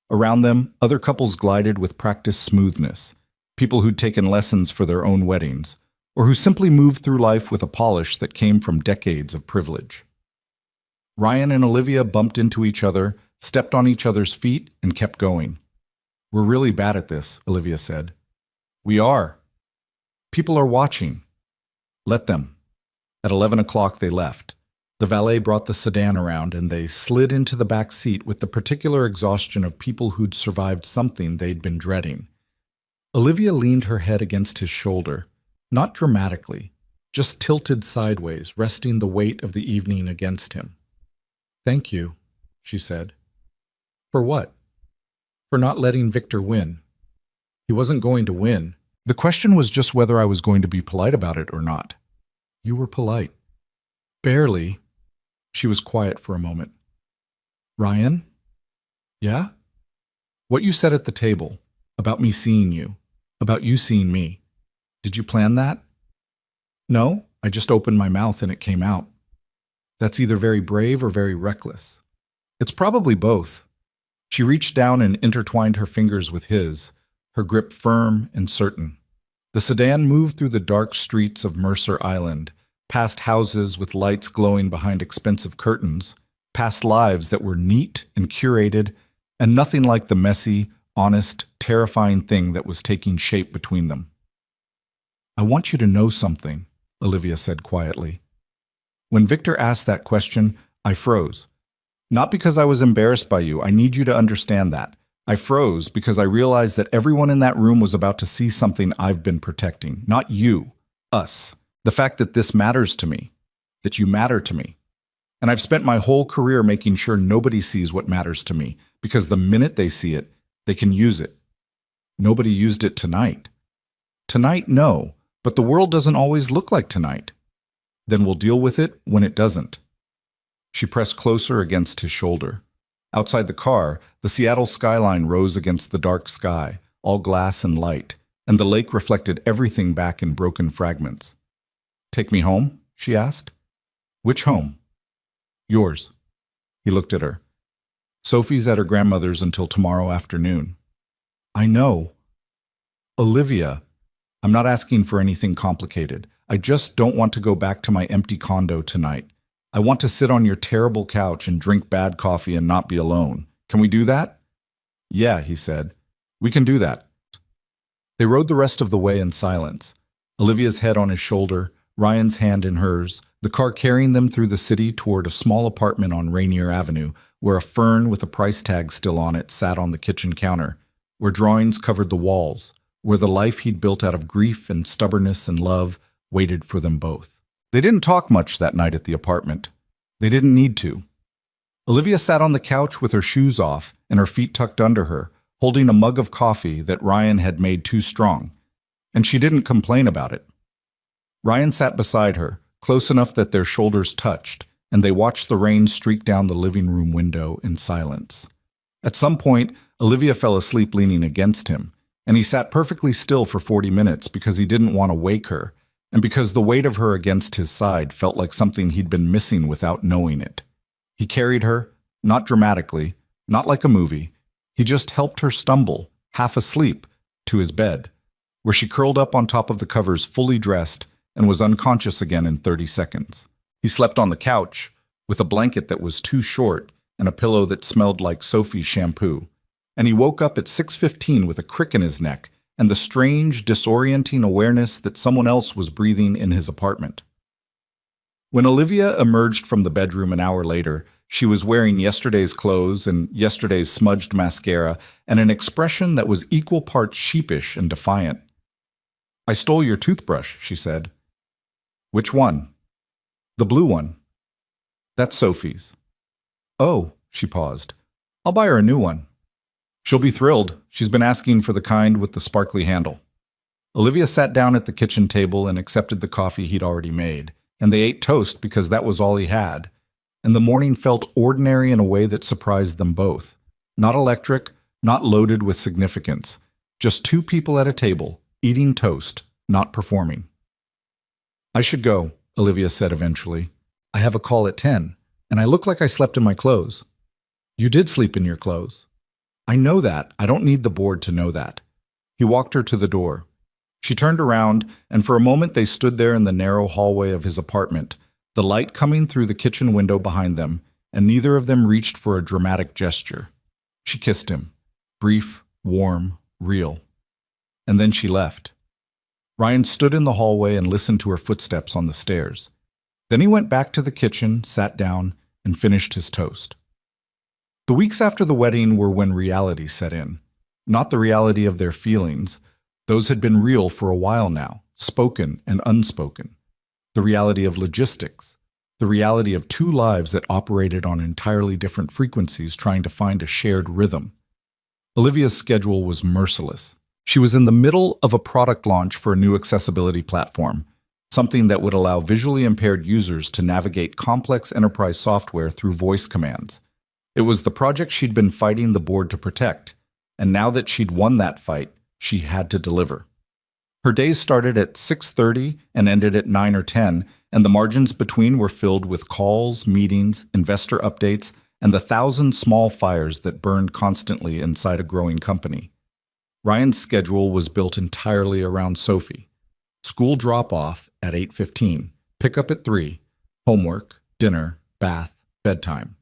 Around them, other couples glided with practiced smoothness, people who'd taken lessons for their own weddings, or who simply moved through life with a polish that came from decades of privilege. Ryan and Olivia bumped into each other, stepped on each other's feet, and kept going. We're really bad at this, Olivia said. We are. People are watching. Let them. At 11 o'clock, they left. The valet brought the sedan around, and they slid into the back seat with the particular exhaustion of people who'd survived something they'd been dreading. Olivia leaned her head against his shoulder, not dramatically, just tilted sideways, resting the weight of the evening against him. Thank you, she said. For what? For not letting Victor win. He wasn't going to win. The question was just whether I was going to be polite about it or not. You were polite. Barely. She was quiet for a moment. Ryan? Yeah? What you said at the table, about me seeing you, about you seeing me. Did you plan that? No, I just opened my mouth and it came out. That's either very brave or very reckless. It's probably both. She reached down and intertwined her fingers with his, her grip firm and certain. The sedan moved through the dark streets of Mercer Island, past houses with lights glowing behind expensive curtains, past lives that were neat and curated, and nothing like the messy, honest, terrifying thing that was taking shape between them. I want you to know something, Olivia said quietly. When Victor asked that question, I froze. Not because I was embarrassed by you, I need you to understand that. I froze because I realized that everyone in that room was about to see something I've been protecting. Not you, us. The fact that this matters to me, that you matter to me. And I've spent my whole career making sure nobody sees what matters to me, because the minute they see it, they can use it. Nobody used it tonight. Tonight, no, but the world doesn't always look like tonight. Then we'll deal with it when it doesn't. She pressed closer against his shoulder. Outside the car, the Seattle skyline rose against the dark sky, all glass and light, and the lake reflected everything back in broken fragments. Take me home? She asked. Which home? Yours. He looked at her. Sophie's at her grandmother's until tomorrow afternoon. I know. Olivia, I'm not asking for anything complicated. I just don't want to go back to my empty condo tonight. I want to sit on your terrible couch and drink bad coffee and not be alone. Can we do that? Yeah, he said. We can do that. They rode the rest of the way in silence, Olivia's head on his shoulder, Ryan's hand in hers, the car carrying them through the city toward a small apartment on Rainier Avenue, where a fern with a price tag still on it sat on the kitchen counter, where drawings covered the walls, where the life he'd built out of grief and stubbornness and love waited for them both. They didn't talk much that night at the apartment. They didn't need to. Olivia sat on the couch with her shoes off and her feet tucked under her, holding a mug of coffee that Ryan had made too strong, and she didn't complain about it. Ryan sat beside her, close enough that their shoulders touched, and they watched the rain streak down the living room window in silence. At some point, Olivia fell asleep leaning against him, and he sat perfectly still for 40 minutes because he didn't want to wake her, and because the weight of her against his side felt like something he'd been missing without knowing it. He carried her, not dramatically, not like a movie. He just helped her stumble, half asleep, to his bed, where she curled up on top of the covers fully dressed and was unconscious again in 30 seconds. He slept on the couch, with a blanket that was too short and a pillow that smelled like Sophie's shampoo, and he woke up at 6:15 with a crick in his neck and the strange, disorienting awareness that someone else was breathing in his apartment. When Olivia emerged from the bedroom an hour later, she was wearing yesterday's clothes and yesterday's smudged mascara and an expression that was equal parts sheepish and defiant. I stole your toothbrush, she said. Which one? The blue one. That's Sophie's. Oh, she paused. I'll buy her a new one. She'll be thrilled. She's been asking for the kind with the sparkly handle. Olivia sat down at the kitchen table and accepted the coffee he'd already made, and they ate toast because that was all he had. And the morning felt ordinary in a way that surprised them both. Not electric, not loaded with significance. Just two people at a table, eating toast, not performing. I should go, Olivia said eventually. "I have a call at 10, and I look like I slept in my clothes." "You did sleep in your clothes." "I know that. I don't need the board to know that." He walked her to the door. She turned around, and for a moment they stood there in the narrow hallway of his apartment, the light coming through the kitchen window behind them, and neither of them reached for a dramatic gesture. She kissed him. Brief, warm, real. And then she left. Ryan stood in the hallway and listened to her footsteps on the stairs. Then he went back to the kitchen, sat down, and finished his toast. The weeks after the wedding were when reality set in. Not the reality of their feelings. Those had been real for a while now, spoken and unspoken. The reality of logistics. The reality of two lives that operated on entirely different frequencies trying to find a shared rhythm. Olivia's schedule was merciless. She was in the middle of a product launch for a new accessibility platform, something that would allow visually impaired users to navigate complex enterprise software through voice commands. It was the project she'd been fighting the board to protect, and now that she'd won that fight, she had to deliver. Her days started at 6:30 and ended at 9 or 10, and the margins between were filled with calls, meetings, investor updates, and the 1,000 small fires that burned constantly inside a growing company. Ryan's schedule was built entirely around Sophie. School drop-off at 8:15, pickup at 3, homework, dinner, bath, bedtime.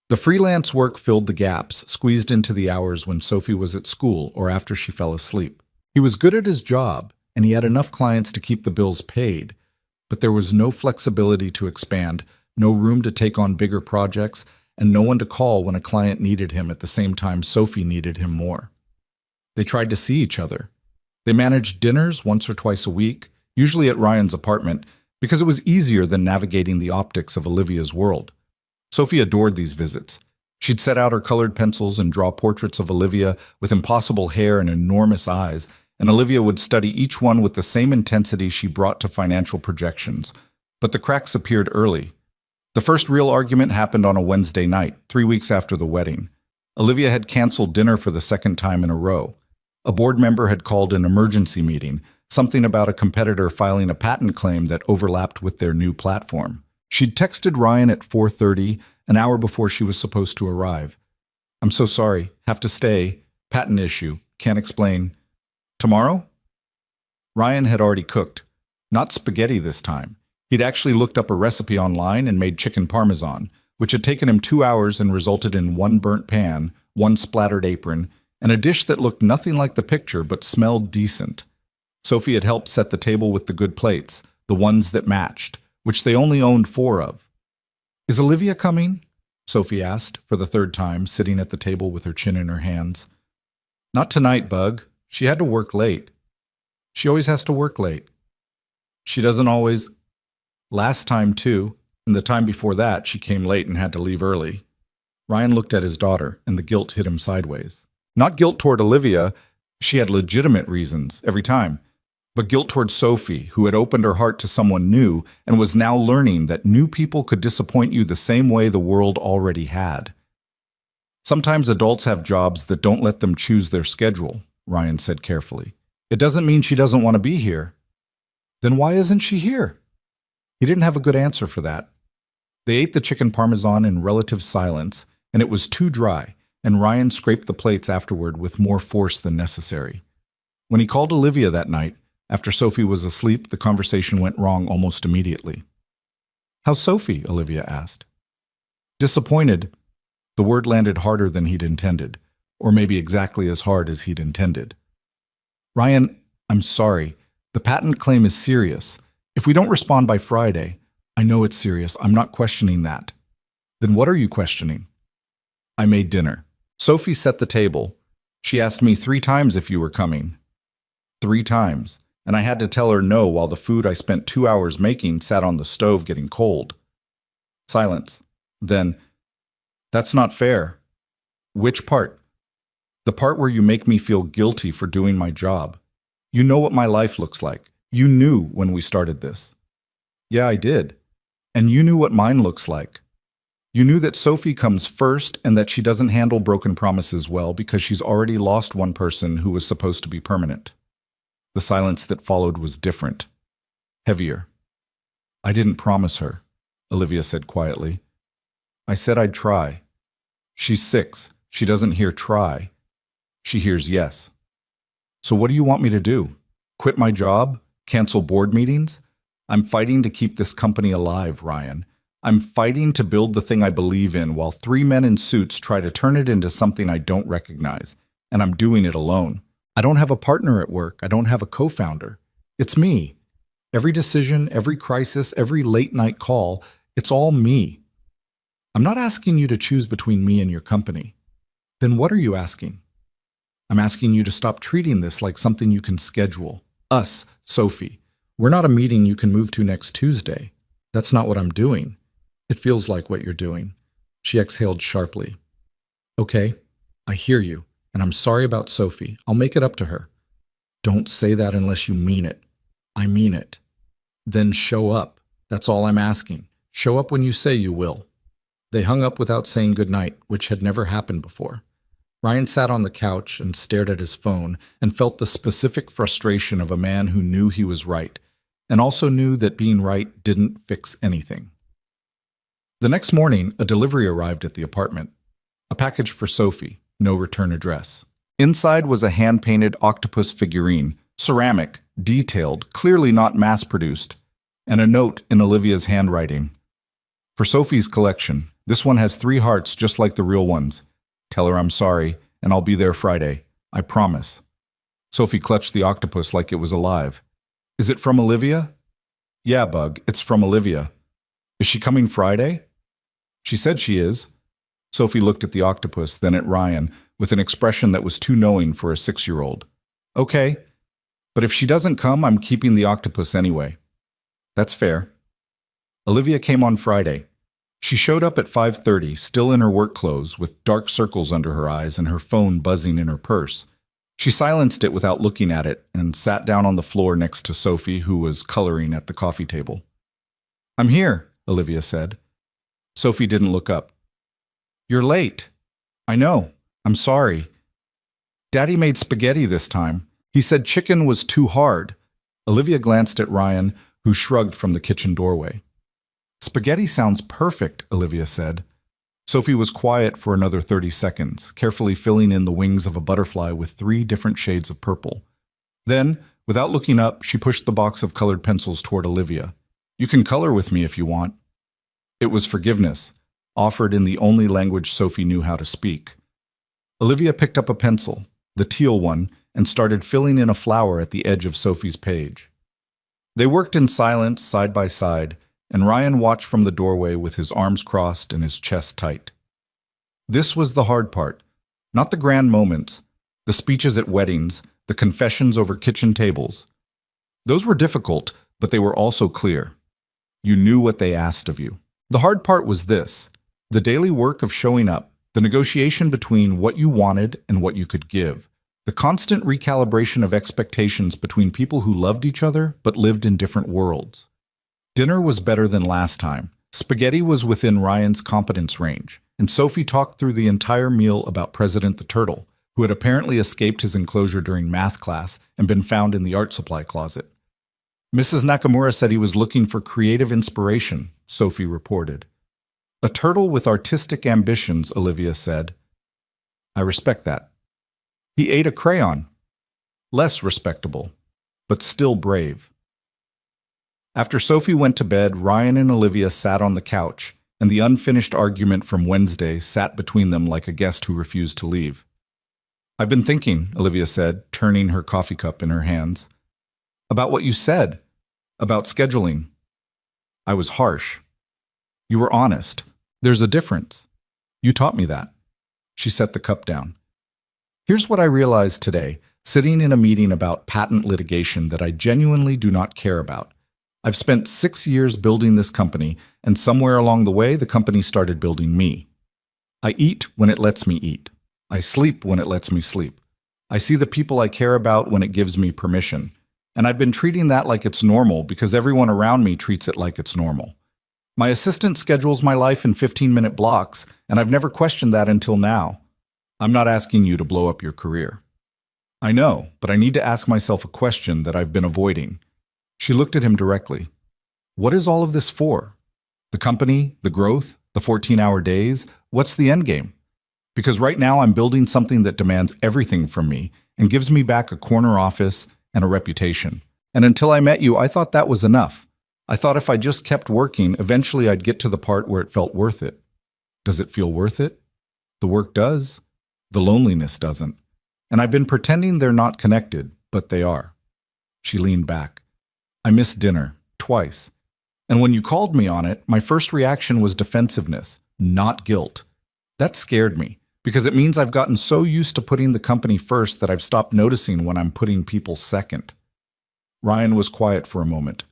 The freelance work filled the gaps, squeezed into the hours when Sophie was at school or after she fell asleep. He was good at his job, and he had enough clients to keep the bills paid, but there was no flexibility to expand, no room to take on bigger projects, and no one to call when a client needed him at the same time Sophie needed him more. They tried to see each other. They managed dinners once or twice a week, usually at Ryan's apartment, because it was easier than navigating the optics of Olivia's world. Sophie adored these visits. She'd set out her colored pencils and draw portraits of Olivia with impossible hair and enormous eyes, and Olivia would study each one with the same intensity she brought to financial projections. But the cracks appeared early. The first real argument happened on a Wednesday night, 3 weeks after the wedding. Olivia had canceled dinner for the second time in a row. A board member had called an emergency meeting, something about a competitor filing a patent claim that overlapped with their new platform. She'd texted Ryan at 4:30, an hour before she was supposed to arrive. "I'm so sorry. Have to stay. Patent issue. Can't explain. Tomorrow?" Ryan had already cooked. Not spaghetti this time. He'd actually looked up a recipe online and made chicken parmesan, which had taken him 2 hours and resulted in one burnt pan, one splattered apron, and a dish that looked nothing like the picture but smelled decent. Sophie had helped set the table with the good plates, the ones that matched, which they only owned 4 of. "Is Olivia coming?" Sophie asked, for the 3rd time, sitting at the table with her chin in her hands. "Not tonight, Bug. She had to work late." "She always has to work late." "She doesn't always." "Last time, too, and the time before that, she came late and had to leave early." Ryan looked at his daughter, and the guilt hit him sideways. Not guilt toward Olivia. She had legitimate reasons, every time. But guilt toward Sophie, who had opened her heart to someone new and was now learning that new people could disappoint you the same way the world already had. "Sometimes adults have jobs that don't let them choose their schedule," Ryan said carefully. "It doesn't mean she doesn't want to be here." "Then why isn't she here?" He didn't have a good answer for that. They ate the chicken parmesan in relative silence, and it was too dry, and Ryan scraped the plates afterward with more force than necessary. When he called Olivia that night, after Sophie was asleep, the conversation went wrong almost immediately. "How's Sophie?" Olivia asked. "Disappointed." The word landed harder than he'd intended, or maybe exactly as hard as he'd intended. "Ryan, I'm sorry. The patent claim is serious. If we don't respond by Friday—" "I know it's serious. I'm not questioning that." "Then what are you questioning?" "I made dinner. Sophie set the table. She asked me 3 times if you were coming. 3 times. And I had to tell her no while the food I spent 2 hours making sat on the stove getting cold." Silence. Then, "That's not fair." "Which part?" "The part where you make me feel guilty for doing my job. You know what my life looks like. You knew when we started this." "Yeah, I did. And you knew what mine looks like. You knew that Sophie comes first and that she doesn't handle broken promises well because she's already lost one person who was supposed to be permanent." The silence that followed was different, heavier. I didn't promise her, Olivia said quietly. I said I'd try. She's 6. She doesn't hear try. She hears yes. So what do you want me to do? Quit my job? Cancel board meetings? I'm fighting to keep this company alive, Ryan. I'm fighting to build the thing I believe in while 3 men in suits try to turn it into something I don't recognize. And I'm doing it alone. I don't have a partner at work. I don't have a co-founder. It's me. Every decision, every crisis, every late-night call, it's all me. I'm not asking you to choose between me and your company. Then what are you asking? I'm asking you to stop treating this like something you can schedule. Us, Sophie. We're not a meeting you can move to next Tuesday. That's not what I'm doing. It feels like what you're doing. She exhaled sharply. Okay, I hear you, and I'm sorry about Sophie. I'll make it up to her. Don't say that unless you mean it. I mean it. Then show up. That's all I'm asking. Show up when you say you will. They hung up without saying goodnight, which had never happened before. Ryan sat on the couch and stared at his phone and felt the specific frustration of a man who knew he was right, and also knew that being right didn't fix anything. The next morning, a delivery arrived at the apartment. A package for Sophie, no return address. Inside was a hand-painted octopus figurine, ceramic, detailed, clearly not mass-produced, and a note in Olivia's handwriting. For Sophie's collection, this one has 3 hearts just like the real ones. Tell her I'm sorry, and I'll be there Friday. I promise. Sophie clutched the octopus like it was alive. Is it from Olivia? Yeah, Bug, it's from Olivia. Is she coming Friday? She said she is. Sophie looked at the octopus, then at Ryan, with an expression that was too knowing for a 6-year-old. Okay, but if she doesn't come, I'm keeping the octopus anyway. That's fair. Olivia came on Friday. She showed up at 5:30, still in her work clothes, with dark circles under her eyes and her phone buzzing in her purse. She silenced it without looking at it and sat down on the floor next to Sophie, who was coloring at the coffee table. I'm here, Olivia said. Sophie didn't look up. You're late. I know. I'm sorry. Daddy made spaghetti this time. He said chicken was too hard. Olivia glanced at Ryan, who shrugged from the kitchen doorway. Spaghetti sounds perfect, Olivia said. Sophie was quiet for another 30 seconds, carefully filling in the wings of a butterfly with 3 different shades of purple. Then, without looking up, she pushed the box of colored pencils toward Olivia. You can color with me if you want. It was forgiveness, offered in the only language Sophie knew how to speak. Olivia picked up a pencil, the teal one, and started filling in a flower at the edge of Sophie's page. They worked in silence, side by side, and Ryan watched from the doorway with his arms crossed and his chest tight. This was the hard part, not the grand moments, the speeches at weddings, the confessions over kitchen tables. Those were difficult, but they were also clear. You knew what they asked of you. The hard part was this, the daily work of showing up, the negotiation between what you wanted and what you could give, the constant recalibration of expectations between people who loved each other but lived in different worlds. Dinner was better than last time. Spaghetti was within Ryan's competence range, and Sophie talked through the entire meal about President the Turtle, who had apparently escaped his enclosure during math class and been found in the art supply closet. Mrs. Nakamura said he was looking for creative inspiration, Sophie reported. A turtle with artistic ambitions, Olivia said. I respect that. He ate a crayon. Less respectable, but still brave. After Sophie went to bed, Ryan and Olivia sat on the couch, and the unfinished argument from Wednesday sat between them like a guest who refused to leave. I've been thinking, Olivia said, turning her coffee cup in her hands, about what you said, about scheduling. I was harsh. You were honest. There's a difference. You taught me that. She set the cup down. Here's what I realized today, sitting in a meeting about patent litigation that I genuinely do not care about. I've spent 6 years building this company, and somewhere along the way, the company started building me. I eat when it lets me eat. I sleep when it lets me sleep. I see the people I care about when it gives me permission. And I've been treating that like it's normal because everyone around me treats it like it's normal. My assistant schedules my life in 15-minute blocks, and I've never questioned that until now. I'm not asking you to blow up your career. I know, but I need to ask myself a question that I've been avoiding. She looked at him directly. What is all of this for? The company, the growth, the 14-hour days? What's the end game? Because right now I'm building something that demands everything from me and gives me back a corner office and a reputation. And until I met you, I thought that was enough. I thought if I just kept working, eventually I'd get to the part where it felt worth it. Does it feel worth it? The work does. The loneliness doesn't. And I've been pretending they're not connected, but they are. She leaned back. I missed dinner, twice. And when you called me on it, my first reaction was defensiveness, not guilt. That scared me, because it means I've gotten so used to putting the company first that I've stopped noticing when I'm putting people second. Ryan was quiet for a moment.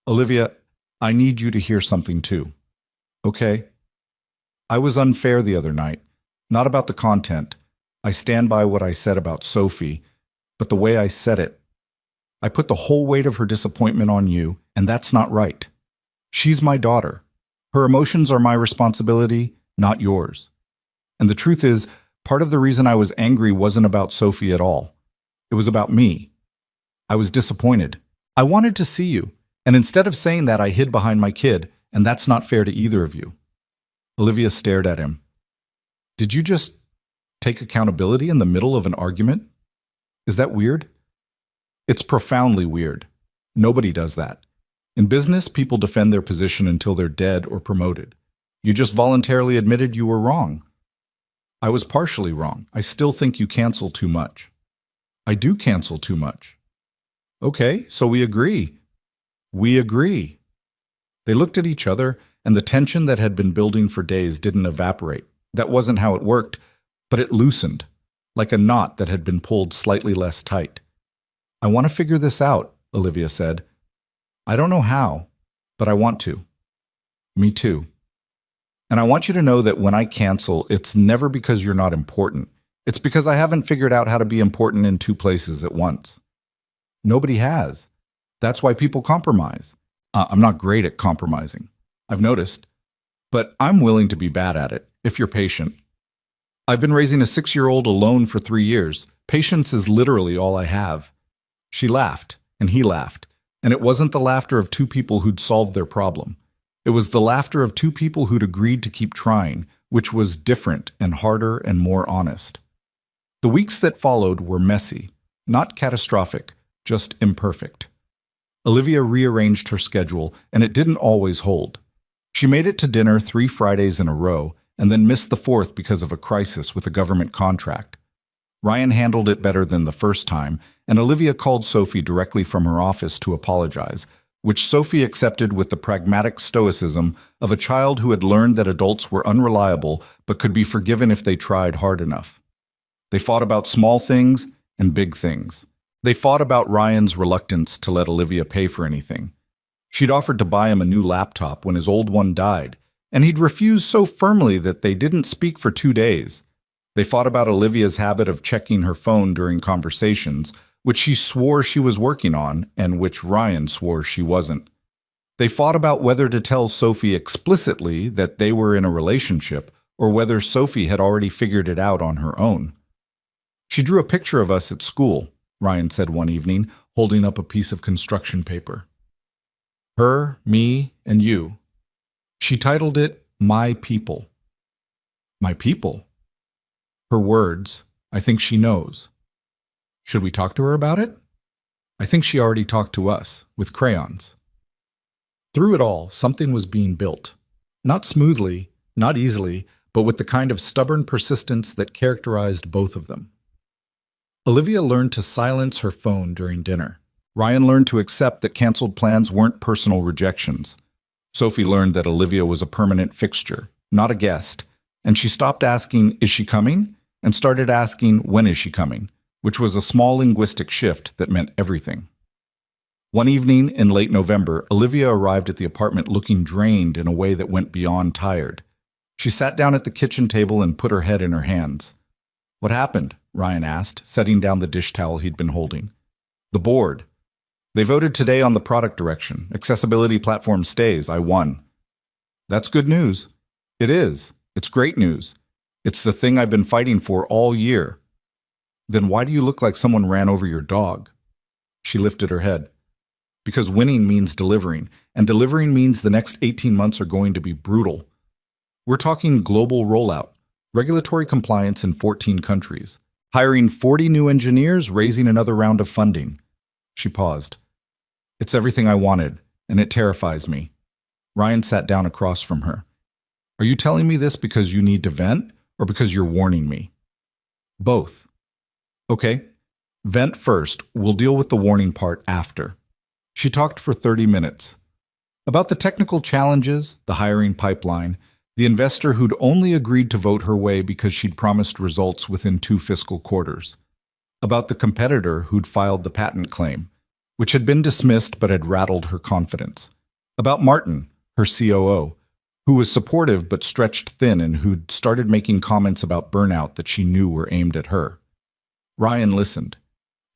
Olivia, I need you to hear something too. Okay? I was unfair the other night. Not about the content. I stand by what I said about Sophie, but the way I said it. I put the whole weight of her disappointment on you, and that's not right. She's my daughter. Her emotions are my responsibility, not yours. And the truth is, part of the reason I was angry wasn't about Sophie at all. It was about me. I was disappointed. I wanted to see you, and instead of saying that, I hid behind my kid, and that's not fair to either of you. Olivia stared at him. Did you just take accountability in the middle of an argument? Is that weird? It's profoundly weird. Nobody does that. In business, people defend their position until they're dead or promoted. You just voluntarily admitted you were wrong. I was partially wrong. I still think you cancel too much. I do cancel too much. Okay, so we agree. We agree. They looked at each other, and the tension that had been building for days didn't evaporate. That wasn't how it worked, but it loosened, like a knot that had been pulled slightly less tight. I want to figure this out, Olivia said. I don't know how, but I want to. Me too. And I want you to know that when I cancel, it's never because you're not important. It's because I haven't figured out how to be important in two places at once. Nobody has. That's why people compromise. I'm not great at compromising. I've noticed. But I'm willing to be bad at it, if you're patient. I've been raising a 6-year-old alone for 3 years. Patience is literally all I have. She laughed, and he laughed. And it wasn't the laughter of two people who'd solved their problem. It was the laughter of two people who'd agreed to keep trying, which was different and harder and more honest. The weeks that followed were messy, not catastrophic, just imperfect. Olivia rearranged her schedule, and it didn't always hold. She made it to dinner 3 Fridays in a row, and then missed the 4th because of a crisis with a government contract. Ryan handled it better than the first time, and Olivia called Sophie directly from her office to apologize, which Sophie accepted with the pragmatic stoicism of a child who had learned that adults were unreliable but could be forgiven if they tried hard enough. They fought about small things and big things. They fought about Ryan's reluctance to let Olivia pay for anything. She'd offered to buy him a new laptop when his old one died, and he'd refused so firmly that they didn't speak for 2 days. They fought about Olivia's habit of checking her phone during conversations, which she swore she was working on and which Ryan swore she wasn't. They fought about whether to tell Sophie explicitly that they were in a relationship or whether Sophie had already figured it out on her own. She drew a picture of us at school, Ryan said one evening, holding up a piece of construction paper. Her, me, and you. She titled it, My People. My people? Her words, I think she knows. Should we talk to her about it? I think she already talked to us, with crayons. Through it all, something was being built. Not smoothly, not easily, but with the kind of stubborn persistence that characterized both of them. Olivia learned to silence her phone during dinner. Ryan learned to accept that canceled plans weren't personal rejections. Sophie learned that Olivia was a permanent fixture, not a guest, and she stopped asking, is she coming? And started asking, when is she coming? Which was a small linguistic shift that meant everything. One evening in late November, Olivia arrived at the apartment looking drained in a way that went beyond tired. She sat down at the kitchen table and put her head in her hands. What happened? Ryan asked, setting down the dish towel he'd been holding. The board. They voted today on the product direction. Accessibility platform stays. I won. That's good news. It is. It's great news. It's the thing I've been fighting for all year. Then why do you look like someone ran over your dog? She lifted her head. Because winning means delivering, and delivering means the next 18 months are going to be brutal. We're talking global rollout, regulatory compliance in 14 countries, hiring 40 new engineers, raising another round of funding. She paused. It's everything I wanted, and it terrifies me. Ryan sat down across from her. Are you telling me this because you need to vent, or because you're warning me? Both. Okay, vent first. We'll deal with the warning part after. She talked for 30 minutes. About the technical challenges, the hiring pipeline, the investor who'd only agreed to vote her way because she'd promised results within 2 fiscal quarters. About the competitor who'd filed the patent claim, which had been dismissed but had rattled her confidence. About Martin, her COO, who was supportive but stretched thin and who'd started making comments about burnout that she knew were aimed at her. Ryan listened.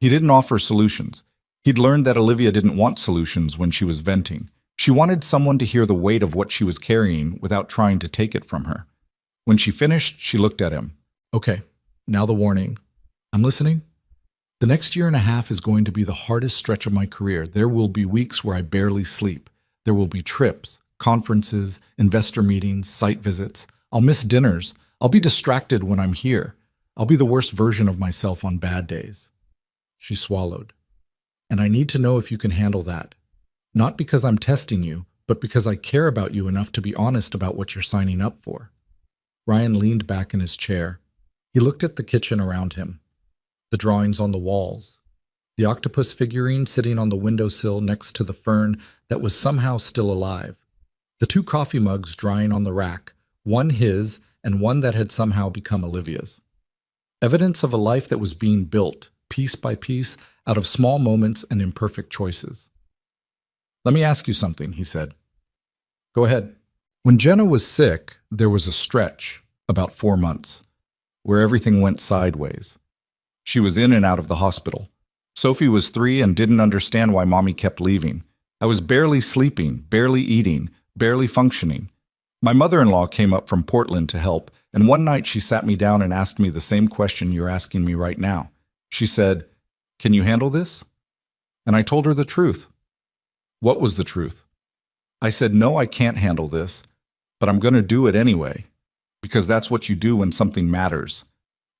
He didn't offer solutions. He'd learned that Olivia didn't want solutions when she was venting. She wanted someone to hear the weight of what she was carrying without trying to take it from her. When she finished, she looked at him. Okay, now the warning. I'm listening. The next year and a half is going to be the hardest stretch of my career. There will be weeks where I barely sleep. There will be trips, conferences, investor meetings, site visits. I'll miss dinners. I'll be distracted when I'm here. I'll be the worst version of myself on bad days. She swallowed. And I need to know if you can handle that. Not because I'm testing you, but because I care about you enough to be honest about what you're signing up for. Ryan leaned back in his chair. He looked at the kitchen around him. The drawings on the walls. The octopus figurine sitting on the windowsill next to the fern that was somehow still alive. The 2 coffee mugs drying on the rack, one his and one that had somehow become Olivia's. Evidence of a life that was being built, piece by piece, out of small moments and imperfect choices. Let me ask you something, he said. Go ahead. When Jenna was sick, there was a stretch, about 4 months, where everything went sideways. She was in and out of the hospital. Sophie was 3 and didn't understand why Mommy kept leaving. I was barely sleeping, barely eating, barely functioning. My mother-in-law came up from Portland to help, and one night she sat me down and asked me the same question you're asking me right now. She said, "Can you handle this?" And I told her the truth. What was the truth? I said, no, I can't handle this, but I'm going to do it anyway, because that's what you do when something matters.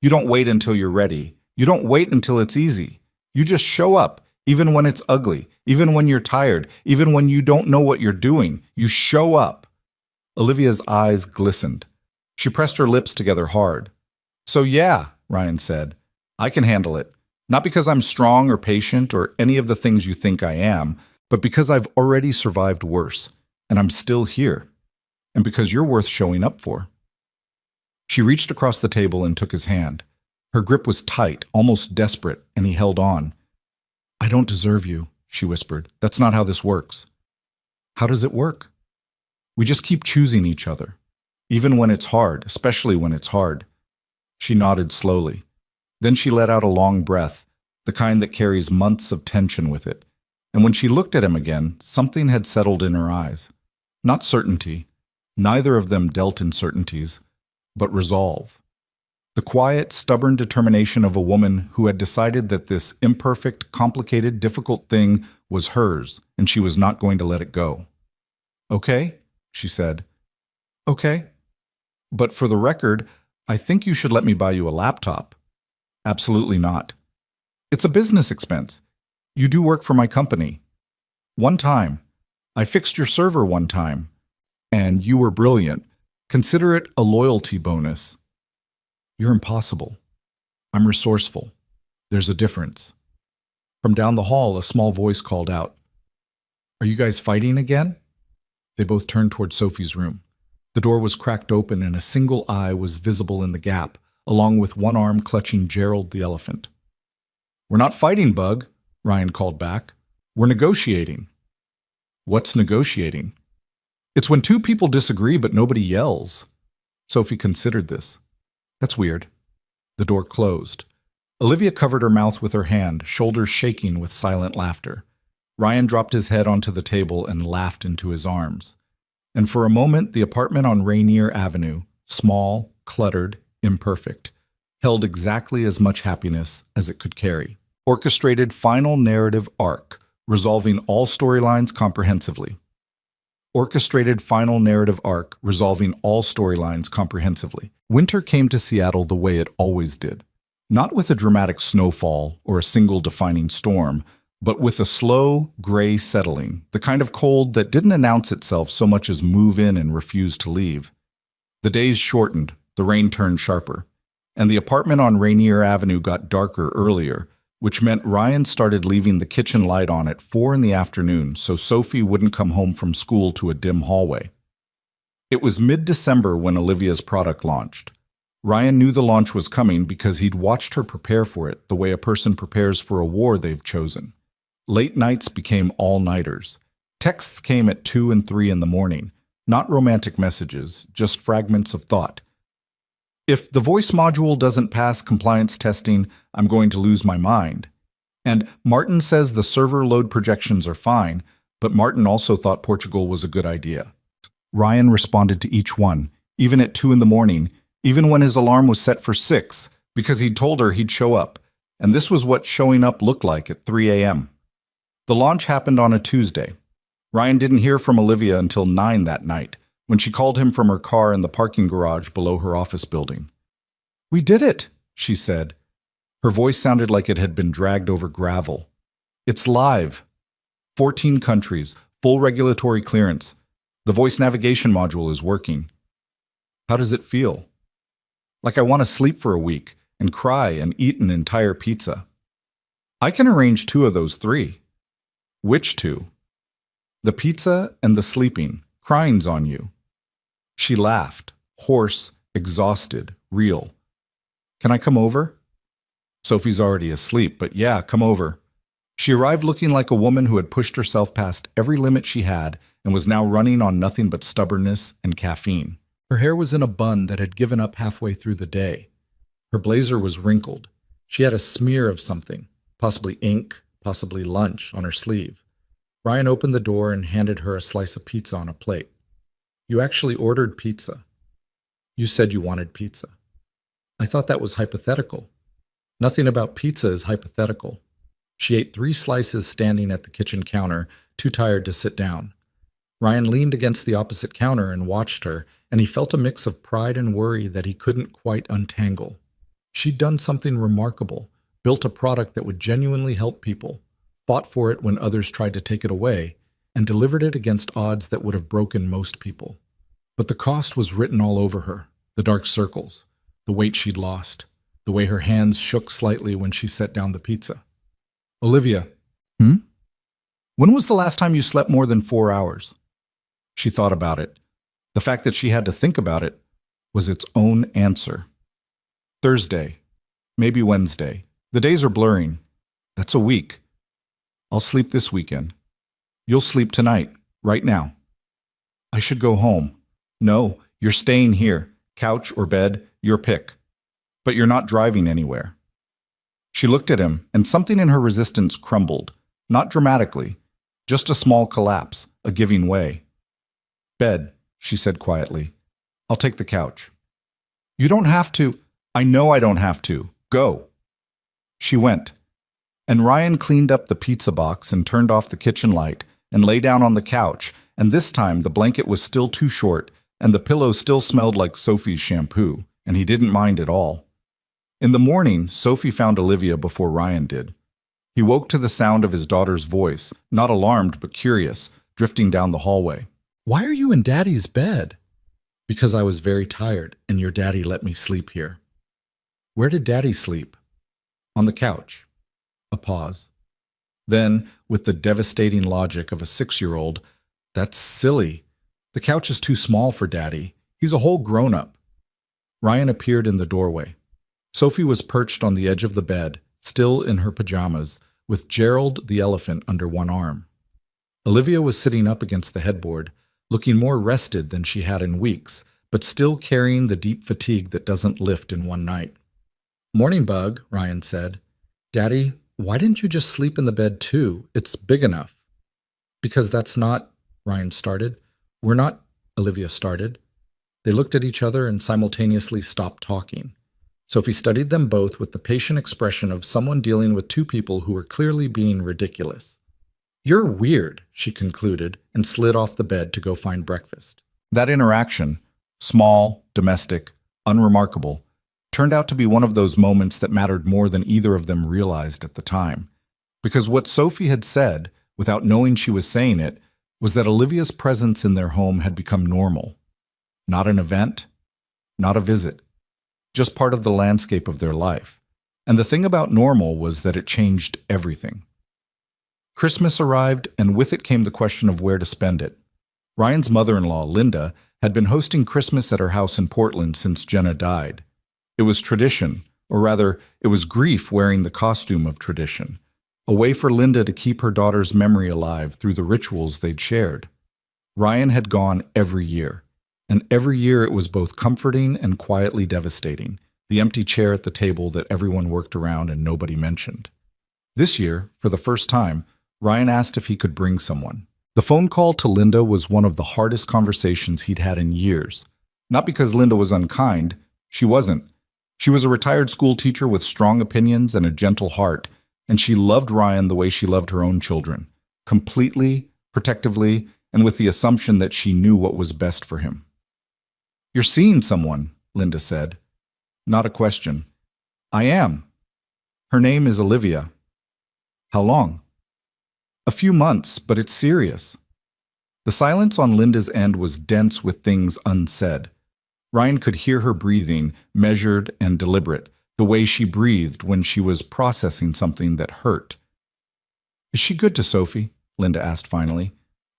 You don't wait until you're ready. You don't wait until it's easy. You just show up, even when it's ugly, even when you're tired, even when you don't know what you're doing. You show up. Olivia's eyes glistened. She pressed her lips together hard. So yeah, Ryan said, I can handle it. Not because I'm strong or patient or any of the things you think I am, but because I've already survived worse, and I'm still here, and because you're worth showing up for. She reached across the table and took his hand. Her grip was tight, almost desperate, and he held on. I don't deserve you, she whispered. That's not how this works. How does it work? We just keep choosing each other, even when it's hard, especially when it's hard. She nodded slowly. Then she let out a long breath, the kind that carries months of tension with it. And when she looked at him again, something had settled in her eyes. Not certainty. Neither of them dealt in certainties, but resolve. The quiet, stubborn determination of a woman who had decided that this imperfect, complicated, difficult thing was hers, and she was not going to let it go. Okay, she said. Okay. But for the record, I think you should let me buy you a laptop. Absolutely not. It's a business expense. You do work for my company. One time. I fixed your server one time. And you were brilliant. Consider it a loyalty bonus. You're impossible. I'm resourceful. There's a difference. From down the hall, a small voice called out, Are you guys fighting again? They both turned toward Sophie's room. The door was cracked open and a single eye was visible in the gap, along with one arm clutching Gerald the elephant. We're not fighting, Bug, Ryan called back. We're negotiating. What's negotiating? It's when 2 people disagree but nobody yells. Sophie considered this. That's weird. The door closed. Olivia covered her mouth with her hand, shoulders shaking with silent laughter. Ryan dropped his head onto the table and laughed into his arms. And for a moment, the apartment on Rainier Avenue, small, cluttered, imperfect, held exactly as much happiness as it could carry. Orchestrated final narrative arc, resolving all storylines comprehensively. Orchestrated final narrative arc, resolving all storylines comprehensively. Winter came to Seattle the way it always did. Not with a dramatic snowfall or a single defining storm, but with a slow, gray settling, the kind of cold that didn't announce itself so much as move in and refuse to leave. The days shortened, the rain turned sharper, and the apartment on Rainier Avenue got darker earlier, which meant Ryan started leaving the kitchen light on at 4 in the afternoon so Sophie wouldn't come home from school to a dim hallway. It was mid-December when Olivia's product launched. Ryan knew the launch was coming because he'd watched her prepare for it the way a person prepares for a war they've chosen. Late nights became all-nighters. Texts came at 2 and 3 in the morning, not romantic messages, just fragments of thought. If the voice module doesn't pass compliance testing, I'm going to lose my mind. And Martin says the server load projections are fine, but Martin also thought Portugal was a good idea. Ryan responded to each one, even at 2 in the morning, even when his alarm was set for 6, because he'd told her he'd show up, and this was what showing up looked like at 3 a.m. The launch happened on a Tuesday. Ryan didn't hear from Olivia until 9 that night, when she called him from her car in the parking garage below her office building. "We did it," she said. Her voice sounded like it had been dragged over gravel. "It's live. 14 countries, full regulatory clearance. The voice navigation module is working." "How does it feel?" "Like I want to sleep for a week and cry and eat an entire pizza." "I can arrange 2 of those 3. "Which 2? "The pizza and the sleeping. Crying's on you." She laughed, hoarse, exhausted, real. "Can I come over?" Sophie's already asleep, but yeah, come over. She arrived looking like a woman who had pushed herself past every limit she had and was now running on nothing but stubbornness and caffeine. Her hair was in a bun that had given up halfway through the day. Her blazer was wrinkled. She had a smear of something, possibly ink, possibly lunch, on her sleeve. Ryan opened the door and handed her a slice of pizza on a plate. "You actually ordered pizza. You said you wanted pizza." "I thought that was hypothetical." "Nothing about pizza is hypothetical." She ate 3 slices standing at the kitchen counter, too tired to sit down. Ryan leaned against the opposite counter and watched her, and he felt a mix of pride and worry that he couldn't quite untangle. She'd done something remarkable, built a product that would genuinely help people, fought for it when others tried to take it away, and delivered it against odds that would have broken most people. But the cost was written all over her, the dark circles, the weight she'd lost, the way her hands shook slightly when she set down the pizza. "Olivia." "When was the last time you slept more than 4 hours?" She thought about it. The fact that she had to think about it was its own answer. "Thursday. Maybe Wednesday. The days are blurring. That's a week. I'll sleep this weekend. You'll sleep tonight, right now." "I should go home." "No, you're staying here. Couch or bed, your pick. But you're not driving anywhere." She looked at him, and something in her resistance crumbled. Not dramatically, just a small collapse, a giving way. "Bed," she said quietly. "I'll take the couch." "You don't have to." "I know I don't have to. Go." She went. And Ryan cleaned up the pizza box and turned off the kitchen light and lay down on the couch, and this time the blanket was still too short and the pillow still smelled like Sophie's shampoo, and he didn't mind at all. In the morning, Sophie found Olivia before Ryan did. He woke to the sound of his daughter's voice, not alarmed but curious, drifting down the hallway. "Why are you in Daddy's bed?" "Because I was very tired, and your daddy let me sleep here." "Where did Daddy sleep?" "On the couch." A pause. Then, with the devastating logic of a 6-year-old, "That's silly. The couch is too small for Daddy. He's a whole grown-up." Ryan appeared in the doorway. Sophie was perched on the edge of the bed, still in her pajamas, with Gerald the elephant under one arm. Olivia was sitting up against the headboard, looking more rested than she had in weeks, but still carrying the deep fatigue that doesn't lift in one night. "Morning, Bug," Ryan said. "Daddy, why didn't you just sleep in the bed too? It's big enough." "Because that's not," Ryan started. "We're not," Olivia started. They looked at each other and simultaneously stopped talking. Sophie studied them both with the patient expression of someone dealing with 2 people who were clearly being ridiculous. "You're weird," she concluded, and slid off the bed to go find breakfast. That interaction, small, domestic, unremarkable, turned out to be one of those moments that mattered more than either of them realized at the time. Because what Sophie had said, without knowing she was saying it, was that Olivia's presence in their home had become normal. Not an event, not a visit, just part of the landscape of their life. And the thing about normal was that it changed everything. Christmas arrived, and with it came the question of where to spend it. Ryan's mother-in-law, Linda, had been hosting Christmas at her house in Portland since Jenna died. It was tradition, or rather, it was grief wearing the costume of tradition, a way for Linda to keep her daughter's memory alive through the rituals they'd shared. Ryan had gone every year, and every year it was both comforting and quietly devastating, the empty chair at the table that everyone worked around and nobody mentioned. This year, for the first time, Ryan asked if he could bring someone. The phone call to Linda was one of the hardest conversations he'd had in years. Not because Linda was unkind, she wasn't. She was a retired school teacher with strong opinions and a gentle heart, and she loved Ryan the way she loved her own children, completely, protectively, and with the assumption that she knew what was best for him. "You're seeing someone," Linda said. Not a question. "I am. Her name is Olivia." "How long?" "A few months, but it's serious." The silence on Linda's end was dense with things unsaid. Ryan could hear her breathing, measured and deliberate, the way she breathed when she was processing something that hurt. "Is she good to Sophie?" Linda asked finally.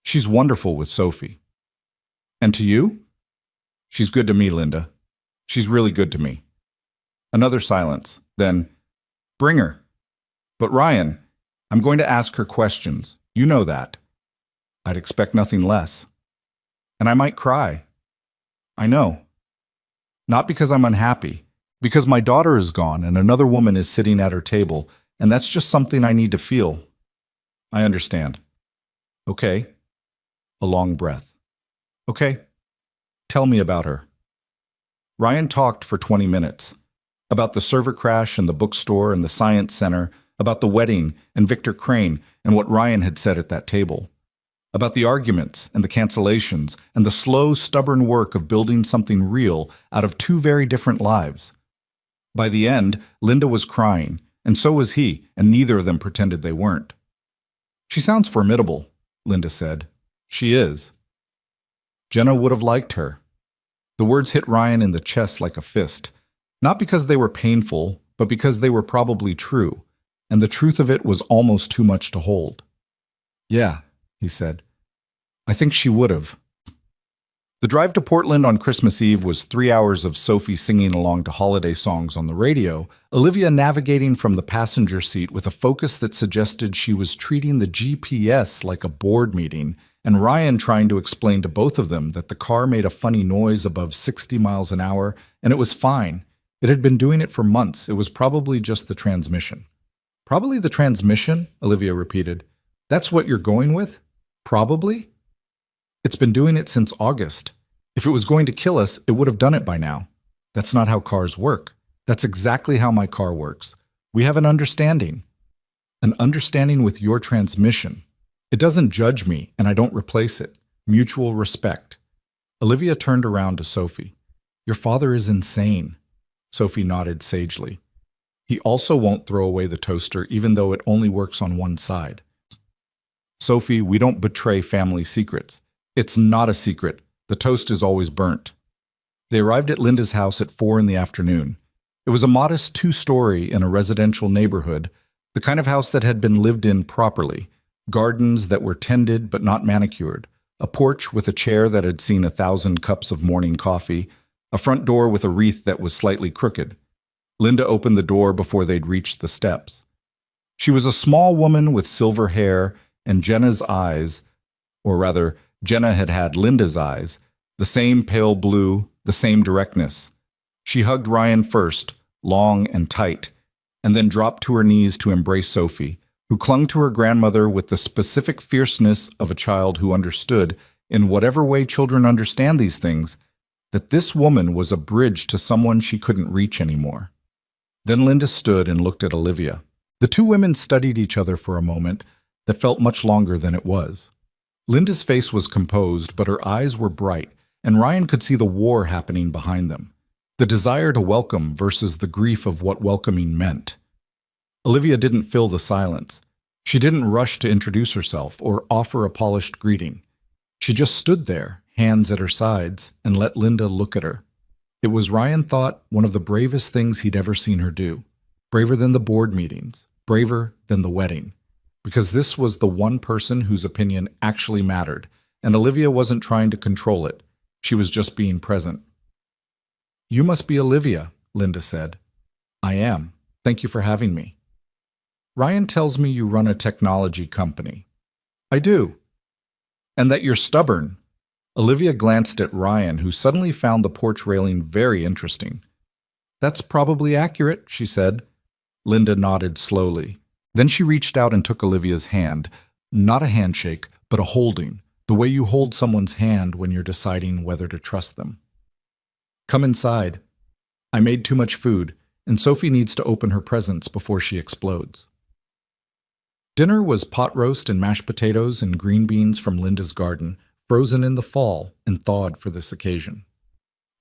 "She's wonderful with Sophie." "And to you?" "She's good to me, Linda. She's really good to me." Another silence. Then, "Bring her." "But Ryan, I'm going to ask her questions. You know that." "I'd expect nothing less." "And I might cry." "I know. Not because I'm unhappy, because my daughter is gone and another woman is sitting at her table, and that's just something I need to feel." "I understand." "Okay." A long breath. "Okay. Tell me about her." Ryan talked for 20 minutes. About the server crash and the bookstore and the science center, about the wedding and Victor Crane and what Ryan had said at that table. About the arguments and the cancellations and the slow, stubborn work of building something real out of two very different lives. By the end, Linda was crying, and so was he, and neither of them pretended they weren't. "She sounds formidable," Linda said. "She is." Jenna would have liked her. The words hit Ryan in the chest like a fist, not because they were painful, but because they were probably true, and the truth of it was almost too much to hold. "Yeah," he said. "I think she would have." The drive to Portland on Christmas Eve was 3 hours of Sophie singing along to holiday songs on the radio, Olivia navigating from the passenger seat with a focus that suggested she was treating the GPS like a board meeting, and Ryan trying to explain to both of them that the car made a funny noise above 60 miles an hour, and it was fine. It had been doing it for months. It was probably just the transmission. "Probably the transmission?" Olivia repeated. "That's what you're going with? Probably?" "It's been doing it since August. If it was going to kill us, it would have done it by now. That's not how cars work. That's exactly how my car works. We have an understanding. An understanding with your transmission. It doesn't judge me, and I don't replace it. Mutual respect." Olivia turned around to Sophie. "Your father is insane." Sophie nodded sagely. "He also won't throw away the toaster, even though it only works on one side." "Sophie, we don't betray family secrets." "It's not a secret. The toast is always burnt." They arrived at Linda's house at 4 in the afternoon. It was a modest 2-story in a residential neighborhood, the kind of house that had been lived in properly, gardens that were tended but not manicured, a porch with a chair that had seen 1,000 cups of morning coffee, a front door with a wreath that was slightly crooked. Linda opened the door before they'd reached the steps. She was a small woman with silver hair and Jenna's eyes, or rather, Jenna had had Linda's eyes, the same pale blue, the same directness. She hugged Ryan first, long and tight, and then dropped to her knees to embrace Sophie, who clung to her grandmother with the specific fierceness of a child who understood, in whatever way children understand these things, that this woman was a bridge to someone she couldn't reach anymore. Then Linda stood and looked at Olivia. The two women studied each other for a moment, that felt much longer than it was. Linda's face was composed, but her eyes were bright, and Ryan could see the war happening behind them. The desire to welcome versus the grief of what welcoming meant. Olivia didn't fill the silence. She didn't rush to introduce herself or offer a polished greeting. She just stood there, hands at her sides, and let Linda look at her. It was, Ryan thought, one of the bravest things he'd ever seen her do. Braver than the board meetings, braver than the wedding. Because this was the one person whose opinion actually mattered, and Olivia wasn't trying to control it. She was just being present. "You must be Olivia," Linda said. "I am. Thank you for having me." "Ryan tells me you run a technology company." "I do." "And that you're stubborn." Olivia glanced at Ryan, who suddenly found the porch railing very interesting. "That's probably accurate," she said. Linda nodded slowly. Then she reached out and took Olivia's hand. Not a handshake, but a holding, the way you hold someone's hand when you're deciding whether to trust them. "Come inside. I made too much food, and Sophie needs to open her presents before she explodes." Dinner was pot roast and mashed potatoes and green beans from Linda's garden, frozen in the fall and thawed for this occasion.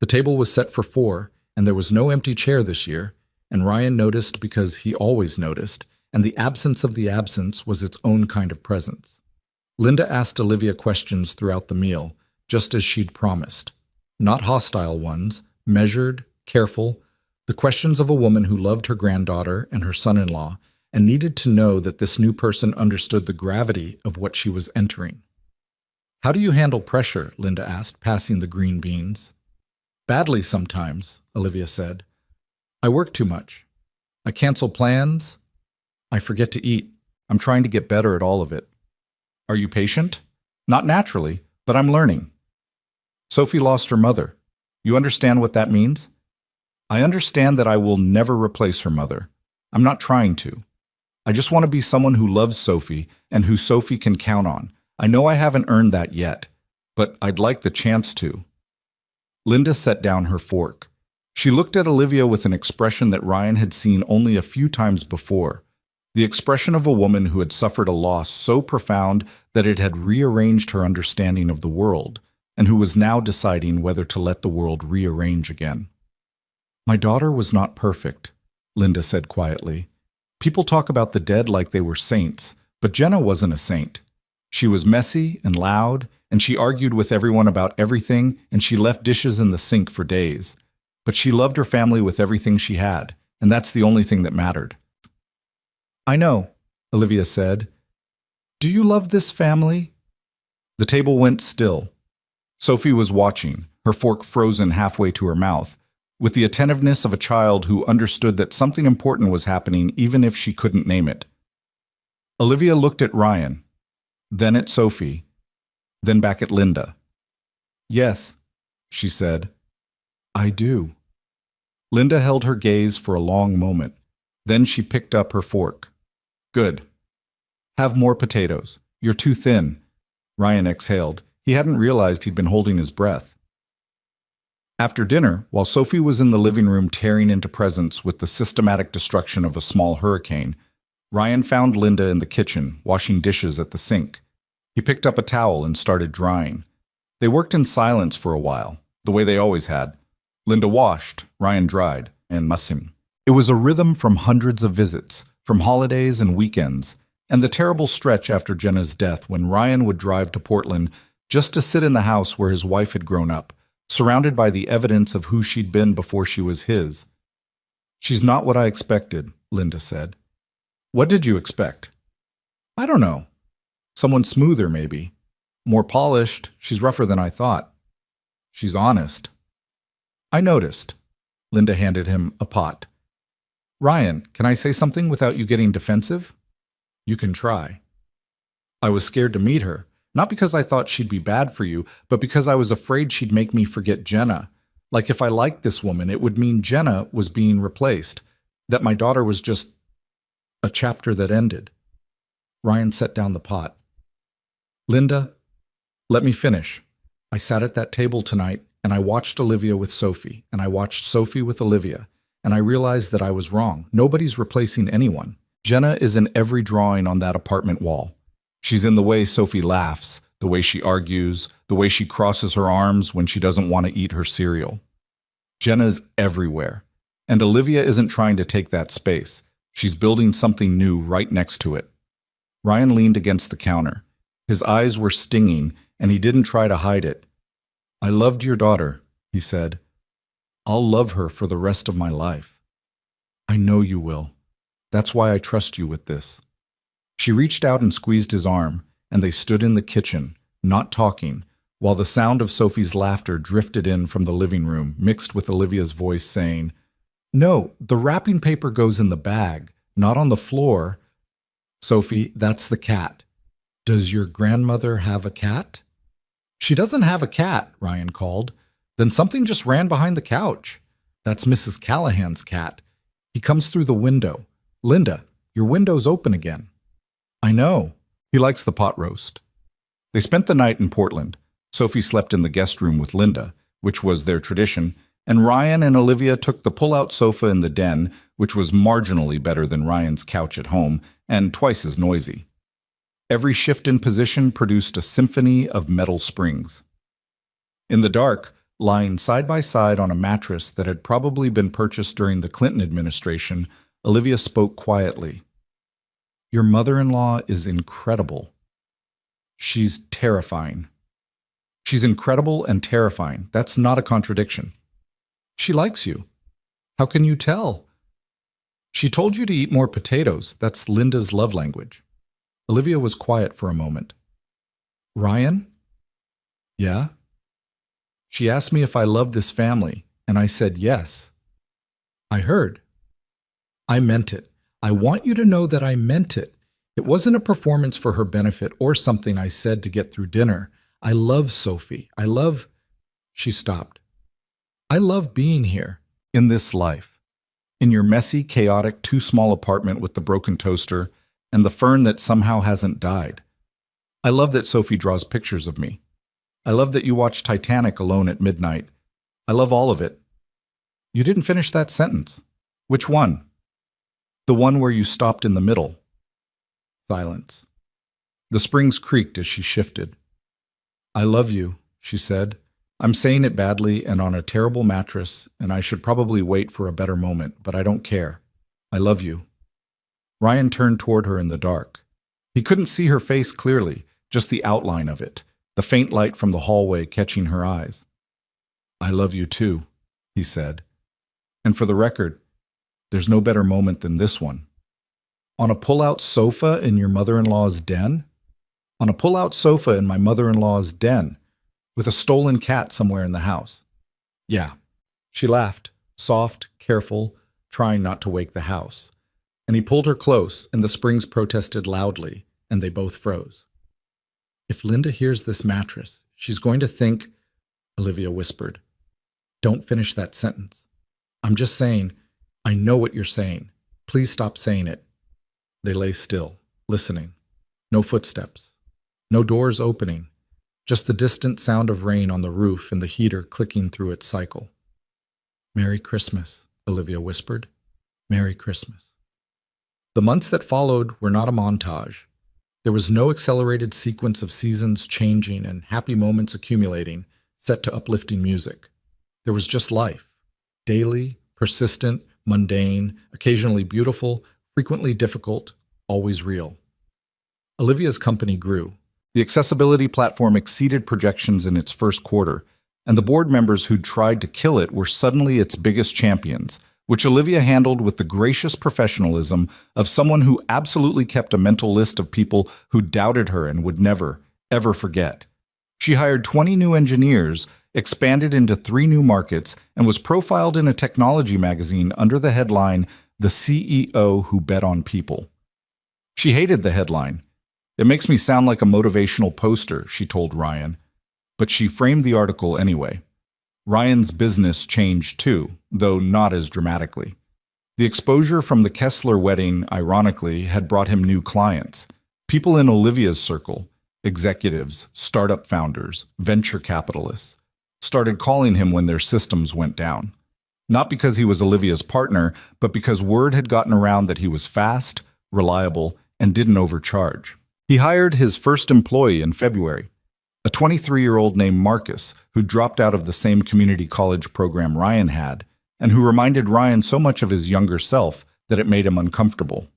The table was set for 4, and there was no empty chair this year, and Ryan noticed because he always noticed, and the absence of the absence was its own kind of presence. Linda asked Olivia questions throughout the meal, just as she'd promised. Not hostile ones, measured, careful, the questions of a woman who loved her granddaughter and her son-in-law and needed to know that this new person understood the gravity of what she was entering. "How do you handle pressure?" Linda asked, passing the green beans. "Badly sometimes," Olivia said. "I work too much. I cancel plans. I forget to eat. I'm trying to get better at all of it." "Are you patient?" "Not naturally, but I'm learning." "Sophie lost her mother. You understand what that means?" "I understand that I will never replace her mother. I'm not trying to. I just want to be someone who loves Sophie and who Sophie can count on. I know I haven't earned that yet, but I'd like the chance to." Linda set down her fork. She looked at Olivia with an expression that Ryan had seen only a few times before. The expression of a woman who had suffered a loss so profound that it had rearranged her understanding of the world, and who was now deciding whether to let the world rearrange again. "My daughter was not perfect," Linda said quietly. "People talk about the dead like they were saints, but Jenna wasn't a saint. She was messy and loud, and she argued with everyone about everything, and she left dishes in the sink for days. But she loved her family with everything she had, and that's the only thing that mattered." "I know," Olivia said. "Do you love this family?" The table went still. Sophie was watching, her fork frozen halfway to her mouth, with the attentiveness of a child who understood that something important was happening even if she couldn't name it. Olivia looked at Ryan, then at Sophie, then back at Linda. "Yes," she said. "I do." Linda held her gaze for a long moment. Then she picked up her fork. "Good. Have more potatoes. You're too thin." Ryan exhaled. He hadn't realized he'd been holding his breath. After dinner, while Sophie was in the living room tearing into presents with the systematic destruction of a small hurricane, Ryan found Linda in the kitchen, washing dishes at the sink. He picked up a towel and started drying. They worked in silence for a while, the way they always had. Linda washed, Ryan dried, and mussing. It was a rhythm from hundreds of visits, from holidays and weekends, and the terrible stretch after Jenna's death when Ryan would drive to Portland just to sit in the house where his wife had grown up, surrounded by the evidence of who she'd been before she was his. "She's not what I expected," Linda said. "What did you expect?" "I don't know. Someone smoother, maybe. More polished. She's rougher than I thought. She's honest." "I noticed." Linda handed him a pot. "Ryan, can I say something without you getting defensive?" "You can try." "I was scared to meet her. Not because I thought she'd be bad for you, but because I was afraid she'd make me forget Jenna. Like if I liked this woman, it would mean Jenna was being replaced, that my daughter was just a chapter that ended." Ryan set down the pot. "Linda, let me finish. I sat at that table tonight, and I watched Olivia with Sophie, and I watched Sophie with Olivia, and I realized that I was wrong. Nobody's replacing anyone. Jenna is in every drawing on that apartment wall. She's in the way Sophie laughs, the way she argues, the way she crosses her arms when she doesn't want to eat her cereal. Jenna's everywhere, and Olivia isn't trying to take that space. She's building something new right next to it. Ryan leaned against the counter. His eyes were stinging, and he didn't try to hide it. "I loved your daughter," he said. "I'll love her for the rest of my life." "I know you will. That's why I trust you with this." She reached out and squeezed his arm, and they stood in the kitchen, not talking, while the sound of Sophie's laughter drifted in from the living room, mixed with Olivia's voice saying, "No, the wrapping paper goes in the bag, not on the floor." "Sophie, that's the cat. Does your grandmother have a cat?" "She doesn't have a cat," Ryan called. "Then something just ran behind the couch." "That's Mrs. Callahan's cat. He comes through the window. Linda, your window's open again." "I know. He likes the pot roast." They spent the night in Portland. Sophie slept in the guest room with Linda, which was their tradition, and Ryan and Olivia took the pull-out sofa in the den, which was marginally better than Ryan's couch at home and twice as noisy. Every shift in position produced a symphony of metal springs. In the dark, lying side by side on a mattress that had probably been purchased during the Clinton administration, Olivia spoke quietly. "Your mother-in-law is incredible. She's terrifying." "She's incredible and terrifying. That's not a contradiction." "She likes you." "How can you tell?" "She told you to eat more potatoes. That's Linda's love language." Olivia was quiet for a moment. "Ryan?" "Yeah?" "She asked me if I loved this family, and I said yes." "I heard." "I meant it. I want you to know that I meant it. It wasn't a performance for her benefit or something I said to get through dinner. I love Sophie. I love—" She stopped. "I love being here, in this life. In your messy, chaotic, too small apartment with the broken toaster and the fern that somehow hasn't died. I love that Sophie draws pictures of me. I love that you watch Titanic alone at midnight. I love all of it." "You didn't finish that sentence." "Which one?" "The one where you stopped in the middle." Silence. The springs creaked as she shifted. "I love you," she said. "I'm saying it badly and on a terrible mattress, and I should probably wait for a better moment, but I don't care. I love you." Ryan turned toward her in the dark. He couldn't see her face clearly, just the outline of it, the faint light from the hallway catching her eyes. "I love you too," he said. "And for the record, there's no better moment than this one." "On a pull-out sofa in your mother-in-law's den?" "On a pull-out sofa in my mother-in-law's den, with a stolen cat somewhere in the house." "Yeah." She laughed, soft, careful, trying not to wake the house. And he pulled her close, and the springs protested loudly, and they both froze. "If Linda hears this mattress, she's going to think," Olivia whispered. "Don't finish that sentence." "I'm just saying, I know what you're saying. Please stop saying it." They lay still, listening. No footsteps. No doors opening. Just the distant sound of rain on the roof and the heater clicking through its cycle. "Merry Christmas," Olivia whispered. "Merry Christmas." The months that followed were not a montage. There was no accelerated sequence of seasons changing and happy moments accumulating, set to uplifting music. There was just life. Daily, persistent, mundane, occasionally beautiful, frequently difficult, always real. Olivia's company grew. The accessibility platform exceeded projections in its first quarter, and the board members who'd tried to kill it were suddenly its biggest champions, which Olivia handled with the gracious professionalism of someone who absolutely kept a mental list of people who doubted her and would never, ever forget. She hired 20 new engineers, expanded into 3 new markets, and was profiled in a technology magazine under the headline, "The CEO Who Bet on People." She hated the headline. "It makes me sound like a motivational poster," she told Ryan. But she framed the article anyway. Ryan's business changed too, though not as dramatically. The exposure from the Kessler wedding, ironically, had brought him new clients. People in Olivia's circle, executives, startup founders, venture capitalists, started calling him when their systems went down. Not because he was Olivia's partner, but because word had gotten around that he was fast, reliable, and didn't overcharge. He hired his first employee in February, a 23-year-old named Marcus who dropped out of the same community college program Ryan had, and who reminded Ryan so much of his younger self that it made him uncomfortable.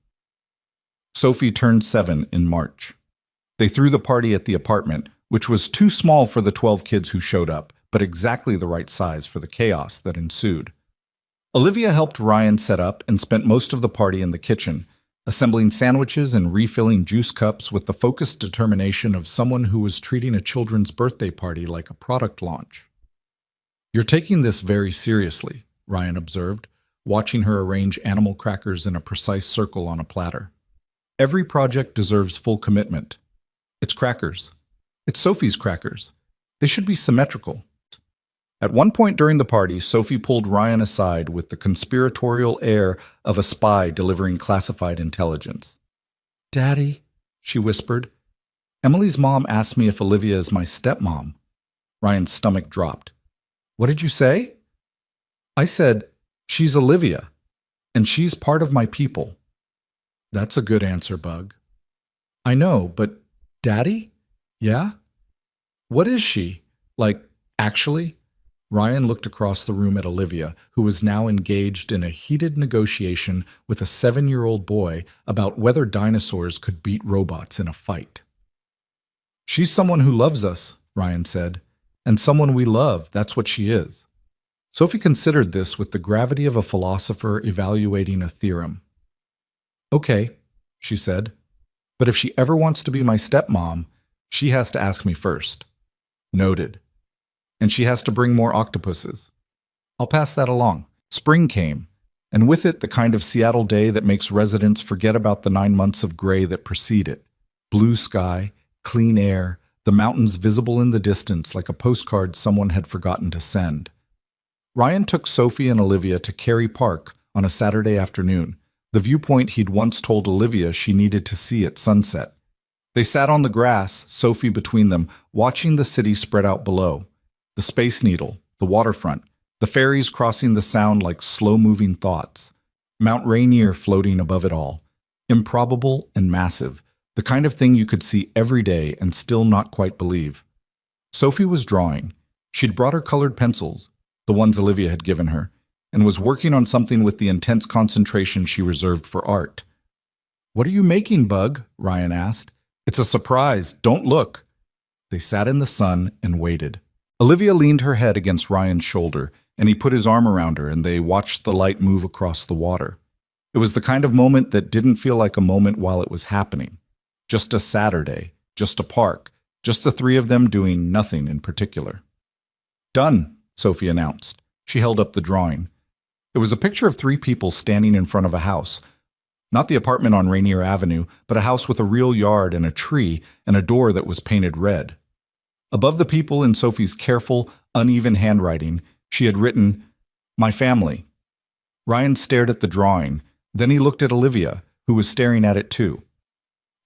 Sophie turned 7 in March. They threw the party at the apartment, which was too small for the 12 kids who showed up, but exactly the right size for the chaos that ensued. Olivia helped Ryan set up and spent most of the party in the kitchen, assembling sandwiches and refilling juice cups with the focused determination of someone who was treating a children's birthday party like a product launch. "You're taking this very seriously," Ryan observed, watching her arrange animal crackers in a precise circle on a platter. "Every project deserves full commitment. It's crackers. It's Sophie's crackers. They should be symmetrical." At one point during the party, Sophie pulled Ryan aside with the conspiratorial air of a spy delivering classified intelligence. "Daddy," she whispered, "Emily's mom asked me if Olivia is my stepmom." Ryan's stomach dropped. "What did you say?" "I said, she's Olivia, and she's part of my people." "That's a good answer, Bug." "I know, but Daddy? Yeah? What is she? Like, actually?" Ryan looked across the room at Olivia, who was now engaged in a heated negotiation with a 7-year-old boy about whether dinosaurs could beat robots in a fight. "She's someone who loves us," Ryan said, "and someone we love, that's what she is." Sophie considered this with the gravity of a philosopher evaluating a theorem. "Okay," she said, "but if she ever wants to be my stepmom, she has to ask me first." "Noted. And she has to bring more octopuses." "I'll pass that along." Spring came, and with it the kind of Seattle day that makes residents forget about the 9 months of gray that precede it. Blue sky, clean air, the mountains visible in the distance like a postcard someone had forgotten to send. Ryan took Sophie and Olivia to Cary Park on a Saturday afternoon, the viewpoint he'd once told Olivia she needed to see at sunset. They sat on the grass, Sophie between them, watching the city spread out below. The Space Needle, the waterfront, the ferries crossing the Sound like slow-moving thoughts, Mount Rainier floating above it all, improbable and massive, the kind of thing you could see every day and still not quite believe. Sophie was drawing. She'd brought her colored pencils, the ones Olivia had given her, and was working on something with the intense concentration she reserved for art. "What are you making, Bug?" Ryan asked. "It's a surprise. Don't look." They sat in the sun and waited. Olivia leaned her head against Ryan's shoulder, and he put his arm around her, and they watched the light move across the water. It was the kind of moment that didn't feel like a moment while it was happening. Just a Saturday, just a park, just the three of them doing nothing in particular. "Done," Sophie announced. She held up the drawing. It was a picture of 3 people standing in front of a house. Not the apartment on Rainier Avenue, but a house with a real yard and a tree and a door that was painted red. Above the people in Sophie's careful, uneven handwriting, she had written, "My family." Ryan stared at the drawing. Then he looked at Olivia, who was staring at it too.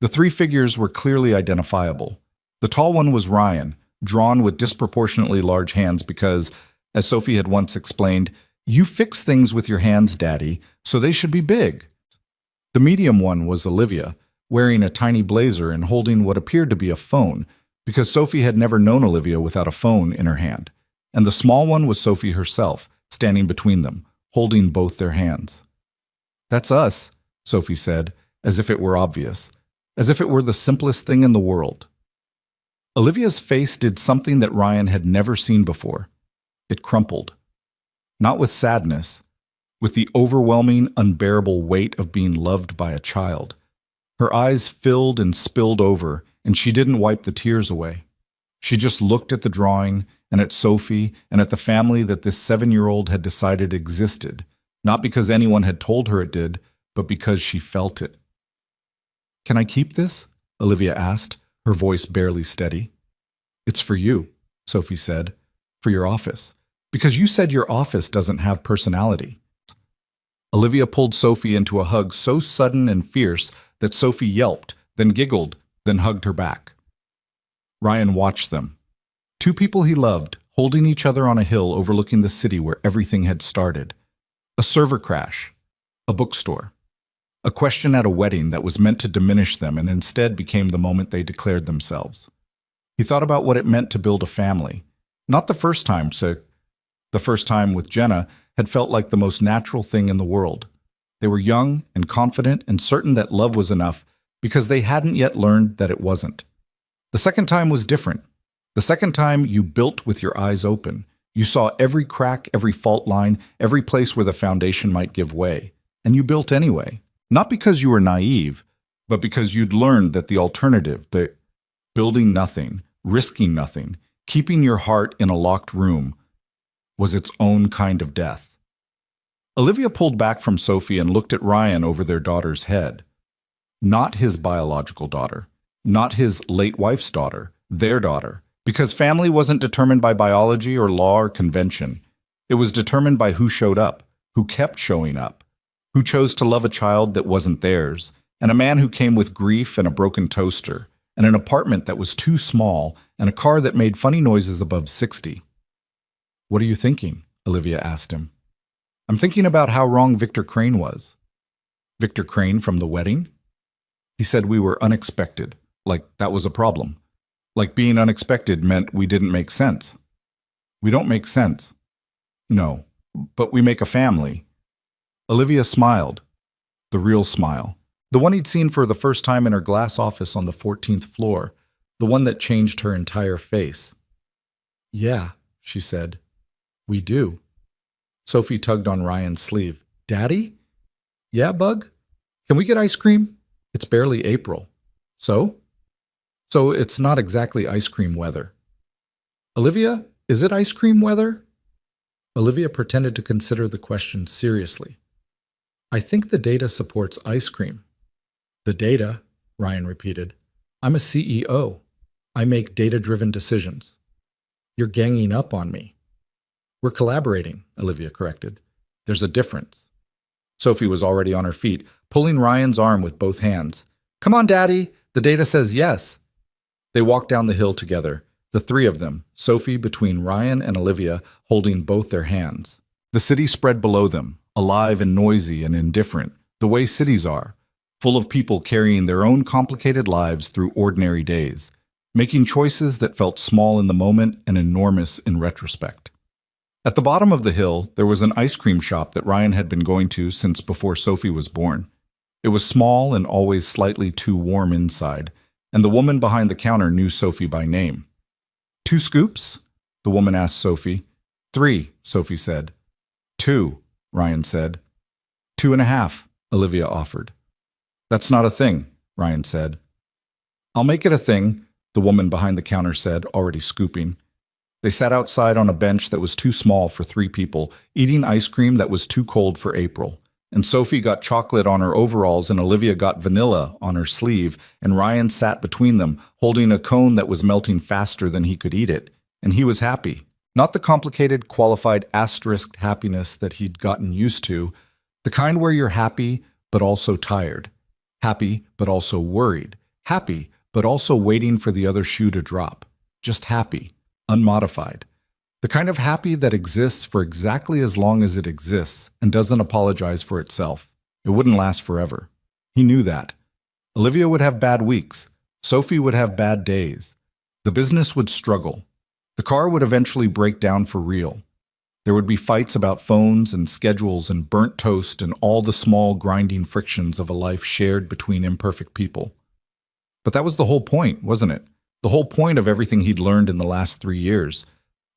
The 3 figures were clearly identifiable. The tall one was Ryan, drawn with disproportionately large hands because, as Sophie had once explained, "You fix things with your hands, Daddy, so they should be big." The medium one was Olivia, wearing a tiny blazer and holding what appeared to be a phone, because Sophie had never known Olivia without a phone in her hand. And the small one was Sophie herself, standing between them, holding both their hands. "That's us," Sophie said, as if it were obvious, as if it were the simplest thing in the world. Olivia's face did something that Ryan had never seen before. It crumpled. Not with sadness, with the overwhelming, unbearable weight of being loved by a child. Her eyes filled and spilled over, and she didn't wipe the tears away. She just looked at the drawing, and at Sophie, and at the family that this 7-year-old had decided existed, not because anyone had told her it did, but because she felt it. "Can I keep this?" Olivia asked, her voice barely steady. "It's for you," Sophie said, "for your office, because you said your office doesn't have personality." Olivia pulled Sophie into a hug so sudden and fierce that Sophie yelped, then giggled, then hugged her back. Ryan watched them. 2 people he loved, holding each other on a hill overlooking the city where everything had started. A server crash. A bookstore. A question at a wedding that was meant to diminish them and instead became the moment they declared themselves. He thought about what it meant to build a family. Not the first time, so the first time with Jenna had felt like the most natural thing in the world. They were young and confident and certain that love was enough because they hadn't yet learned that it wasn't. The second time was different. The second time you built with your eyes open. You saw every crack, every fault line, every place where the foundation might give way. And you built anyway. Not because you were naive, but because you'd learned that the alternative, the building nothing, risking nothing, keeping your heart in a locked room, was its own kind of death. Olivia pulled back from Sophie and looked at Ryan over their daughter's head. Not his biological daughter, not his late wife's daughter, their daughter, because family wasn't determined by biology or law or convention. It was determined by who showed up, who kept showing up, who chose to love a child that wasn't theirs, and a man who came with grief and a broken toaster, and an apartment that was too small, and a car that made funny noises above 60. "What are you thinking?" Olivia asked him. "I'm thinking about how wrong Victor Crane was." "Victor Crane from the wedding?" "He said we were unexpected, like that was a problem. Like being unexpected meant we didn't make sense." "We don't make sense." "No, but we make a family." Olivia smiled. The real smile. The one he'd seen for the first time in her glass office on the 14th floor. The one that changed her entire face. "Yeah," she said. "We do." Sophie tugged on Ryan's sleeve. "Daddy?" "Yeah, Bug? Can we get ice cream? It's barely April." "So?" "So it's not exactly ice cream weather." "Olivia, is it ice cream weather?" Olivia pretended to consider the question seriously. "I think the data supports ice cream." "The data," Ryan repeated. "I'm a CEO. I make data-driven decisions." "You're ganging up on me." "We're collaborating," Olivia corrected. "There's a difference." Sophie was already on her feet, pulling Ryan's arm with both hands. "Come on, Daddy. The data says yes." They walked down the hill together, the three of them, Sophie between Ryan and Olivia, holding both their hands. The city spread below them, alive and noisy and indifferent, the way cities are, full of people carrying their own complicated lives through ordinary days, making choices that felt small in the moment and enormous in retrospect. At the bottom of the hill, there was an ice cream shop that Ryan had been going to since before Sophie was born. It was small and always slightly too warm inside, and the woman behind the counter knew Sophie by name. "2 scoops?" the woman asked Sophie. "3, Sophie said. "2, Ryan said. 2.5, Olivia offered. "That's not a thing," Ryan said. "I'll make it a thing," the woman behind the counter said, already scooping. They sat outside on a bench that was too small for 3 people, eating ice cream that was too cold for April. And Sophie got chocolate on her overalls and Olivia got vanilla on her sleeve, and Ryan sat between them, holding a cone that was melting faster than he could eat it. And he was happy. Not the complicated, qualified, asterisked happiness that he'd gotten used to, the kind where you're happy but also tired. Happy but also worried. Happy but also waiting for the other shoe to drop. Just happy. Unmodified. The kind of happy that exists for exactly as long as it exists and doesn't apologize for itself. It wouldn't last forever. He knew that. Olivia would have bad weeks. Sophie would have bad days. The business would struggle. The car would eventually break down for real. There would be fights about phones and schedules and burnt toast and all the small grinding frictions of a life shared between imperfect people. But that was the whole point, wasn't it? The whole point of everything he'd learned in the last 3 years.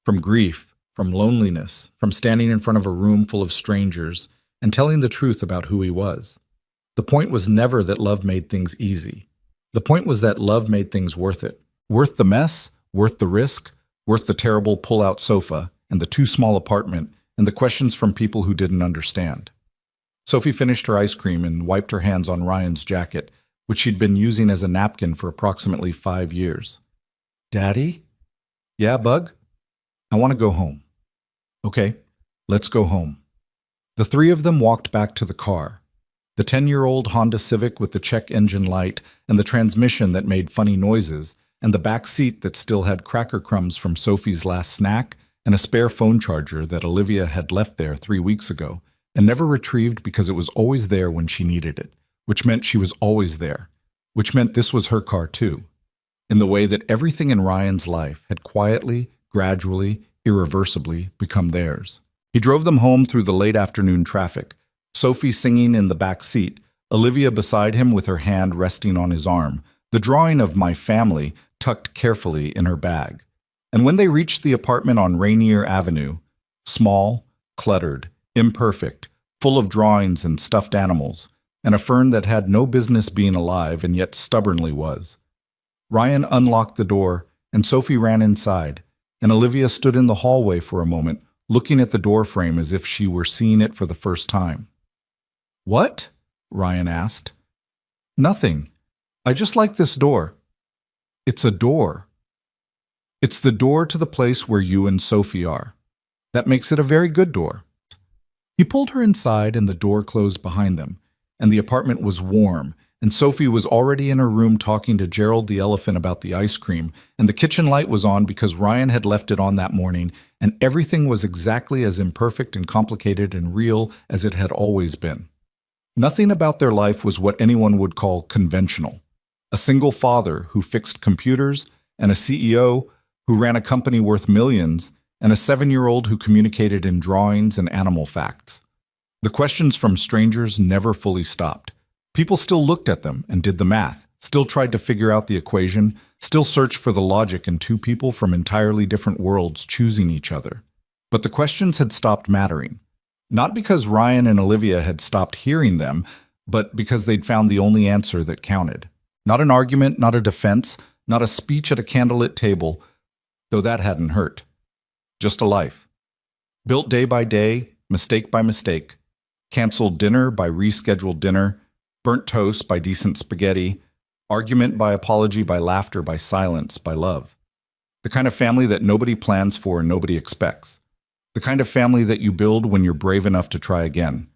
From grief, from loneliness, from standing in front of a room full of strangers and telling the truth about who he was. The point was never that love made things easy. The point was that love made things worth it. Worth the mess, worth the risk, worth the terrible pull-out sofa and the too small apartment and the questions from people who didn't understand. Sophie finished her ice cream and wiped her hands on Ryan's jacket, which she'd been using as a napkin for approximately 5 years. "Daddy?" "Yeah, Bug? I want to go home." "Okay, let's go home." The 3 of them walked back to the car. The 10-year-old Honda Civic with the check engine light and the transmission that made funny noises, and the back seat that still had cracker crumbs from Sophie's last snack and a spare phone charger that Olivia had left there 3 weeks ago and never retrieved because it was always there when she needed it, which meant she was always there, which meant this was her car too, in the way that everything in Ryan's life had quietly, gradually, irreversibly become theirs. He drove them home through the late afternoon traffic, Sophie singing in the back seat, Olivia beside him with her hand resting on his arm, the drawing of my family tucked carefully in her bag. And when they reached the apartment on Rainier Avenue, small, cluttered, imperfect, full of drawings and stuffed animals, and a fern that had no business being alive and yet stubbornly was. Ryan unlocked the door, and Sophie ran inside, and Olivia stood in the hallway for a moment, looking at the door frame as if she were seeing it for the first time. "What?" Ryan asked. "Nothing. I just like this door." "It's a door." "It's the door to the place where you and Sophie are. That makes it a very good door." He pulled her inside and the door closed behind them, and the apartment was warm, and Sophie was already in her room talking to Gerald the elephant about the ice cream, and the kitchen light was on because Ryan had left it on that morning, and everything was exactly as imperfect and complicated and real as it had always been. Nothing about their life was what anyone would call conventional. A single father who fixed computers, and a CEO who ran a company worth millions, and a 7-year-old who communicated in drawings and animal facts. The questions from strangers never fully stopped. People still looked at them and did the math, still tried to figure out the equation, still searched for the logic in two people from entirely different worlds choosing each other. But the questions had stopped mattering. Not because Ryan and Olivia had stopped hearing them, but because they'd found the only answer that counted. Not an argument, not a defense, not a speech at a candlelit table, though that hadn't hurt. Just a life. Built day by day, mistake by mistake. Canceled dinner by rescheduled dinner. Burnt toast by decent spaghetti. Argument by apology, by laughter, by silence, by love. The kind of family that nobody plans for and nobody expects. The kind of family that you build when you're brave enough to try again.